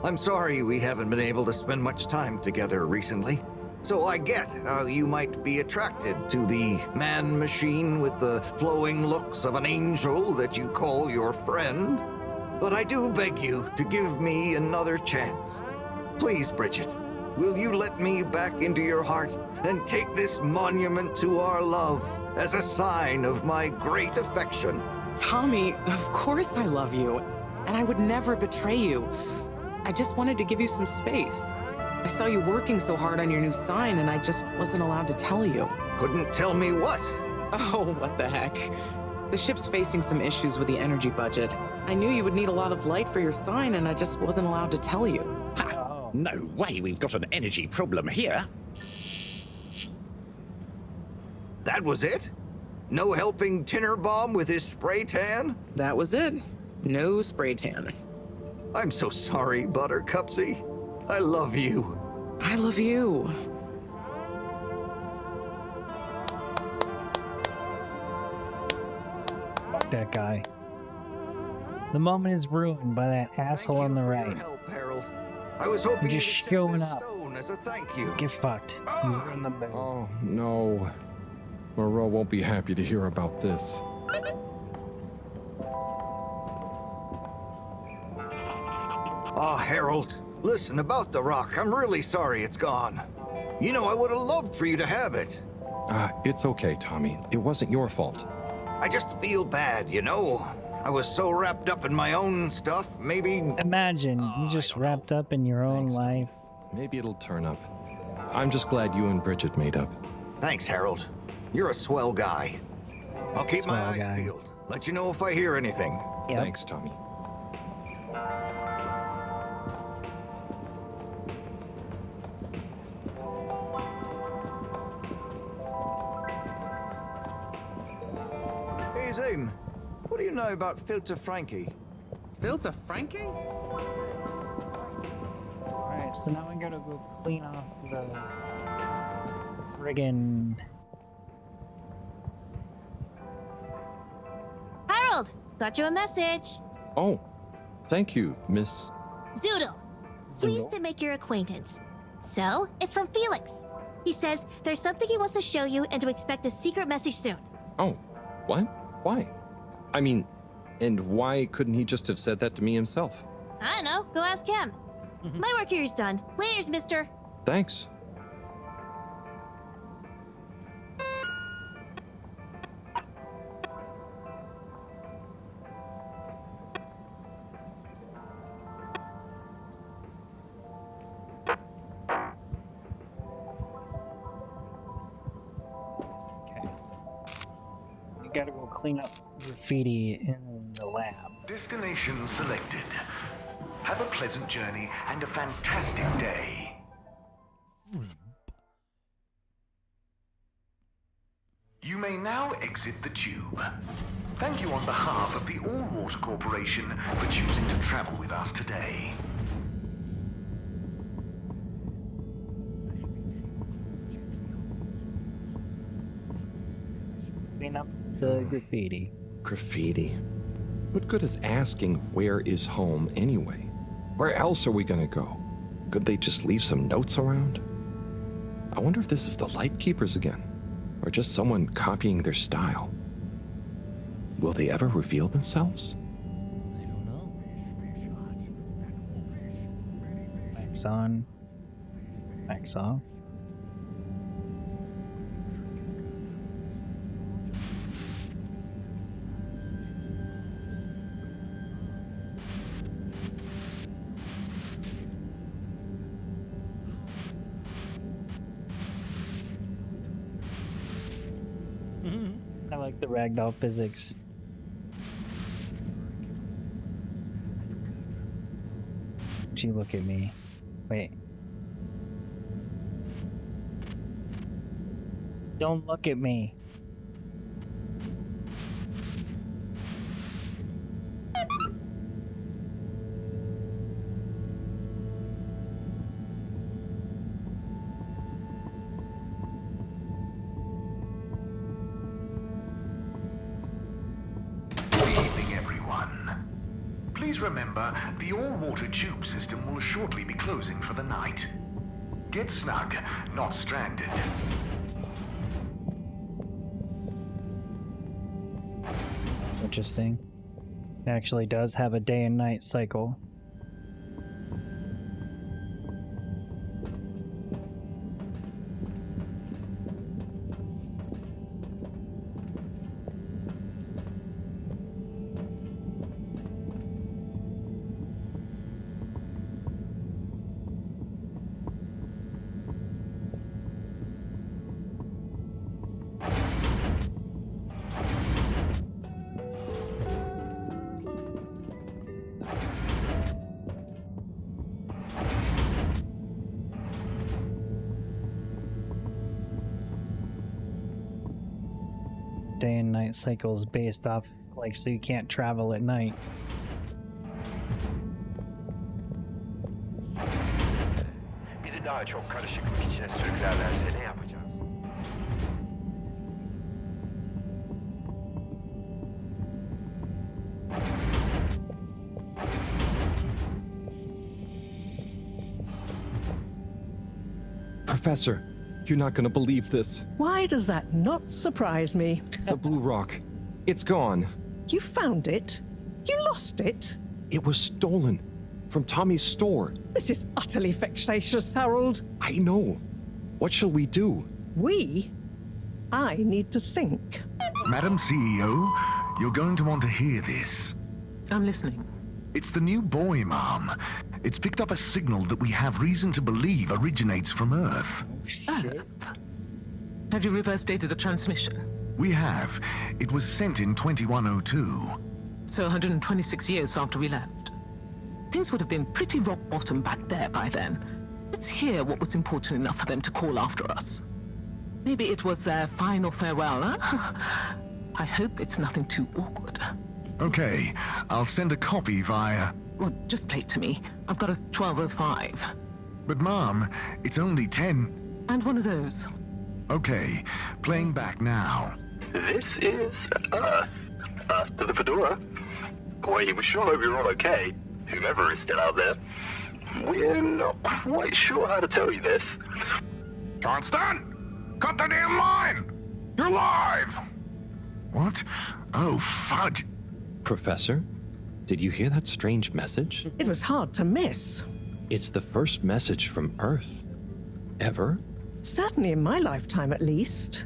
I'm sorry we haven't been able to spend much time together recently. So I get how you might be attracted to the man-machine with the flowing looks of an angel that you call your friend. But I do beg you to give me another chance. Please, Bridget, will you let me back into your heart and take this monument to our love as a sign of my great affection? Tommy, of course I love you, and I would never betray you. I just wanted to give you some space. I saw you working so hard on your new sign, and I just wasn't allowed to tell you. Couldn't tell me what? Oh, what the heck. The ship's facing some issues with the energy budget. I knew you would need a lot of light for your sign, and I just wasn't allowed to tell you. Ha! No way we've got an energy problem here. That was it? No helping Tinnerbomb with his spray tan? That was it. No spray tan. I'm so sorry, Buttercupsy. I love you. I love you. Fuck that guy. The moment is ruined by that asshole on the right. Help, Harold. I was hoping just showing up. As a thank you. Get fucked. You ruined the mood. Oh, no. Moreau won't be happy to hear about this. Ah, Harold, listen, about the rock, I'm really sorry it's gone. You know, I would have loved for you to have it. It's okay, Tommy. It wasn't your fault. I just feel bad, you know? I was so wrapped up in my own stuff, maybe... Imagine, you just wrapped up in your own life. Maybe it'll turn up. I'm just glad you and Bridget made up. Thanks, Harold. You're a swell guy. I'll keep my eyes Swell guy. peeled. Let you know if I hear anything. Yep. Thanks, Tommy. Hey, Zoom. What do you know about Filter Frankie? Filter Frankie? Alright, so now we gotta go clean off the friggin' Harold, got you a message. Oh, thank you, Miss... Zoodle, pleased to make your acquaintance. So, it's from Felix. He says there's something he wants to show you and to expect a secret message soon. Oh, what? Why? I mean, and why couldn't he just have said that to me himself? I don't know, go ask him. My work here's done. Laters, mister. Thanks. gotta go clean up graffiti in the lab. Destination selected. Have a pleasant journey and a fantastic day. You may now exit the tube. Thank you on behalf of the All-Water Corporation for choosing to travel with us today. Clean up the graffiti. Graffiti. What good is asking where is home anyway? Where else are we gonna go? Could they just leave some notes around? I wonder if this is the Lightkeepers again, or just someone copying their style. Will they ever reveal themselves? I don't know. Max on. Max off. I like the ragdoll physics. Gee, look at me. Wait. Don't look at me. Please remember, the all-water tube system will shortly be closing for the night. Get snug, not stranded. That's interesting. It actually does have a day and night cycle. day and night cycles based off, like, so you can't travel at night. Bizi daha çok karışıklık içine sürüklerlerse ne yapacağız? Professor, you're not gonna believe this. Why does that not surprise me? The blue rock. It's gone. You found it? You lost it? It was stolen from Tommy's store. This is utterly vexatious, Harold. I know. What shall we do? We? I need to think. Madam CEO, you're going to want to hear this. I'm listening. It's the new boy, Mom. It's picked up a signal that we have reason to believe originates from Earth. Earth? Have you reverse dated the transmission? We have. It was sent in 2102. So 126 years after we left. Things would have been pretty rock bottom back there by then. Let's hear what was important enough for them to call after us. Maybe it was their final farewell, huh? I hope it's nothing too awkward. Okay, I'll send a copy via... Well, just play it to me. I've got a 1205. But Mom, it's only 10... And one of those. Okay, playing back now. This is Earth. Earth to the Fedora. We sure hope you're all okay, whomever is still out there. We're not quite sure how to tell you this. Johnston! Cut the damn line! You're live! What? Oh, fudge. Professor, did you hear that strange message? It was hard to miss. It's the first message from Earth. Ever? Certainly in my lifetime, at least.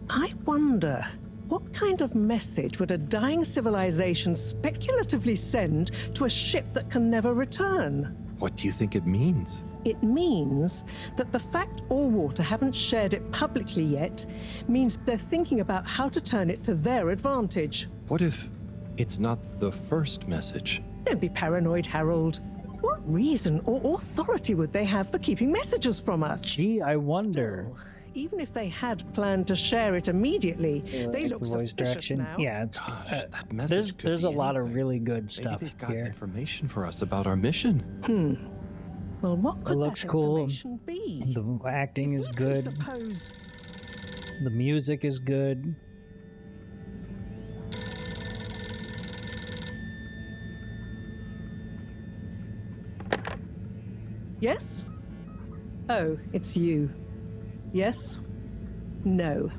I wonder, what kind of message would a dying civilization speculatively send to a ship that can never return? What do you think it means? It means that the fact Allwater haven't shared it publicly yet means they're thinking about how to turn it to their advantage. What if it's not the first message? Don't be paranoid, Harold. What reason or authority would they have for keeping messages from us? Gee, I wonder. Still, even if they had planned to share it immediately, they look suspicious now. Yeah, it's that message there's a lot of really good stuff Maybe they've got here. information for us about our mission. Well, what could It looks that cool. information be? The acting is good. The music is good. Yes? Oh, it's you. Yes? No.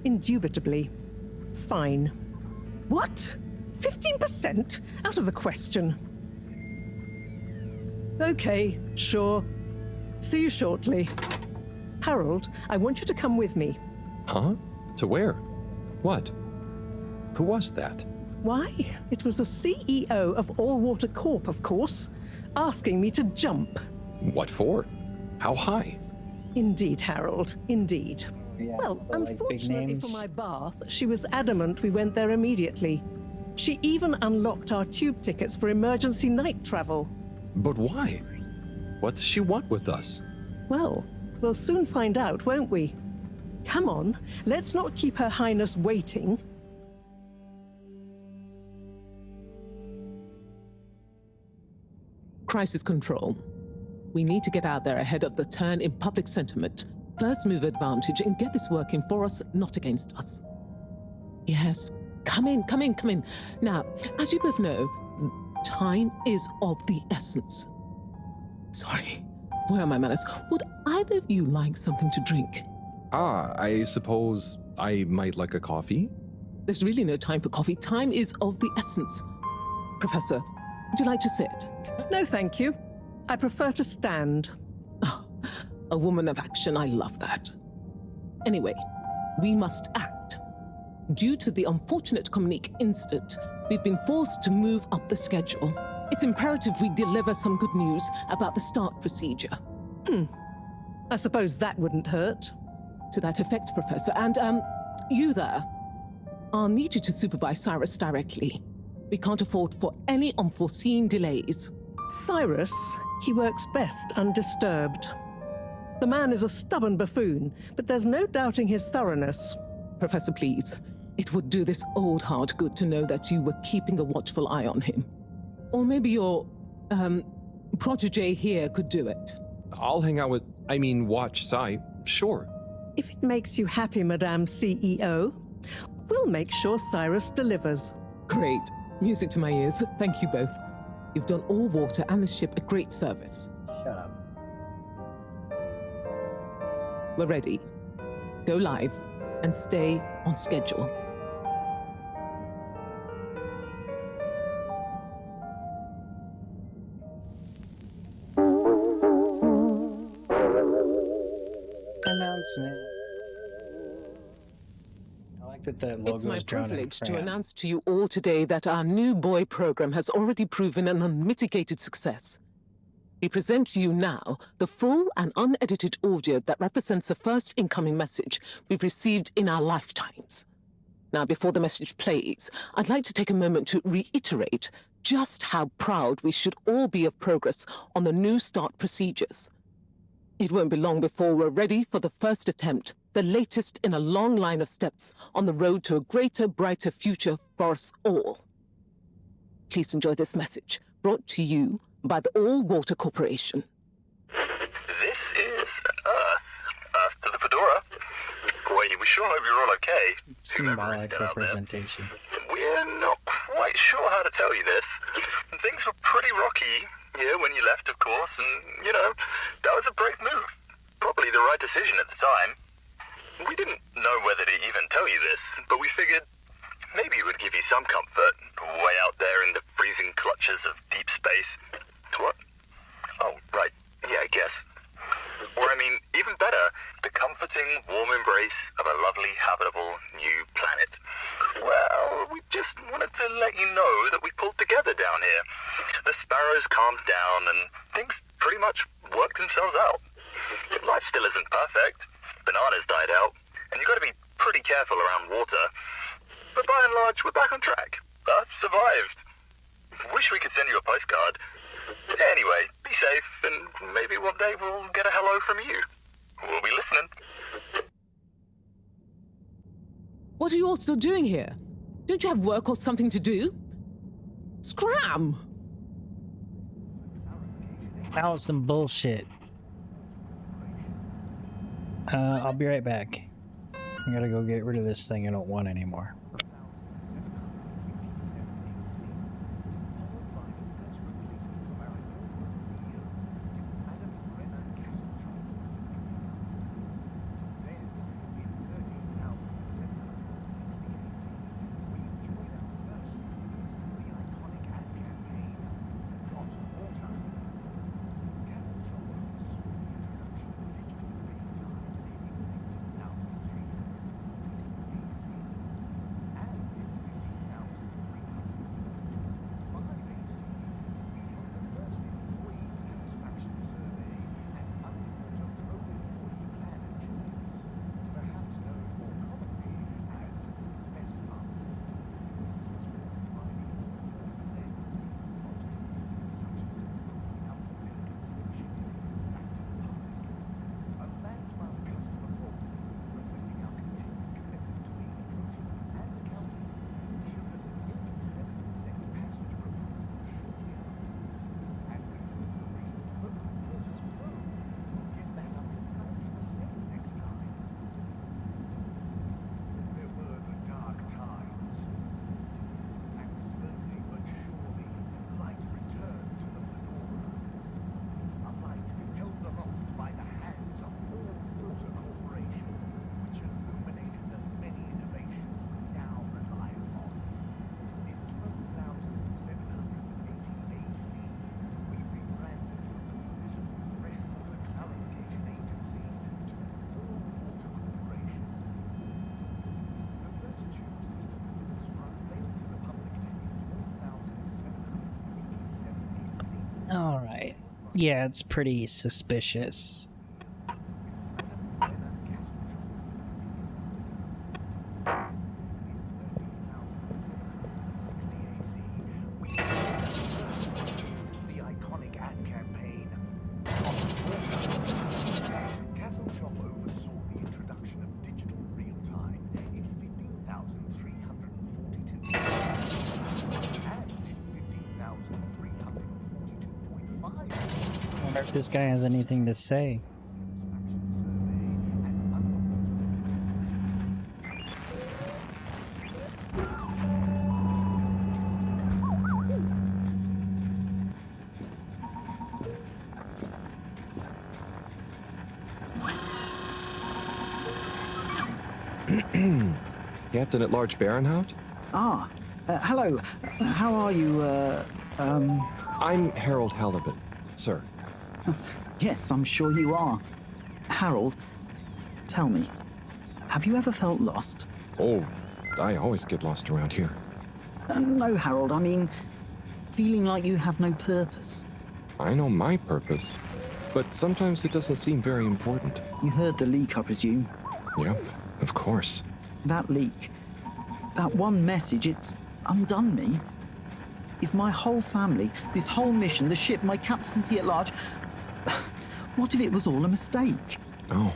Indubitably. Fine. What? 15%? Out of the question. Okay, sure. See you shortly. Harold, I want you to come with me. Huh? To where? What? Who was that? Why? It was the CEO of Allwater Corp, of course, asking me to jump. What for? How high? Indeed, Harold, indeed. Yeah, well, but, like, big unfortunately for names. my bath, she was adamant we went there immediately. She even unlocked our tube tickets for emergency night travel. But why? What does she want with us? Well, we'll soon find out, won't we? Come on, let's not keep Her Highness waiting. Crisis control. We need to get out there ahead of the turn in public sentiment. First move advantage and get this working for us, not against us. Yes, come in, come in, come in. Now, as you both know, time is of the essence. Sorry, where are my manners? Would either of you like something to drink? I suppose I might like a coffee? There's really no time for coffee. Time is of the essence. Professor, would you like to sit? No, thank you. I prefer to stand. Oh, a woman of action, I love that. Anyway, we must act. Due to the unfortunate Communique incident, we've been forced to move up the schedule. It's imperative we deliver some good news about the start procedure. I suppose that wouldn't hurt. To that effect, Professor. And, you there. I'll need you to supervise Cyrus directly. We can't afford for any unforeseen delays. Cyrus, he works best undisturbed. The man is a stubborn buffoon, but there's no doubting his thoroughness. Professor, please. It would do this old heart good to know that you were keeping a watchful eye on him. Or maybe your, protege here could do it. I'll hang out with, watch Sai, sure. If it makes you happy, Madame CEO, we'll make sure Cyrus delivers. Great. Music to my ears. Thank you both. You've done all water and the ship a great service. Shut up. We're ready. Go live and stay on schedule. Announcement. I like that the logo It's my is drawn in privilege to crayon. announce to you all today that our new boy program has already proven an unmitigated success. We present to you now the full and unedited audio that represents the first incoming message we've received in our lifetimes. Now, before the message plays, I'd like to take a moment to reiterate just how proud we should all be of progress on the new START procedures. It won't be long before we're ready for the first attempt, the latest in a long line of steps on the road to a greater, brighter future for us all. Please enjoy this message, brought to you by the All Water Corporation. This is Earth to the Fedora. We sure hope you're all okay. Symbolic representation. We're not quite sure how to tell you this. Things were pretty rocky here when you left, of course, and, that was a brave move. Probably the right decision at the time. We didn't know whether to even tell you this, but we figured maybe it would give you some comfort, way out there in the freezing clutches of deep space. What? Oh, right. Yeah, I guess. Or, even better, the comforting, warm embrace of a lovely, habitable new planet. Well, we just wanted to let you know that we pulled together down here. The sparrows calmed down and things pretty much worked themselves out. Life still isn't perfect. Bananas died out, and you've got to be pretty careful around water. But by and large, we're back on track. Earth survived. Wish we could send you a postcard. Anyway, be safe, and maybe one day we'll get a hello from you. We'll be listening. What are you all still doing here? Don't you have work or something to do? Scram! That was some bullshit. I'll be right back. I gotta go get rid of this thing I don't want anymore. Alright. Yeah, it's pretty suspicious. If this guy has anything to say. Captain at Large Baronhout? Ah, hello. How are you, I'm Harold HaliBUTT, sir. Yes, I'm sure you are. Harold, tell me, have you ever felt lost? Oh, I always get lost around here. No, Harold, I mean, feeling like you have no purpose. I know my purpose, but sometimes it doesn't seem very important. You heard the leak, I presume? Yep, of course. That leak, that one message, it's undone me. If my whole family, this whole mission, the ship, my captaincy at large, what if it was all a mistake? Oh,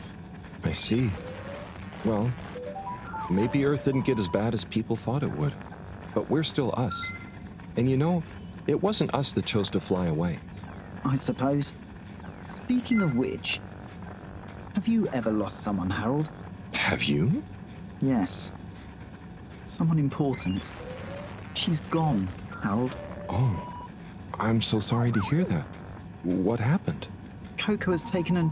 I see. Well, maybe Earth didn't get as bad as people thought it would. But we're still us. And you know, it wasn't us that chose to fly away. I suppose. Speaking of which, have you ever lost someone, Harold? Have you? Yes. Someone important. She's gone, Harold. Oh, I'm so sorry to hear that. What happened? Coco has taken an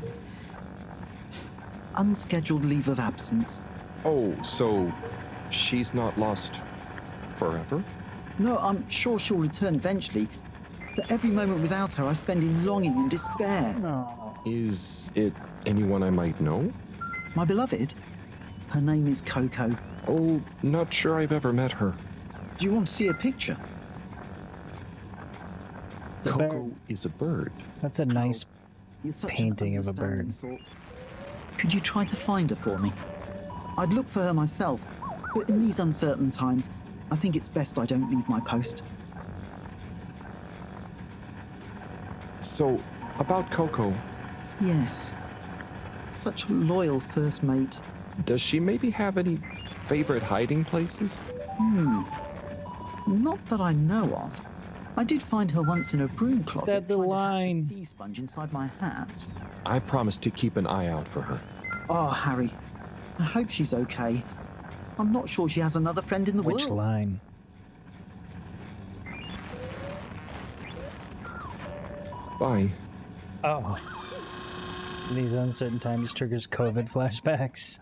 unscheduled leave of absence. Oh, so she's not lost forever? No, I'm sure she'll return eventually. But every moment without her I spend in longing and despair. No. Is it anyone I might know? My beloved? Her name is Coco. Oh, not sure I've ever met her. Do you want to see a picture? Coco is a bird. That's a nice You're such painting an of a bird. understanding sort. Could you try to find her for me? I'd look for her myself, but in these uncertain times, I think it's best I don't leave my post. So, about Coco. Yes. Such a loyal first mate. Does she maybe have any favorite hiding places? Not that I know of. I did find her once in a broom closet. Said the trying to hatch line. a sea sponge inside my hat. I promise to keep an eye out for her. Oh, Harry. I hope she's okay. I'm not sure she has another friend in the Which world. line? Bye. Oh. These uncertain times triggers COVID flashbacks.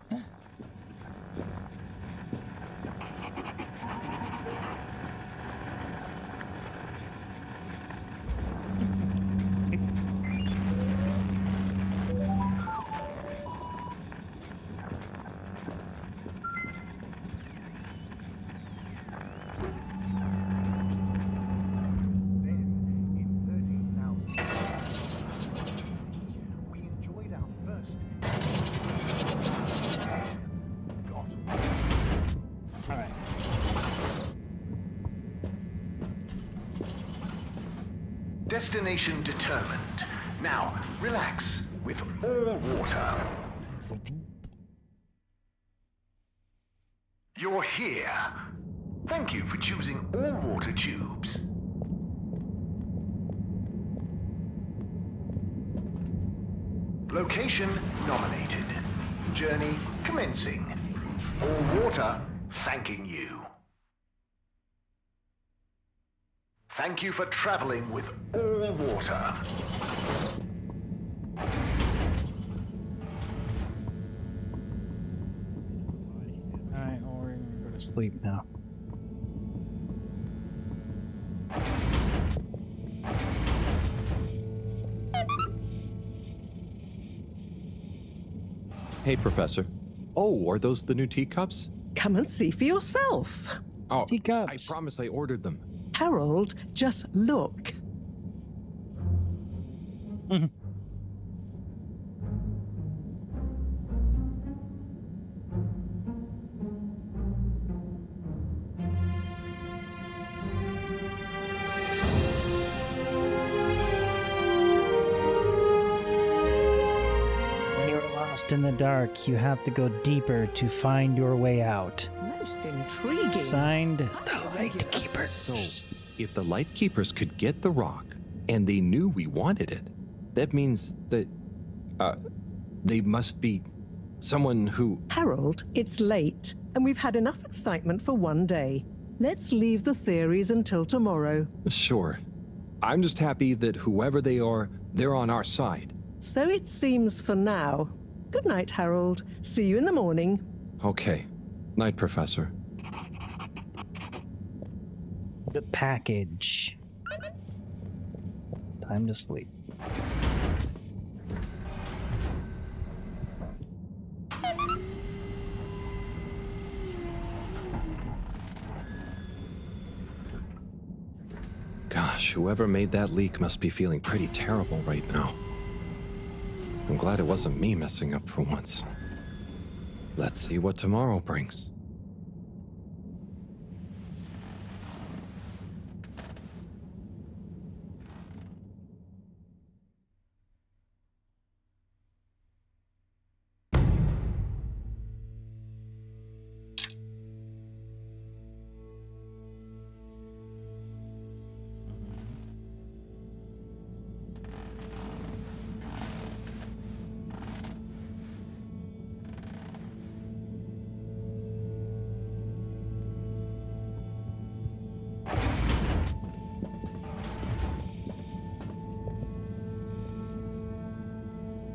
Destination determined. Now, relax with all water. You're here. Thank you for choosing all water tubes. Location nominated. Journey commencing. All water thanking you. Thank you for traveling with all water. Alright, well, we're gonna go to sleep now. Hey, Professor. Oh, are those the new teacups? Come and see for yourself. Oh, teacups. I promise I ordered them. Harold, just look. When you're lost in the dark, you have to go deeper to find your way out. Most intriguing. Signed, the Light Keepers. So, if the Light Keepers could get the rock, and they knew we wanted it, that means that, they must be someone who... Harold, it's late, and we've had enough excitement for one day. Let's leave the theories until tomorrow. Sure. I'm just happy that whoever they are, they're on our side. So it seems for now. Good night, Harold. See you in the morning. Okay. Night, Professor. The package. Time to sleep. Gosh, whoever made that leak must be feeling pretty terrible right now. I'm glad it wasn't me messing up for once. Let's see what tomorrow brings.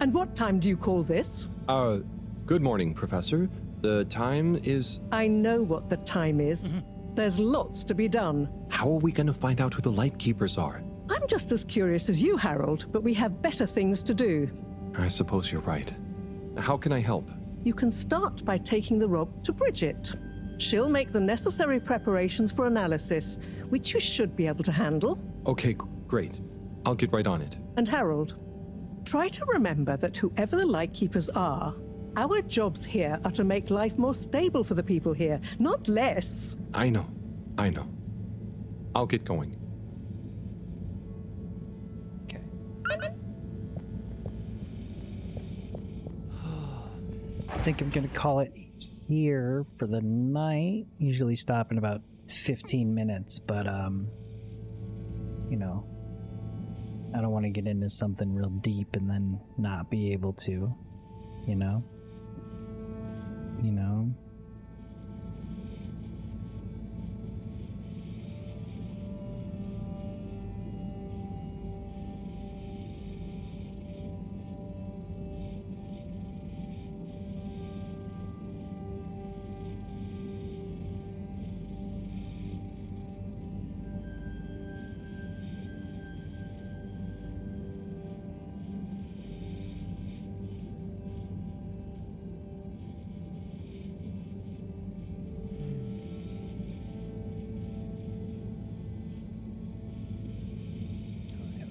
And what time do you call this? Good morning, Professor. The time is... I know what the time is. There's lots to be done. How are we going to find out who the Lightkeepers are? I'm just as curious as you, Harold, but we have better things to do. I suppose you're right. How can I help? You can start by taking the rob to Bridget. She'll make the necessary preparations for analysis, which you should be able to handle. Okay, great. I'll get right on it. And Harold, try to remember that whoever the Lightkeepers are, our jobs here are to make life more stable for the people here, not less. I know. I'll get going. Okay. I think I'm gonna call it here for the night. Usually stop in about 15 minutes, but you know, I don't want to get into something real deep and then not be able to, you know?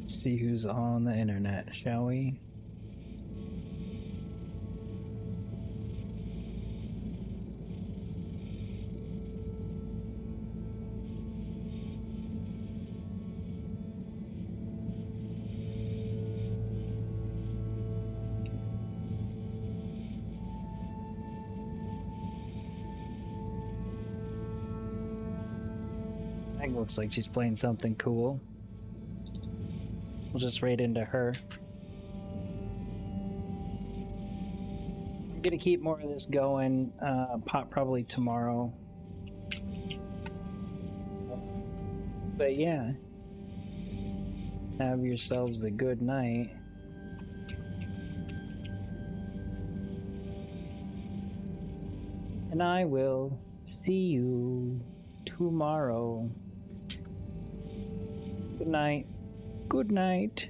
See who's on the internet, shall we? That looks like she's playing something cool. We'll just raid into her. I'm gonna keep more of this going, probably tomorrow. But yeah, have yourselves a good night. And I will see you tomorrow. Good night. Good night.